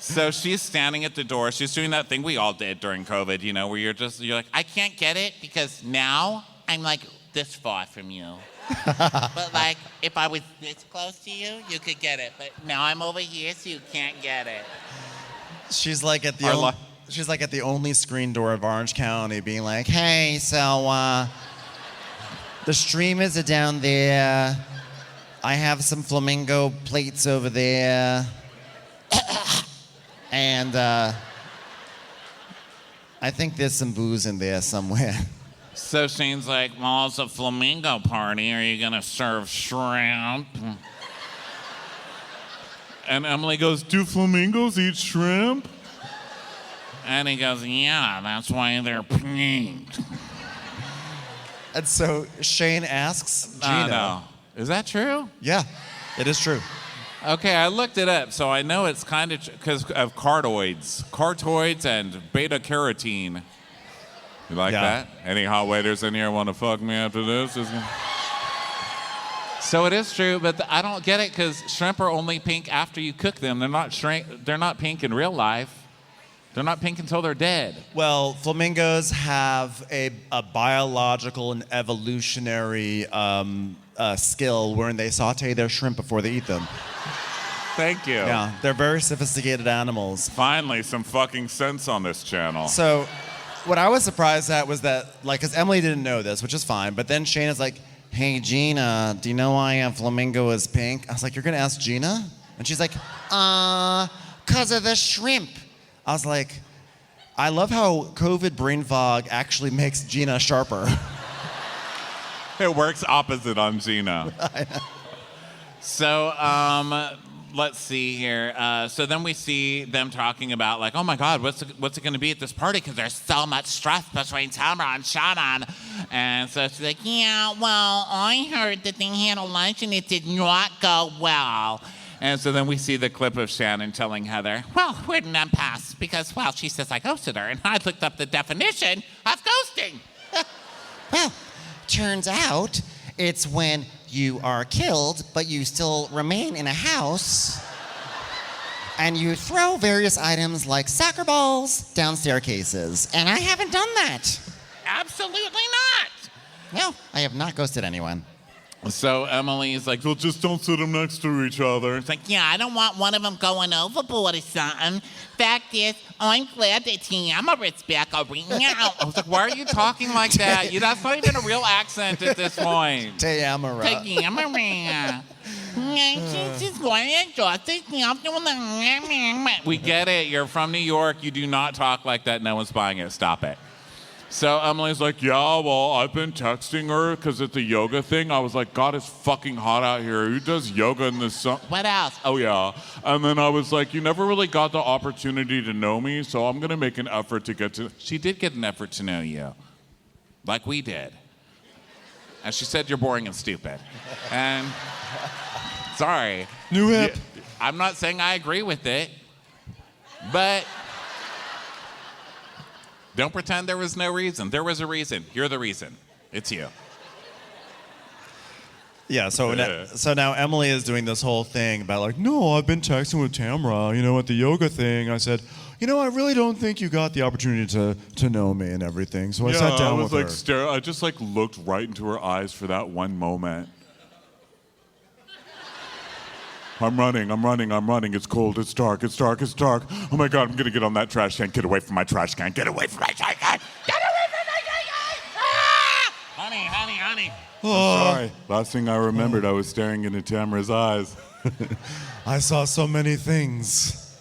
[SPEAKER 1] So she's standing at the door. She's doing that thing we all did during COVID, you know, where you're like, I can't get it because now I'm like this far from you. But like, if I was this close to you, you could get it. But now I'm over here, so you can't get it.
[SPEAKER 4] She's like at the only screen door of Orange County, being like, "Hey, so the streamers are down there. I have some flamingo plates over there, and I think there's some booze in there somewhere."
[SPEAKER 1] So Shane's like, well, it's a flamingo party. Are you going to serve shrimp? And Emily goes, do flamingos eat shrimp? And he goes, yeah, that's why they're pink.
[SPEAKER 4] And so Shane asks Gina.
[SPEAKER 1] No. Is that true?
[SPEAKER 4] Yeah, it is true.
[SPEAKER 1] Okay, I looked it up, so I know it's kind of because of cartoids and beta carotene. You like that? Any hot waiters in here want to fuck me after this? So it is true, but I don't get it because shrimp are only pink after you cook them. They're not pink in real life. They're not pink until they're dead.
[SPEAKER 4] Well, flamingos have a biological and evolutionary skill wherein they saute their shrimp before they eat them.
[SPEAKER 1] Thank you.
[SPEAKER 4] Yeah, they're very sophisticated animals.
[SPEAKER 1] Finally, some fucking sense on this channel.
[SPEAKER 4] So what I was surprised at was that, like, because Emily didn't know this, which is fine, but then Shane is like, hey, Gina, do you know why a flamingo is pink? I was like, you're going to ask Gina? And she's like, 'cause of the shrimp. I was like, I love how COVID brain fog actually makes Gina sharper.
[SPEAKER 1] It works opposite on Gina. So, let's see here. So then we see them talking about like, oh my God, what's it going to be at this party? Because there's so much stress between Tamra and Shannon. And so she's like, yeah, well, I heard that they had a lunch and it did not go well. And so then we see the clip of Shannon telling Heather, well, we're an empath because, well, she says I ghosted her. And I looked up the definition of ghosting.
[SPEAKER 5] Well, turns out it's when you are killed, but you still remain in a house, and you throw various items like soccer balls down staircases. And I haven't done that.
[SPEAKER 7] Absolutely not.
[SPEAKER 5] No, I have not ghosted anyone.
[SPEAKER 1] So Emily's like, well, just don't sit them next to each other.
[SPEAKER 7] It's like, yeah, I don't want one of them going overboard or something. Fact is, I'm glad that Tamra is back already.
[SPEAKER 1] I was like, why are you talking like that? That's not even a real accent at this point.
[SPEAKER 5] Tamra.
[SPEAKER 7] Tamra. She's going to enjoy
[SPEAKER 1] We get it. You're from New York. You do not talk like that. No one's buying it. Stop it. So Emily's like, yeah, well, I've been texting her because it's a yoga thing. I was like, God, it's fucking hot out here. Who does yoga in the sun?
[SPEAKER 7] What else?
[SPEAKER 1] Oh, yeah. And then I was like, you never really got the opportunity to know me, so I'm going to make an effort to get to... She did get an effort to know you. Like we did. And she said you're boring and stupid. And... Sorry.
[SPEAKER 4] New hip.
[SPEAKER 1] I'm not saying I agree with it, but... Don't pretend there was no reason. There was a reason. You're the reason. It's you.
[SPEAKER 4] Yeah, so now Emily is doing this whole thing about like, no, I've been texting with Tamra, at the yoga thing. I said, I really don't think you got the opportunity to know me and everything. So I sat down with her.
[SPEAKER 1] I just looked right into her eyes for that one moment. I'm running. It's cold, it's dark. Oh my God, I'm gonna get on that trash can. Get away from my trash can. Get away from my trash can. Get away from my trash can. Ah! Honey. I'm sorry. Last thing I remembered, I was staring into Tamara's eyes.
[SPEAKER 4] I saw so many things.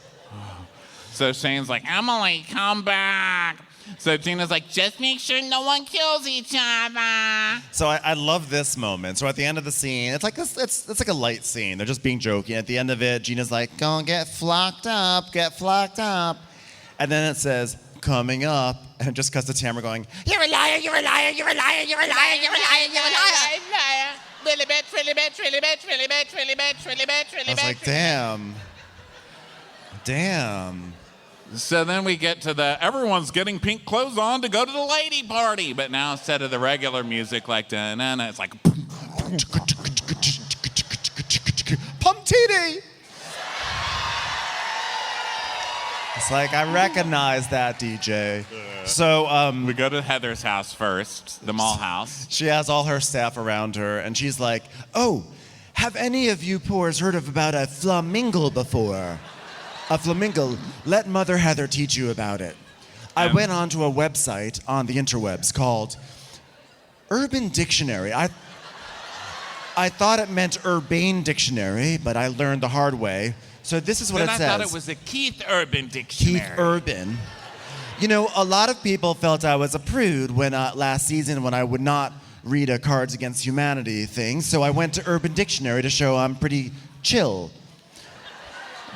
[SPEAKER 1] So Shane's like, Emily, come back. So Gina's like, just make sure no one kills each other.
[SPEAKER 4] So I love this moment. So at the end of the scene, it's like a light scene. They're just being joking. At the end of it, Gina's like, go and get flocked up. And then it says, coming up. And it just cuts to Tamra going,
[SPEAKER 7] You're a liar. Really bitch.
[SPEAKER 4] I was like, damn.
[SPEAKER 1] So then we get to everyone's getting pink clothes on to go to the lady party. But now instead of the regular music like da-na-na, it's like...
[SPEAKER 4] Pump TD! It's like, I recognize that, DJ. So,
[SPEAKER 1] we go to Heather's house first, the mall house.
[SPEAKER 4] She has all her staff around her, and she's like, oh, have any of you poors heard about a Fla-mingle before? A Flamingo. Let Mother Heather teach you about it. I went onto a website on the interwebs called Urban Dictionary. I thought it meant Urbane Dictionary, but I learned the hard way. So this is what it says.
[SPEAKER 1] I thought it was a Keith Urban Dictionary.
[SPEAKER 4] Keith Urban. A lot of people felt I was a prude when last season when I would not read a Cards Against Humanity thing. So I went to Urban Dictionary to show I'm pretty chill.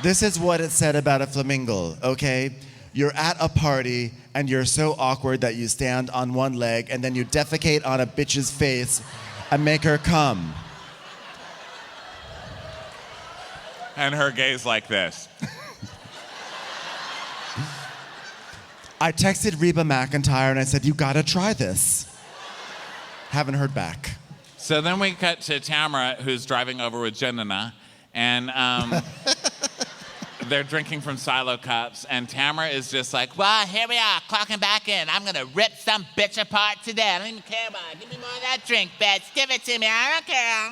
[SPEAKER 4] This is what it said about a flamingo, okay? You're at a party and you're so awkward that you stand on one leg and then you defecate on a bitch's face and make her come.
[SPEAKER 1] And her gaze like this.
[SPEAKER 4] I texted Reba McEntire and I said, you gotta try this. Haven't heard back.
[SPEAKER 1] So then we cut to Tamra, who's driving over with Gina, and they're drinking from silo cups, and Tamra is just like,
[SPEAKER 7] well, here we are, clocking back in. I'm gonna rip some bitch apart today. I don't even care about it. Give me more of that drink, bitch. Give it to me. I don't care.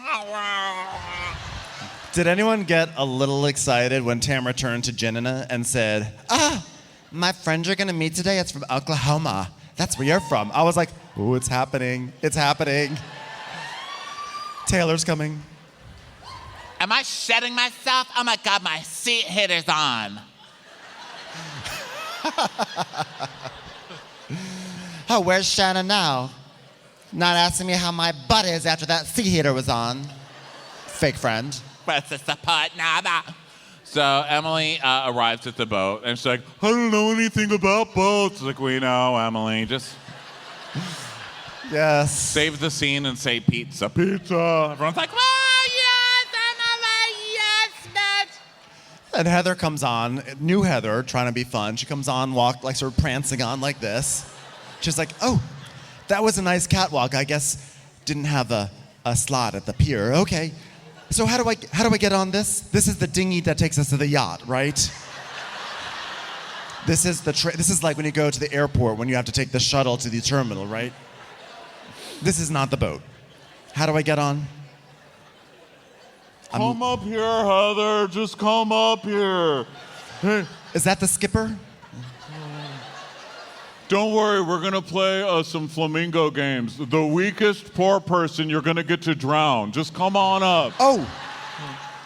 [SPEAKER 4] Did anyone get a little excited when Tamra turned to Gina and said, my friends you're gonna meet today, it's from Oklahoma. That's where you're from. I was like, ooh, it's happening. Taylor's coming.
[SPEAKER 7] Am I shedding myself? Oh my God, my seat hitter's on.
[SPEAKER 5] Oh, where's Shannon now? Not asking me how my butt is after that sea heater was on. Fake friend.
[SPEAKER 1] Press the support, nada. So Emily arrives at the boat, and she's like, I don't know anything about boats. Like, we know, Emily. Just
[SPEAKER 4] Yes.
[SPEAKER 1] save the scene and say pizza. Pizza. Everyone's like, oh, yes, Emily, yes, bitch.
[SPEAKER 4] And Heather comes on, new Heather, trying to be fun. She comes on, like sort of prancing on like this. She's like, oh, that was a nice catwalk. I guess didn't have a slot at the pier. Okay. So how do I get on this? This is the dinghy that takes us to the yacht, right? This is like when you go to the airport when you have to take the shuttle to the terminal, right? This is not the boat. How do I get on?
[SPEAKER 1] Come up here, Heather. Just come up here. Hey.
[SPEAKER 4] Is that the skipper?
[SPEAKER 1] Don't worry, we're gonna play some flamingo games. The weakest poor person, you're gonna get to drown. Just come on up.
[SPEAKER 4] Oh,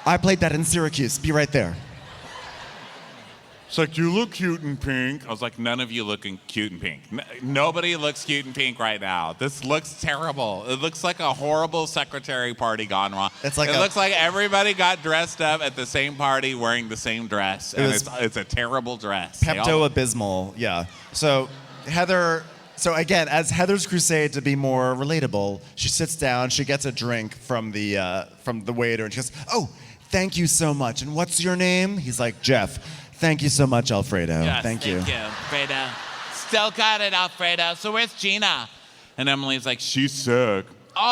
[SPEAKER 4] I played that in Syracuse. Be right there.
[SPEAKER 1] It's like, you look cute in pink. I was like, none of you looking cute in pink. Nobody looks cute in pink right now. This looks terrible. It looks like a horrible secretary party gone wrong.
[SPEAKER 4] It
[SPEAKER 1] looks like everybody got dressed up at the same party wearing the same dress. It's a terrible dress.
[SPEAKER 4] Pepto-Abysmal, yeah. So again, as Heather's crusade to be more relatable, she sits down, she gets a drink from the waiter, and she goes, oh, thank you so much. And what's your name? He's like, Jeff. Thank you so much, Alfredo.
[SPEAKER 1] Yes,
[SPEAKER 4] thank you.
[SPEAKER 1] Thank you, Alfredo. Still got it, Alfredo. So where's Gina? And Emily's like, she's sick. Oh.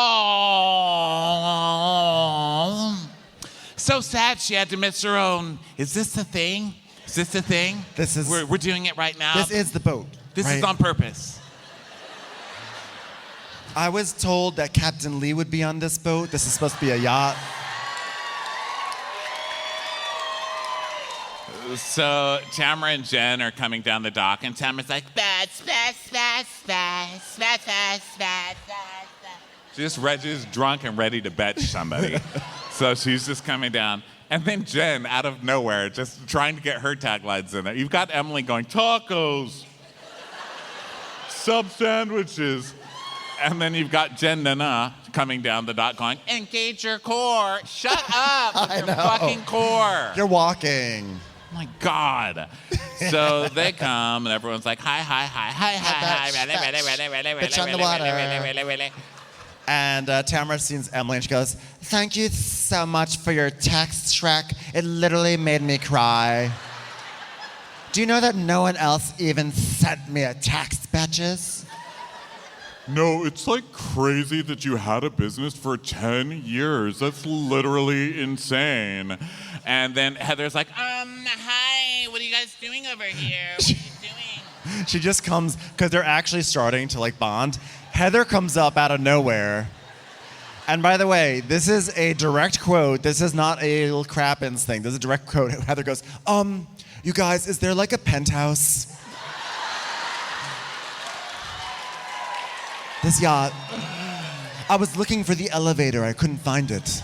[SPEAKER 1] So sad she had to miss her own. Is this the thing? Is this the thing? We're doing it right now.
[SPEAKER 4] This is the boat.
[SPEAKER 1] This
[SPEAKER 4] right?
[SPEAKER 1] is on purpose.
[SPEAKER 4] I was told that Captain Lee would be on this boat. This is supposed to be a yacht.
[SPEAKER 1] So Tamra and Jen are coming down the dock, and Tamra's like, fast. She's drunk and ready to bet somebody. So she's just coming down. And then Jen, out of nowhere, just trying to get her taglines in there. You've got Emily going, tacos, sub sandwiches. And then you've got Jen Nana coming down the dock going, engage your core. Shut up with your fucking core.
[SPEAKER 4] You're walking.
[SPEAKER 1] Oh my God. So they come and everyone's like, hi.
[SPEAKER 5] Bitch on the water.
[SPEAKER 4] And Tamara sees Emily and she goes, thank you so much for your text, Shrek. It literally made me cry. Do you know that no one else even sent me a text, bitches?
[SPEAKER 1] No, it's like crazy that you had a business for 10 years. That's literally insane. And then Heather's like, hi, what are you guys doing over here? What are you doing?
[SPEAKER 4] She just comes, because they're actually starting to like bond. Heather comes up out of nowhere. And by the way, this is a direct quote. This is not a little Crappens thing. This is a direct quote. Heather goes, you guys, is there like a penthouse? This yacht. I was looking for the elevator. I couldn't find it.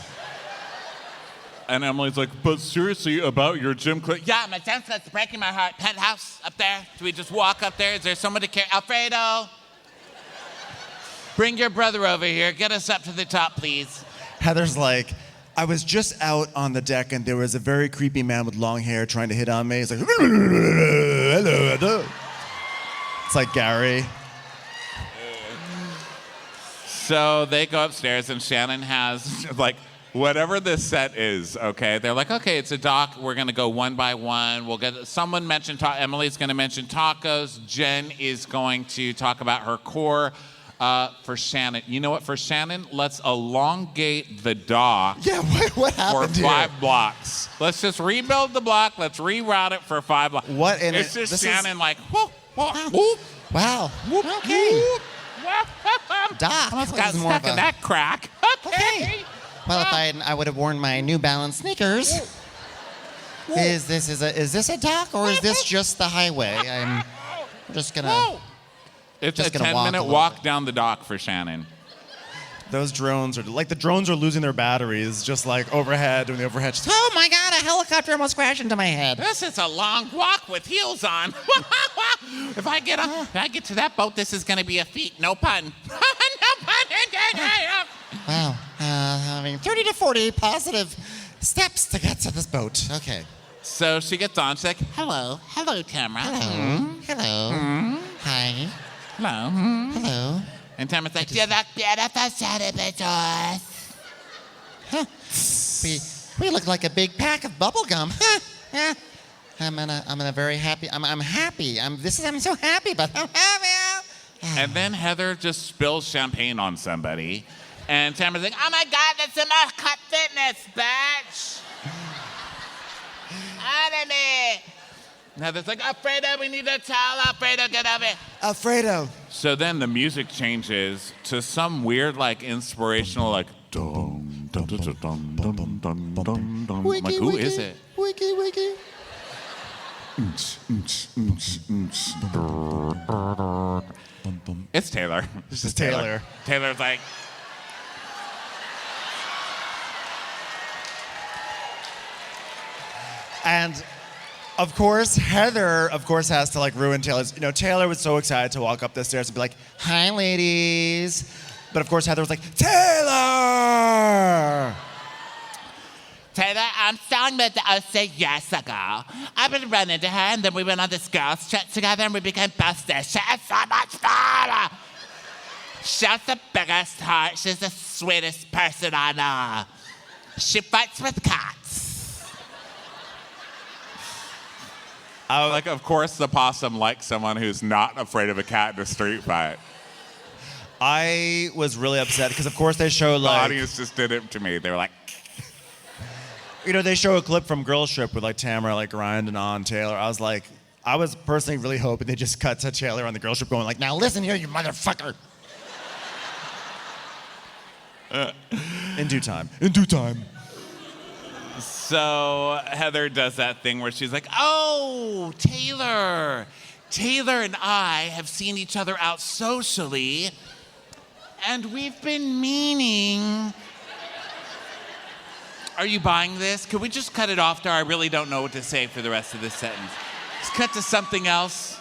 [SPEAKER 1] And Emily's like, but seriously, about your gym class?
[SPEAKER 7] Yeah, my gym class is breaking my heart. Penthouse up there. Do we just walk up there? Is there someone to carry? Alfredo, bring your brother over here. Get us up to the top, please.
[SPEAKER 4] Heather's like, I was just out on the deck and there was a very creepy man with long hair trying to hit on me. He's like, hello. It's like Gary.
[SPEAKER 1] So they go upstairs and Shannon has like whatever this set is, okay? They're like, okay, it's a doc. We're gonna go one by one. We'll get someone mentioned. Emily's gonna mention tacos. Jen is going to talk about her core. For Shannon, you know what? For Shannon, let's elongate the dock.
[SPEAKER 4] Yeah, what happened
[SPEAKER 1] for 5 blocks. Let's just rebuild the block. Let's reroute it for 5 blocks.
[SPEAKER 4] What? And
[SPEAKER 1] it's just Shannon like,
[SPEAKER 5] Wow.
[SPEAKER 1] okay.
[SPEAKER 5] Doc.
[SPEAKER 1] Almost got stuck in that crack. Okay.
[SPEAKER 5] Well, if I would have worn my New Balance sneakers. Is this a dock or is this just the highway? I'm just gonna.
[SPEAKER 1] It's
[SPEAKER 5] just
[SPEAKER 1] a 10-minute walk down the dock for Shannon.
[SPEAKER 4] Those drones are like the drones are losing their batteries, just like overhead doing the overhead.
[SPEAKER 5] Oh my God! A helicopter almost crashed into my head.
[SPEAKER 7] This is a long walk with heels on. If I get to that boat, this is gonna be a feat. No pun. No pun
[SPEAKER 5] 30 to 40 positive steps to get to this boat. Okay.
[SPEAKER 1] So she gets on. She's like,
[SPEAKER 7] Hello, Tamra.
[SPEAKER 5] Hello. Hi.
[SPEAKER 1] hello.
[SPEAKER 5] Hello.
[SPEAKER 1] And Tamara's like,
[SPEAKER 7] You look beautiful, celebrities.
[SPEAKER 5] We look like a big pack of bubble gum. I'm in a very happy. I'm happy. I'm so happy, but I'm happy.
[SPEAKER 1] And then Heather just spills champagne on somebody. And Tamara's like,
[SPEAKER 7] Oh my God, that's enough cut fitness, bitch. Enemy.
[SPEAKER 1] and Heather's like, Alfredo, we need a towel. Alfredo, get over here.
[SPEAKER 4] Alfredo.
[SPEAKER 1] So then the music changes to some weird, like, inspirational, like, dum, dum, dum, dum, dum, dum, dum, dum, dum. I'm like, who is it?
[SPEAKER 5] Wiki.
[SPEAKER 1] It's Taylor.
[SPEAKER 4] This is Taylor.
[SPEAKER 1] Taylor's like,
[SPEAKER 4] And of course, Heather, has to like ruin Taylor's. You know, Taylor was so excited to walk up the stairs and be like, "Hi, ladies," but of course, Heather was like, "Taylor."
[SPEAKER 7] Taylor Armstrong met us a years ago. I've been running into her, and then we went on this girls' trip together, and we became besties. She is so much fun. She has the biggest heart. She's the sweetest person I know. She fights with cats.
[SPEAKER 1] like, of course, the possum likes someone who's not afraid of a cat in a street fight.
[SPEAKER 4] I was really upset because, of course, they show
[SPEAKER 1] The
[SPEAKER 4] like,
[SPEAKER 1] audience just did it to me. They were like,
[SPEAKER 4] you know, they show a clip from Girls Trip with like Tamara like grinding on Taylor. I was personally really hoping they just cut to Taylor on the Girls Trip going like, "Now listen here, you motherfucker." In due time.
[SPEAKER 1] So Heather does that thing where she's like, oh, Taylor. Taylor and I have seen each other out socially, and we've been meaning. Are you buying this? Could we just cut it off there? I really don't know what to say for the rest of this sentence. Just cut to something else.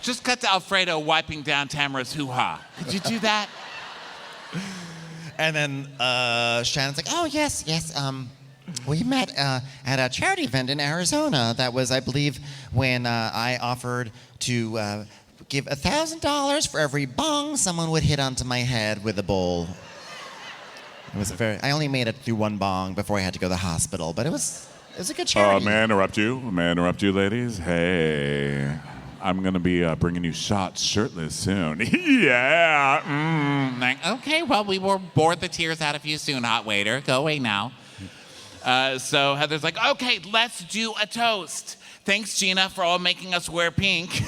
[SPEAKER 1] Just cut to Alfredo wiping down Tamara's hoo-ha. Could you do that?
[SPEAKER 4] And then Shannon's like,
[SPEAKER 5] Oh, yes. We met at a charity event in Arizona. That was, I believe, when I offered to give $1,000 for every bong someone would hit onto my head with a bowl. I only made it through one bong before I had to go to the hospital, but it was a good charity.
[SPEAKER 1] May I interrupt you? Ladies? Hey, I'm going to be bringing you shots shirtless soon. Yeah.
[SPEAKER 7] Like, okay, well, we will bore the tears out of you soon, hot waiter. Go away now.
[SPEAKER 1] So Heather's like, okay, let's do a toast. Thanks, Gina, for all making us wear pink.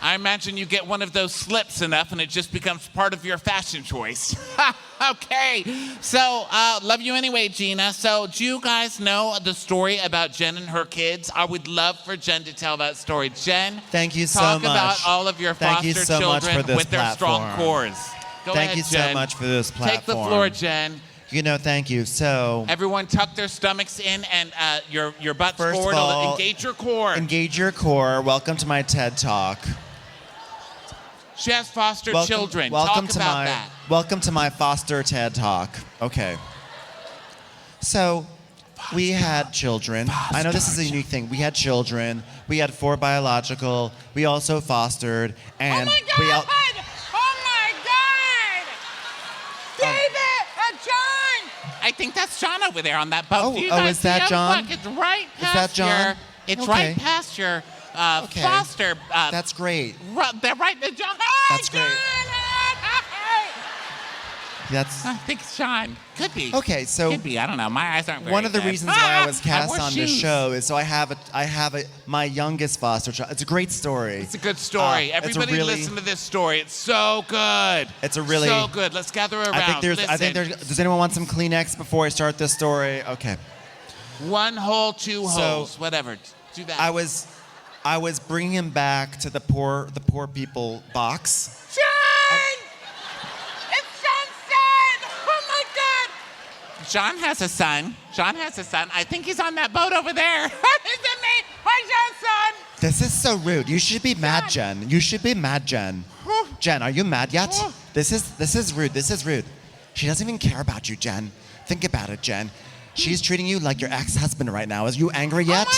[SPEAKER 1] I imagine you get one of those slips enough and it just becomes part of your fashion choice. Okay, so love you anyway, Gina. So do you guys know the story about Jen and her kids? I would love for Jen to tell that story. Jen,
[SPEAKER 4] thank you so
[SPEAKER 1] talk
[SPEAKER 4] much.
[SPEAKER 1] about all of your
[SPEAKER 4] Thank you
[SPEAKER 1] foster
[SPEAKER 4] so much
[SPEAKER 1] children
[SPEAKER 4] for this
[SPEAKER 1] with their strong
[SPEAKER 4] platform.
[SPEAKER 1] cores. Go
[SPEAKER 4] Thank
[SPEAKER 1] ahead,
[SPEAKER 4] you
[SPEAKER 1] Jen.
[SPEAKER 4] so much for this platform.
[SPEAKER 1] Take the floor, Jen.
[SPEAKER 4] You know, thank you. So,
[SPEAKER 1] Everyone tuck their stomachs in and your butts
[SPEAKER 4] First of
[SPEAKER 1] forward.
[SPEAKER 4] all,
[SPEAKER 1] Engage your core.
[SPEAKER 4] engage your core. Welcome to my TED Talk.
[SPEAKER 1] She has foster children.
[SPEAKER 4] Welcome
[SPEAKER 1] Talk
[SPEAKER 4] to
[SPEAKER 1] about
[SPEAKER 4] my
[SPEAKER 1] that.
[SPEAKER 4] welcome to my foster TED Talk. Okay. So, we had children. I know this is a unique thing. We had children. We had 4 biological. We also fostered, and
[SPEAKER 7] Oh my God! Oh my God! David! John! I think that's John over there on that boat.
[SPEAKER 4] Oh,
[SPEAKER 7] Do you
[SPEAKER 4] oh,
[SPEAKER 7] guys
[SPEAKER 4] is that
[SPEAKER 7] see him?
[SPEAKER 4] John?
[SPEAKER 7] Look, it's right
[SPEAKER 4] Is
[SPEAKER 7] past
[SPEAKER 4] that John?
[SPEAKER 7] your. It's
[SPEAKER 4] Okay.
[SPEAKER 7] right past your
[SPEAKER 4] Okay.
[SPEAKER 7] foster.
[SPEAKER 4] That's great.
[SPEAKER 7] They're right there, John. Hi,
[SPEAKER 4] That's great.
[SPEAKER 7] John!
[SPEAKER 4] That's
[SPEAKER 7] I think it's John. Could be.
[SPEAKER 4] okay. So
[SPEAKER 7] Could be. I don't know. My eyes aren't very
[SPEAKER 4] one of the
[SPEAKER 7] good.
[SPEAKER 4] reasons why I was
[SPEAKER 7] I
[SPEAKER 4] cast
[SPEAKER 7] wore
[SPEAKER 4] on this
[SPEAKER 7] shoes.
[SPEAKER 4] show is so I have my youngest foster child. It's a great story.
[SPEAKER 1] It's a good story. Everybody listen to this story. It's so good.
[SPEAKER 4] It's a really-
[SPEAKER 1] so good. Let's gather around.
[SPEAKER 4] I think there's. Does anyone want some Kleenex before I start this story? Okay.
[SPEAKER 1] one hole, two
[SPEAKER 4] So-
[SPEAKER 1] holes, whatever. Do that.
[SPEAKER 4] I was bringing him back to the poor people box.
[SPEAKER 7] John! It's John's son! Oh my God!
[SPEAKER 1] John has a son. I think he's on that boat over there.
[SPEAKER 7] Is it me? Hi, John's son!
[SPEAKER 4] This is so rude. You should be mad, Jen. You should be mad, Jen. Jen, are you mad yet? This is rude. This is rude. She doesn't even care about you, Jen. Think about it, Jen. She's treating you like your ex-husband right now. Are you angry yet?
[SPEAKER 7] Oh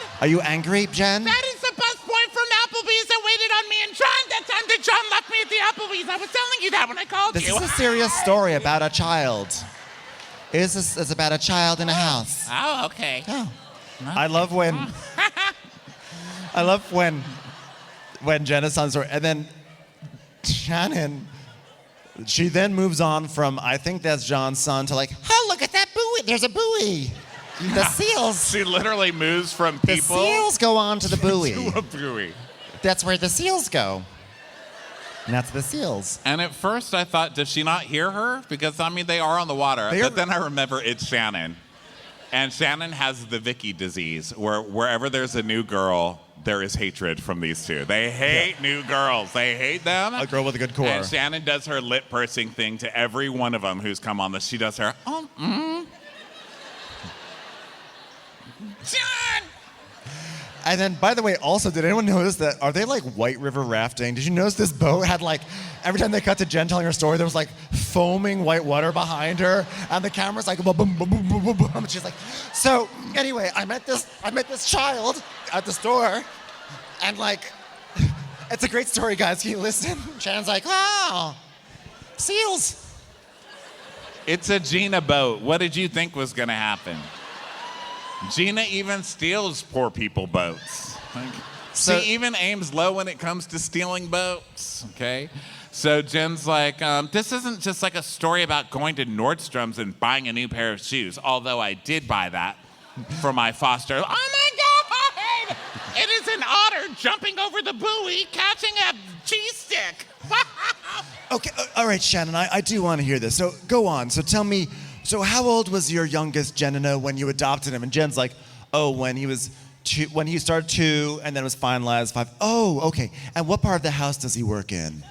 [SPEAKER 7] my God!
[SPEAKER 4] Are you angry, Jen?
[SPEAKER 7] That is the busboy from Applebee's that waited on me and John that time that John left me at the Applebee's. I was telling you that when I called
[SPEAKER 4] This
[SPEAKER 7] you.
[SPEAKER 4] is a serious story about a child. It's about a child in a house.
[SPEAKER 7] Oh, okay.
[SPEAKER 4] Oh. I love when Jen is telling the story, and then Shannon, she then moves on from I think that's John's son to like,
[SPEAKER 5] Oh, look at that buoy. There's a buoy. The seals.
[SPEAKER 1] She literally moves from
[SPEAKER 5] The
[SPEAKER 1] people
[SPEAKER 5] seals go on to the buoy.
[SPEAKER 1] to a buoy.
[SPEAKER 5] That's where the seals go. And that's the seals.
[SPEAKER 1] And at first I thought, does she not hear her? Because, I mean, they are on the water. But then I remember it's Shannon. And Shannon has the Vicky disease, where wherever there's a new girl, there is hatred from these two. They hate new girls. They hate them.
[SPEAKER 4] a girl with a good core.
[SPEAKER 1] And Shannon does her lip pursing thing to every one of them who's come on this. She does her,
[SPEAKER 7] John!
[SPEAKER 4] And then, by the way, also, did anyone notice that, are they like White River rafting? Did you notice this boat had like, every time they cut to Jen telling her story, there was like foaming white water behind her, and the camera's like, boom, boom, boom, boom, boom, boom, boom. And she's like, so anyway, I met this child at the store, and like, it's a great story, guys. Can you listen?
[SPEAKER 5] Shannon's like, oh, seals.
[SPEAKER 1] it's a Gina boat. What did you think was going to happen? Gina even steals poor people boats.
[SPEAKER 4] So-
[SPEAKER 1] She even aims low when it comes to stealing boats, okay? So Jen's like, this isn't just like a story about going to Nordstrom's and buying a new pair of shoes, although I did buy that for my foster.
[SPEAKER 7] Oh my God! It is an otter jumping over the buoy, catching a cheese stick.
[SPEAKER 4] Okay, all right, Shannon, I do want to hear this. So go on. So tell me, so how old was your youngest Jenna when you adopted him? And Jen's like, oh, when he was two, when he started 2 and then was finalized 5. Oh, okay. And what part of the house does he work in?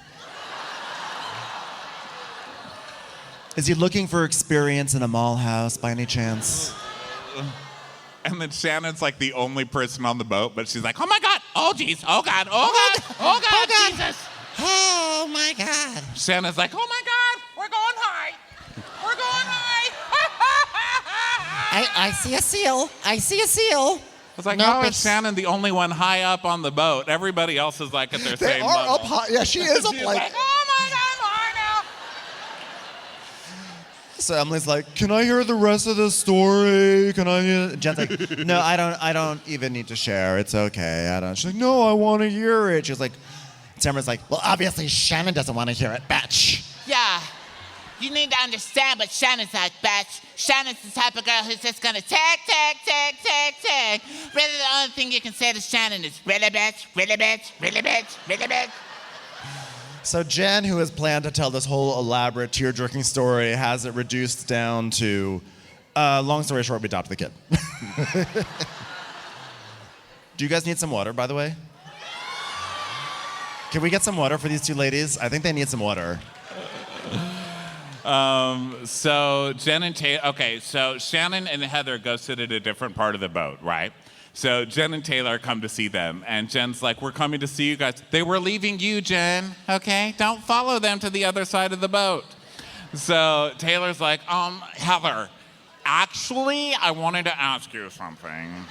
[SPEAKER 4] Is he looking for experience in a mall house by any chance?
[SPEAKER 1] And then Shannon's like the only person on the boat, but she's like, oh my God, oh geez, oh God, oh God, oh God,
[SPEAKER 5] God.
[SPEAKER 1] Jesus.
[SPEAKER 5] Oh my God.
[SPEAKER 1] Shannon's like, oh my God,
[SPEAKER 7] We're going high. We're going high.
[SPEAKER 5] I see a seal. I see a seal.
[SPEAKER 1] I was like,
[SPEAKER 5] Nope,
[SPEAKER 1] how is
[SPEAKER 5] it's-
[SPEAKER 1] Shannon the only one high up on the boat? Everybody else is like at their
[SPEAKER 4] They
[SPEAKER 1] same
[SPEAKER 4] are
[SPEAKER 1] level.
[SPEAKER 4] up high. Yeah, she is up
[SPEAKER 1] She's
[SPEAKER 4] like.
[SPEAKER 1] like,
[SPEAKER 7] Oh my God, I'm high now.
[SPEAKER 4] So Emily's like, can I hear the rest of the story? Can I hear? Jen's like, no, I don't even need to share. It's okay. I don't. She's like, no, I want to hear it. She's like, Tamara's like, well,
[SPEAKER 5] Obviously, Shannon doesn't want to hear it, bitch.
[SPEAKER 7] Yeah. You need to understand what Shannon's like, bitch. Shannon's the type of girl who's just gonna tag. Really, the only thing you can say to Shannon is really bitch, really bitch, really bitch, really bitch.
[SPEAKER 4] so Jen, who has planned to tell this whole elaborate tear-jerking story, has it reduced down to, long story short, we adopted the kid. Do you guys need some water, by the way? Can we get some water for these two ladies? I think they need some water.
[SPEAKER 1] So Jen and Taylor, okay, so Shannon and Heather go sit at a different part of the boat, right? So Jen and Taylor come to see them, and Jen's like, we're coming to see you guys. They were leaving you, Jen, okay? Don't follow them to the other side of the boat. So Taylor's like, Heather, actually, I wanted to ask you something.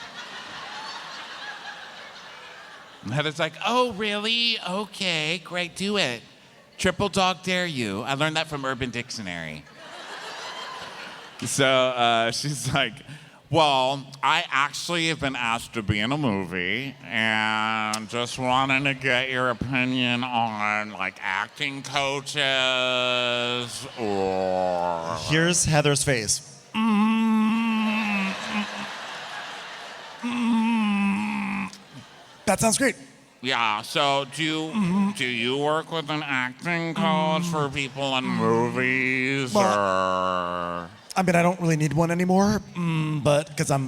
[SPEAKER 1] And Heather's like, oh, really? Okay, great, do it. Triple dog dare you. I learned that from Urban Dictionary. So she's like, well, I actually have been asked to be in a movie and just wanted to get your opinion on like acting coaches or...
[SPEAKER 4] Here's Heather's face. That sounds great.
[SPEAKER 1] Yeah, so do you work with an acting coach for people in movies or...
[SPEAKER 4] I mean, I don't really need one anymore, but because I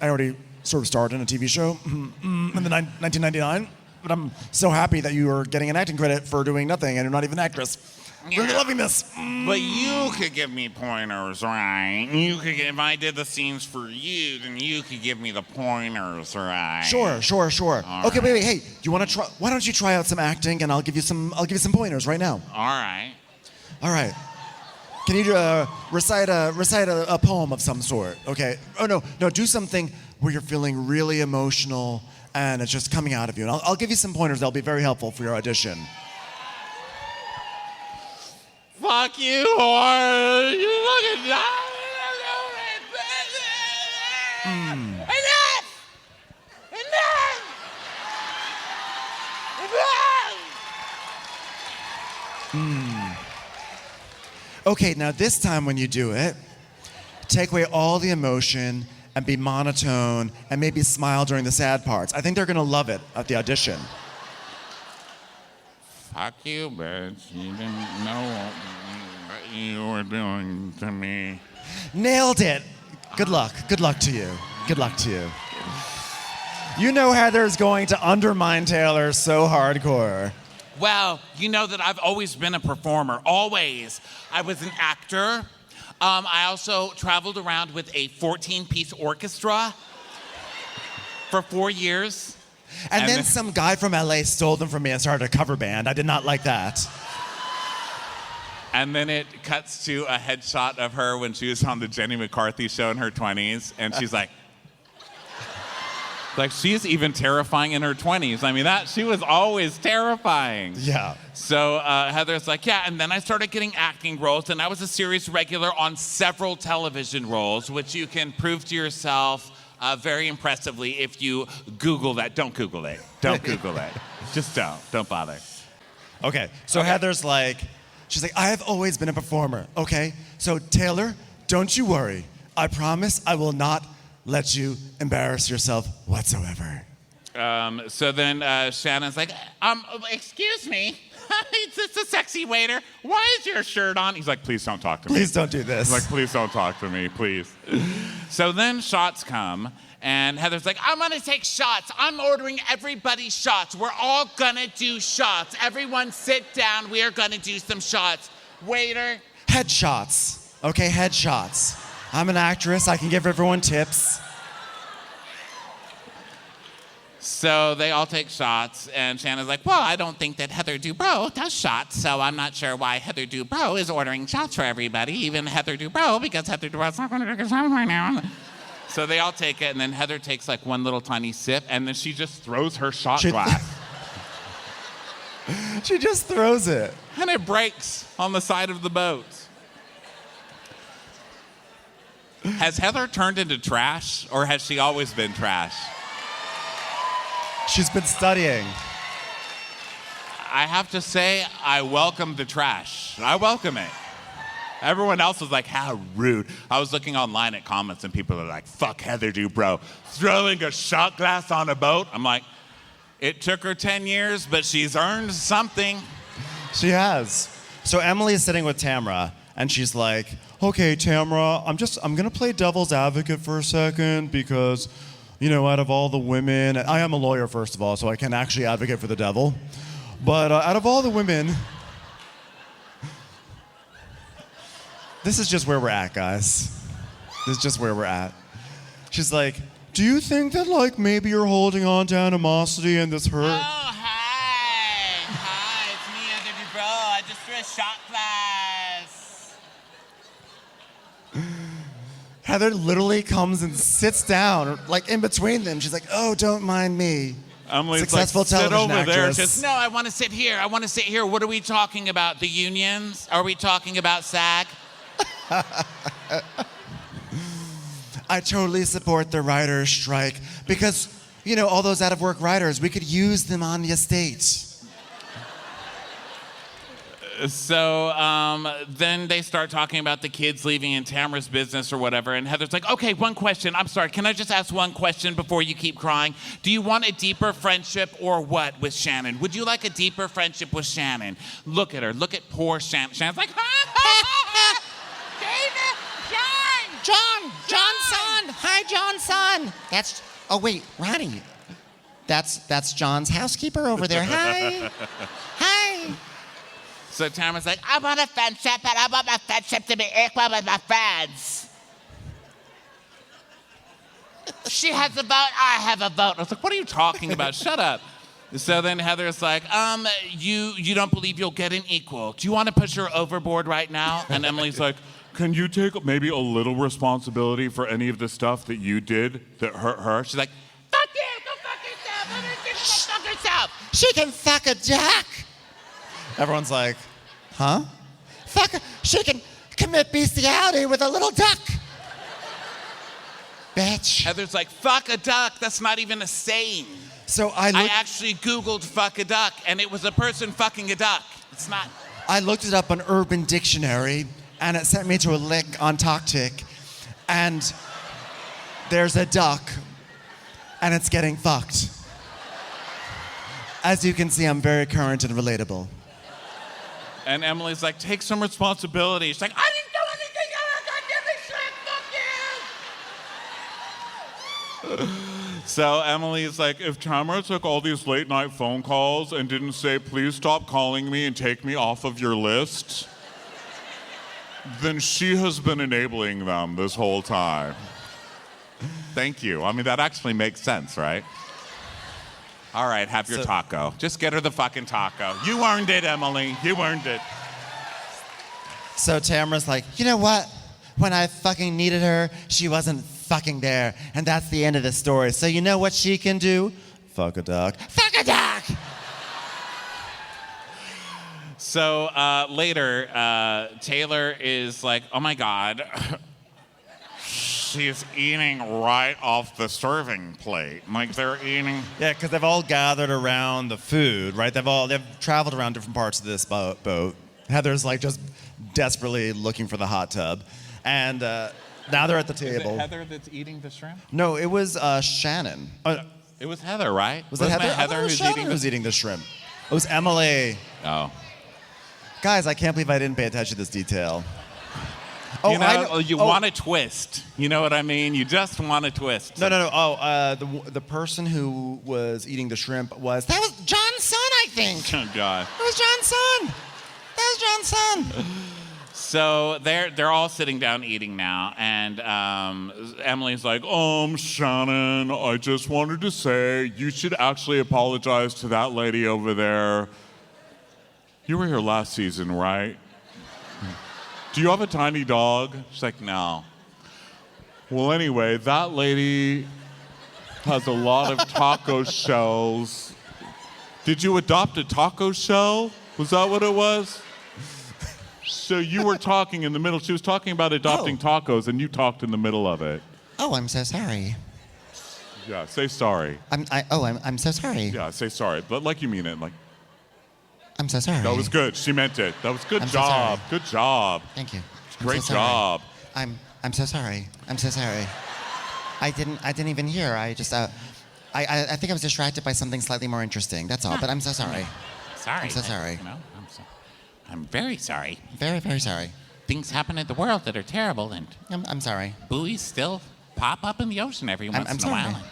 [SPEAKER 4] already sort of starred in a TV show in the 1999. But I'm so happy that you are getting an acting credit for doing nothing and you're not even an actress. Really
[SPEAKER 1] Yeah.
[SPEAKER 4] loving this.
[SPEAKER 1] But you could give me pointers, right? You could, if I did the scenes for you, then you could give me the pointers, right?
[SPEAKER 4] Sure.
[SPEAKER 1] All
[SPEAKER 4] Okay,
[SPEAKER 1] right.
[SPEAKER 4] wait. Hey, you want to try? Why don't you try out some acting and I'll give you some pointers right now.
[SPEAKER 1] All right.
[SPEAKER 4] All right. Can you recite a poem of some sort? Okay. Oh, no, do something where you're feeling really emotional and it's just coming out of you. And I'll give you some pointers that'll be very helpful for your audition.
[SPEAKER 1] Fuck you, whore. You fucking die.
[SPEAKER 7] Enough!
[SPEAKER 4] Okay, now this time when you do it, take away all the emotion and be monotone and maybe smile during the sad parts. I think they're gonna love it at the audition.
[SPEAKER 1] Fuck you, bitch. You didn't know what you were doing to me.
[SPEAKER 4] Nailed it. Good luck to you. Good luck to you. You know Heather's going to undermine Taylor so hardcore.
[SPEAKER 1] Well, you know that I've always been a performer, always. I was an actor. I also traveled around with a 14-piece orchestra for 4 years.
[SPEAKER 4] And then some guy from LA stole them from me and started a cover band. I did not like that.
[SPEAKER 1] And then it cuts to a headshot of her when she was on the Jenny McCarthy show in her 20s, and she's like she's even terrifying in her 20s. I mean, she was always terrifying.
[SPEAKER 4] Yeah.
[SPEAKER 1] So Heather's like, yeah, and then I started getting acting roles, and I was a series regular on several television roles, which you can prove to yourself very impressively if you Google that. Don't Google it. Don't Google it. Just don't. Don't bother.
[SPEAKER 4] Okay, so Heather's like, she's like, I have always been a performer, okay? So Taylor, don't you worry. I promise I will not let you embarrass yourself whatsoever.
[SPEAKER 1] So then Shannon's like, excuse me. It's a sexy waiter. Why is your shirt on? He's like, please don't talk to me.
[SPEAKER 4] Please don't do this.
[SPEAKER 1] He's like, please don't talk to me, please. So then shots come, and Heather's like, I'm gonna take shots. I'm ordering everybody shots. We're all gonna do shots. Everyone sit down. We are gonna do some shots. Waiter.
[SPEAKER 4] Headshots, okay, headshots. I'm an actress. I can give everyone tips.
[SPEAKER 1] So they all take shots, and Shannon's like, well, I don't think that Heather Dubrow does shots, so I'm not sure why Heather Dubrow is ordering shots for everybody, even Heather Dubrow, because Heather Dubrow's not going to take a shot right now. So they all take it, and then Heather takes like one little tiny sip, and then she just throws her shot glass.
[SPEAKER 4] She just throws it.
[SPEAKER 1] And it breaks on the side of the boat. Has Heather turned into trash, or has she always been trash?
[SPEAKER 4] She's been studying.
[SPEAKER 1] I have to say, I welcome the trash. I welcome it. Everyone else was like, how rude. I was looking online at comments, and people are like, fuck Heather Dubrow, throwing a shot glass on a boat. I'm like, it took her 10 years, but she's earned something.
[SPEAKER 4] She has. So Emily is sitting with Tamra, and she's like, okay, Tamra, I'm gonna play devil's advocate for a second because, you know, out of all the women, I am a lawyer, first of all, so I can actually advocate for the devil. But out of all the women, this is just where we're at, guys. This is just where we're at. She's like, do you think that, like, maybe you're holding on to animosity and this hurt?
[SPEAKER 7] Oh, hi. Hi, it's me, Heather Dubrow. I just threw a shot glass.
[SPEAKER 4] Heather literally comes and sits down, like in between them. She's like, "Oh, don't mind me."
[SPEAKER 1] Emily's
[SPEAKER 4] Successful
[SPEAKER 1] like, sit
[SPEAKER 4] television
[SPEAKER 1] over there.
[SPEAKER 4] actress.
[SPEAKER 1] Just
[SPEAKER 7] No, I want to sit here. I want to sit here. What are we talking about? The unions? Are we talking about SAG?
[SPEAKER 4] I totally support the writers' strike because, you know, all those out-of-work writers, we could use them on the estate.
[SPEAKER 1] So then they start talking about the kids leaving in Tamra's business or whatever, and Heather's like, okay, one question. I'm sorry, can I just ask one question before you keep crying? Do you want a deeper friendship or what with Shannon? Would you like a deeper friendship with Shannon? Look at her. Look at poor Shannon. Shannon's like,
[SPEAKER 7] David!
[SPEAKER 5] John's son. Hi, John's son. Oh wait, Ronnie. That's John's housekeeper over there. Hi. Hi.
[SPEAKER 1] So Tamra's like,
[SPEAKER 7] I want a friendship, and I want my friendship to be equal with my friends. She has a vote, I have a vote.
[SPEAKER 1] I was like, what are you talking about? Shut up. So then Heather's like, you don't believe you'll get an equal. Do you want to push her overboard right now? And Emily's like, can you take maybe a little responsibility for any of the stuff that you did that hurt her? She's like, fuck you, go fuck yourself. Let her go fuck herself.
[SPEAKER 5] She can fuck a duck.
[SPEAKER 4] Everyone's like, huh?
[SPEAKER 5] She can commit bestiality with a little duck. Bitch.
[SPEAKER 1] Heather's like, fuck a duck. That's not even a saying.
[SPEAKER 4] So
[SPEAKER 1] I actually Googled fuck a duck, and it was a person fucking a duck. It's not.
[SPEAKER 4] I looked it up on Urban Dictionary, and it sent me to a link on TalkTick, and there's a duck, and it's getting fucked. As you can see, I'm very current and relatable.
[SPEAKER 1] And Emily's like, take some responsibility. She's like, I didn't do anything. Fuck you. So Emily's like, if Tamara took all these late night phone calls and didn't say, please stop calling me and take me off of your list, then she has been enabling them this whole time. Thank you. I mean, that actually makes sense, right? All right, have your taco. Just get her the fucking taco. You earned it, Emily. You earned it.
[SPEAKER 4] So Tamara's like, you know what? When I fucking needed her, she wasn't fucking there. And that's the end of the story. So you know what she can do? Fuck a duck.
[SPEAKER 5] Fuck a duck.
[SPEAKER 1] So later, Taylor is like, oh my God, she's eating right off the serving plate. Like they're eating.
[SPEAKER 4] Yeah, because they've all gathered around the food, right? They've traveled around different parts of this boat. Heather's like just desperately looking for the hot tub. And now they're at the table.
[SPEAKER 1] Is it Heather that's eating the shrimp?
[SPEAKER 4] No, it was Shannon.
[SPEAKER 1] It was Heather, right?
[SPEAKER 4] Was it Heather?
[SPEAKER 1] Heather
[SPEAKER 4] I thought it was Shannon who's eating the shrimp. It was Emily.
[SPEAKER 1] Oh.
[SPEAKER 4] Guys, I can't believe I didn't pay attention to this detail.
[SPEAKER 1] You know, you want a twist. You know what I mean? You just want a twist.
[SPEAKER 4] No. Oh, the person who was eating the shrimp was...
[SPEAKER 5] That was John's son, I think.
[SPEAKER 1] Oh, God.
[SPEAKER 5] That was John's son. That was John's son.
[SPEAKER 1] So they're all sitting down eating now, and Emily's like, Shannon, I just wanted to say you should actually apologize to that lady over there. You were here last season, right? Do you have a tiny dog? She's like, no. Well, anyway, that lady has a lot of taco shells. Did you adopt a taco shell? Was that what it was? So you were talking in the middle. She was talking about adopting tacos, and you talked in the middle of it.
[SPEAKER 5] Oh, I'm so sorry.
[SPEAKER 1] Yeah, say sorry.
[SPEAKER 5] I'm so sorry.
[SPEAKER 1] Yeah, say sorry, but like you mean it. Like
[SPEAKER 5] I'm so sorry.
[SPEAKER 1] that was good. She meant it. That was good
[SPEAKER 5] I'm so
[SPEAKER 1] job.
[SPEAKER 5] sorry.
[SPEAKER 1] Good job.
[SPEAKER 5] Thank you. I'm
[SPEAKER 1] Great
[SPEAKER 5] so sorry.
[SPEAKER 1] job.
[SPEAKER 5] I'm so sorry. I'm so sorry. I didn't even hear. I just I think I was distracted by something slightly more interesting. That's all. But I'm so sorry.
[SPEAKER 7] Sorry.
[SPEAKER 5] I'm so sorry.
[SPEAKER 7] I'm very sorry.
[SPEAKER 5] Very, very sorry.
[SPEAKER 7] Things happen in the world that are terrible, and
[SPEAKER 5] I'm sorry.
[SPEAKER 7] buoys still pop up in the ocean every once
[SPEAKER 5] I'm
[SPEAKER 7] in a
[SPEAKER 5] sorry.
[SPEAKER 7] while.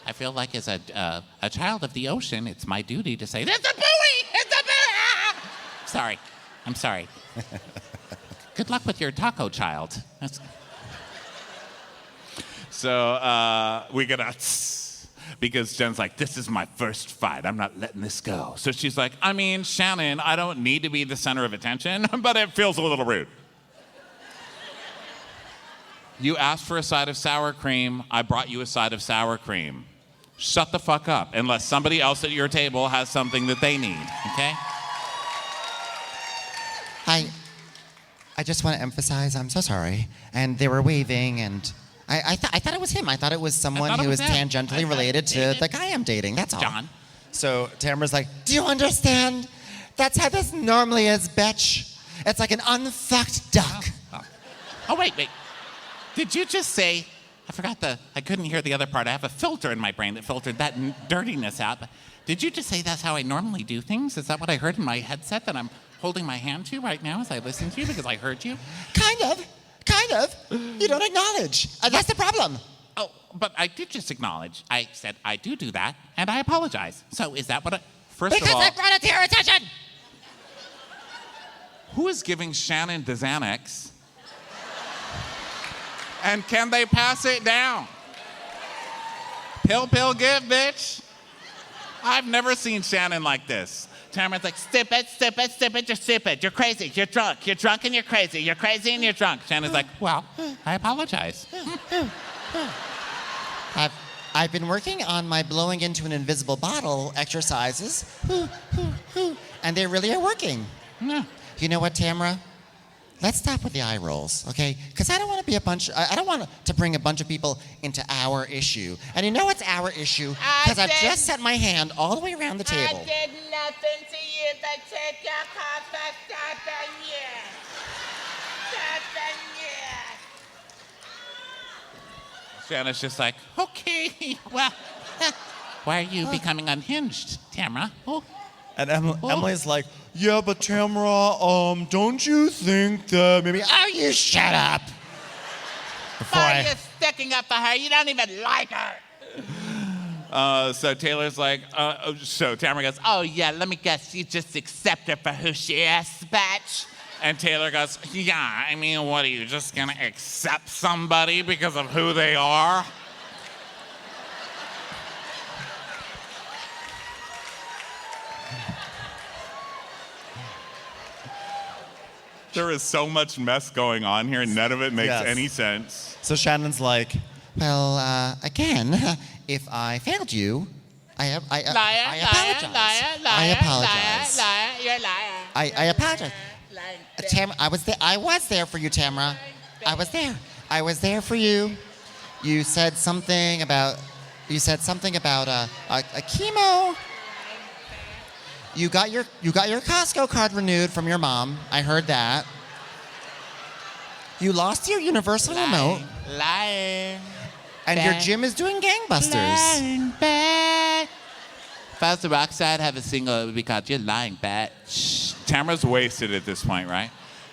[SPEAKER 7] I feel like as a child of the ocean, it's my duty to say, "There's a buoy! It's a buoy!" Ah! Sorry. I'm sorry. Good luck with your taco, child.
[SPEAKER 1] So we get a because Jen's like, this is my first fight. I'm not letting this go. So she's like, I mean, Shannon, I don't need to be the center of attention, but it feels a little rude. You asked for a side of sour cream. I brought you a side of sour cream. Shut the fuck up, unless somebody else at your table has something that they need, okay?
[SPEAKER 5] I just want to emphasize I'm so sorry. And they were waving, and I thought it was him. I thought it was someone who was tangentially related to the guy I'm dating. That's all.
[SPEAKER 7] John.
[SPEAKER 4] So Tamara's like,
[SPEAKER 5] Do you understand? That's how this normally is, bitch. It's like an unfucked duck.
[SPEAKER 7] Oh, wait. Did you just say, I couldn't hear the other part. I have a filter in my brain that filtered that dirtiness out. But did you just say that's how I normally do things? Is that what I heard in my headset that I'm holding my hand to right now as I listen to you because I heard you?
[SPEAKER 5] Kind of. You don't acknowledge. That's the problem.
[SPEAKER 7] Oh, but I did just acknowledge. I said I do that, and I apologize. So is that what First
[SPEAKER 5] Because
[SPEAKER 7] of all,
[SPEAKER 5] I brought it to your attention.
[SPEAKER 1] who is giving Shannon the Xanax? And can they pass it down? Pill, give, bitch. I've never seen Shannon like this. Tamara's like, stupid, you're stupid. You're crazy, you're drunk and you're crazy. You're crazy and you're drunk. Shannon's like, well, I apologize.
[SPEAKER 5] I've been working on my blowing into an invisible bottle exercises, and they really are working.
[SPEAKER 1] Yeah.
[SPEAKER 5] You know what, Tamra? Let's stop with the eye rolls, okay? Because I don't want to be I don't want to bring a bunch of people into our issue. And you know what's our issue? Because I've just set my hand all the way around the table.
[SPEAKER 7] I did nothing to you but take your car for 7 years. 7 years.
[SPEAKER 1] Shannon's just like, okay, well, why are you becoming unhinged, Tamra? Oh.
[SPEAKER 4] And Emily's like, yeah, but Tamra, don't you think that maybe...
[SPEAKER 5] Oh, you shut up!
[SPEAKER 7] Why are you sticking up for her? You don't even like her.
[SPEAKER 1] So Taylor's like, so Tamra goes,
[SPEAKER 7] Oh, yeah, let me guess. You just accept her for who she is, bitch.
[SPEAKER 1] and Taylor goes, yeah, I mean, what are you just gonna accept somebody because of who they are? There is so much mess going on here, and none of it makes
[SPEAKER 4] Yes.
[SPEAKER 1] any sense.
[SPEAKER 4] So Shannon's like,
[SPEAKER 5] Well, again, if I failed you, I apologize. I apologize.
[SPEAKER 7] Liar, you're a liar.
[SPEAKER 5] I apologize. Tam, I was there for you, Tamra. I was there for you. You said something about a chemo. You got your Costco card renewed from your mom. I heard that. You lost your Universal remote,
[SPEAKER 7] Lying.
[SPEAKER 5] and your gym is doing gangbusters.
[SPEAKER 7] Lying, bitch. If I was the rock side, have a single, it would be called You're Lying, bitch.
[SPEAKER 1] Tamara's wasted at this point, right?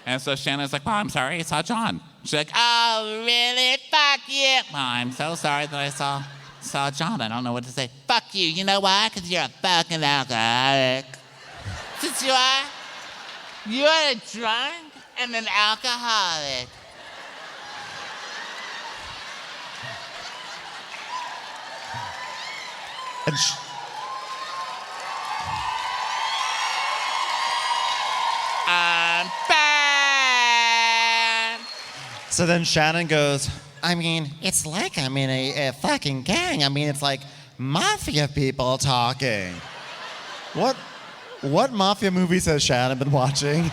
[SPEAKER 1] And so Shannon's like, well, I'm sorry, I saw John. She's like,
[SPEAKER 7] Oh, really? Fuck you.
[SPEAKER 1] well, I'm so sorry that I saw John. I don't know what to say.
[SPEAKER 7] Fuck you. You know why? Because you're a fucking alcoholic. Since you're a drunk and an alcoholic.
[SPEAKER 4] and
[SPEAKER 7] I'm bad.
[SPEAKER 4] so then Shannon goes,
[SPEAKER 5] I mean, it's like I'm in a fucking gang. I mean, it's like mafia people talking.
[SPEAKER 4] what mafia movies has Shannon been watching?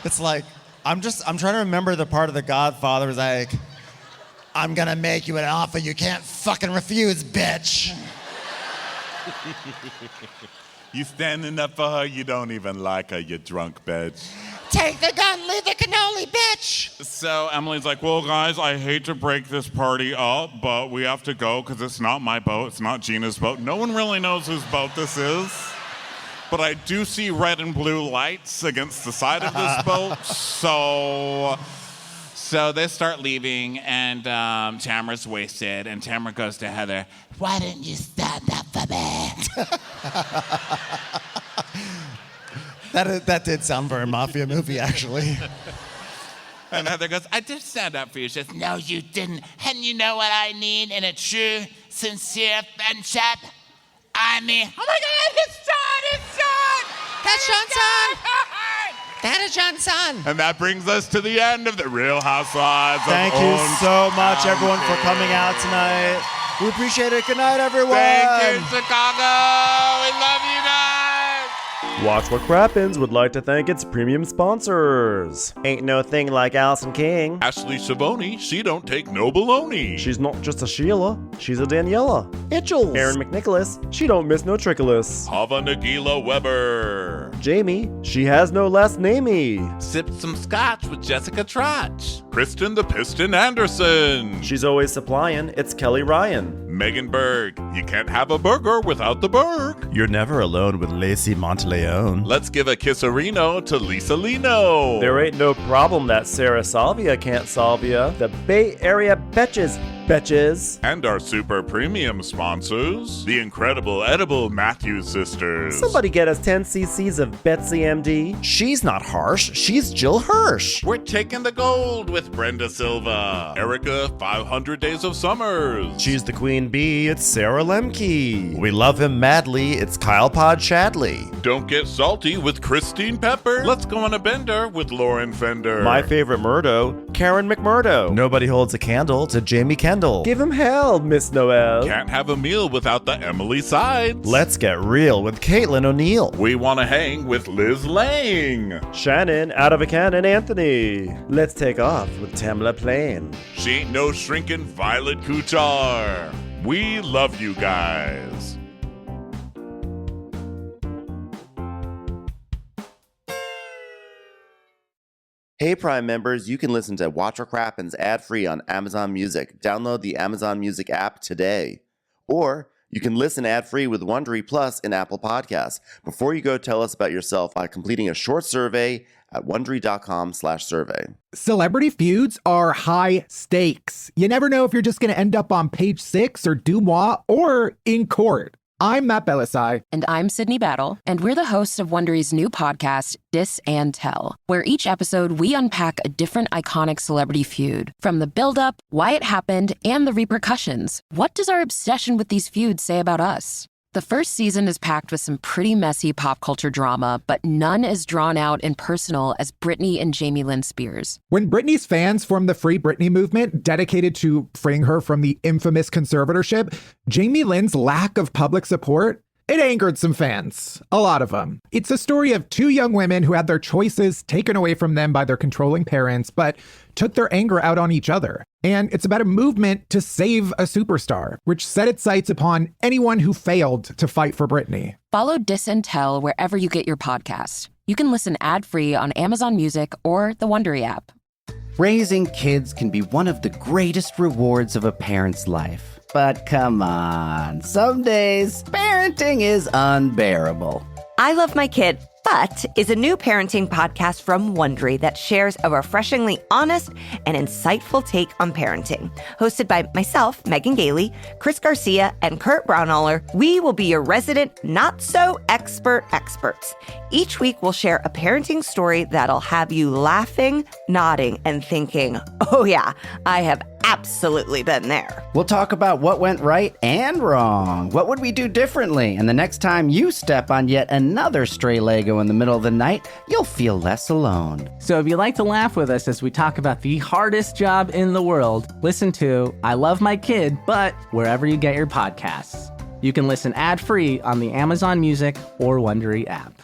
[SPEAKER 4] It's like, I'm trying to remember the part of The Godfather was like, I'm gonna make you an offer you can't fucking refuse, bitch.
[SPEAKER 1] you standing up for her, you don't even like her, you drunk bitch.
[SPEAKER 5] Take the gun, leave the cannoli, bitch.
[SPEAKER 1] So Emily's like, well, guys, I hate to break this party up, but we have to go because it's not my boat. It's not Gina's boat. No one really knows whose boat this is. But I do see red and blue lights against the side of this boat. So they start leaving, and Tamara's wasted, and Tamara goes to Heather.
[SPEAKER 7] Why didn't you stand up for me?
[SPEAKER 4] That did sound very mafia movie, actually.
[SPEAKER 1] And Heather goes, I did stand up for you. She says,
[SPEAKER 7] No, you didn't. And you know what I need in a true, sincere friendship? I mean, oh my God, it's John!
[SPEAKER 5] That's John's son. That is John's son.
[SPEAKER 1] and that brings us to the end of the Real Housewives of
[SPEAKER 4] Thank you
[SPEAKER 1] Orange
[SPEAKER 4] so much, everyone, for
[SPEAKER 1] County.
[SPEAKER 4] coming out tonight. We appreciate it. Good night, everyone.
[SPEAKER 1] Thank you, Chicago. We love you guys.
[SPEAKER 3] Watch What Crappens would like to thank its premium sponsors.
[SPEAKER 2] Ain't no thing like Allison King.
[SPEAKER 8] Ashley Savoni, she don't take no baloney.
[SPEAKER 3] She's not just a Sheila, she's a Daniela.
[SPEAKER 2] Itchels.
[SPEAKER 3] Aaron McNicholas, she don't miss no trickolas.
[SPEAKER 8] Hava Nagila Weber.
[SPEAKER 3] Jamie, she has no last namey.
[SPEAKER 1] Sip some scotch with Jessica Trotch.
[SPEAKER 8] Kristen the Piston Anderson.
[SPEAKER 3] She's always supplying, it's Kelly Ryan.
[SPEAKER 8] Megan Berg, you can't have a burger without the Berg.
[SPEAKER 4] You're never alone with Lacey Monteleone.
[SPEAKER 8] Let's give a kisserino to Lisa Lino.
[SPEAKER 3] There ain't no problem that Sarah Salvia can't solve ya. The Bay Area betches Betches.
[SPEAKER 8] And our super premium sponsors, the incredible edible Matthews sisters.
[SPEAKER 3] Somebody get us 10 cc's of Betsy MD.
[SPEAKER 2] She's not harsh. She's Jill Hirsch.
[SPEAKER 8] We're taking the gold with Brenda Silva. Erica, 500 Days of Summers.
[SPEAKER 2] She's the queen bee. It's Sarah Lemke. We love him madly. It's Kyle Pod Shadley.
[SPEAKER 8] Don't get salty with Christine Pepper. Let's go on a bender with Lauren Fender.
[SPEAKER 3] My favorite Murdo, Karen McMurdo.
[SPEAKER 2] Nobody holds a candle to Jamie Kendall.
[SPEAKER 3] Give him hell, Miss Noel.
[SPEAKER 8] Can't have a meal without the Emily Sides.
[SPEAKER 2] Let's get real with Caitlin O'Neill.
[SPEAKER 8] We want to hang with Liz Lang.
[SPEAKER 3] Shannon, out of a cannon, Anthony. Let's take off with Tamla Plain.
[SPEAKER 8] She ain't no shrinking Violet Couture. We love you guys.
[SPEAKER 2] Hey Prime members, you can listen to Watch or Crappens ad-free on Amazon Music. Download the Amazon Music app today. Or you can listen ad-free with Wondery Plus in Apple Podcasts. Before you go, tell us about yourself by completing a short survey at Wondery.com/survey.
[SPEAKER 9] Celebrity feuds are high stakes. You never know if you're just going to end up on page 6 or Dumois or in court. I'm Matt Belisai.
[SPEAKER 10] And I'm Sydney Battle, and we're the hosts of Wondery's new podcast, Dis and Tell, where each episode we unpack a different iconic celebrity feud. From the build-up, why it happened, and the repercussions. What does our obsession with these feuds say about us? The first season is packed with some pretty messy pop culture drama, but none as drawn out and personal as Britney and Jamie Lynn Spears.
[SPEAKER 9] When Britney's fans formed the Free Britney movement, dedicated to freeing her from the infamous conservatorship, Jamie Lynn's lack of public support, it angered some fans. A lot of them. It's a story of two young women who had their choices taken away from them by their controlling parents, but took their anger out on each other. And it's about a movement to save a superstar, which set its sights upon anyone who failed to fight for Britney.
[SPEAKER 10] Follow Dis and Tell wherever you get your podcasts. You can listen ad-free on Amazon Music or the Wondery app.
[SPEAKER 11] Raising kids can be one of the greatest rewards of a parent's life. But come on, some days parenting is unbearable.
[SPEAKER 12] I Love My Kid, But is a new parenting podcast from Wondery that shares a refreshingly honest and insightful take on parenting. Hosted by myself, Megan Gailey, Chris Garcia, and Kurt Braunohler, we will be your resident not-so-expert experts. Each week, we'll share a parenting story that'll have you laughing, nodding, and thinking, oh yeah, I have absolutely been there.
[SPEAKER 11] We'll talk about what went right and wrong. What would we do differently? And the next time you step on yet another stray Lego in the middle of the night, you'll feel less alone.
[SPEAKER 13] So if you like to laugh with us as we talk about the hardest job in the world, listen to I Love My Kid, but wherever you get your podcasts. You can listen ad-free on the Amazon Music or Wondery app.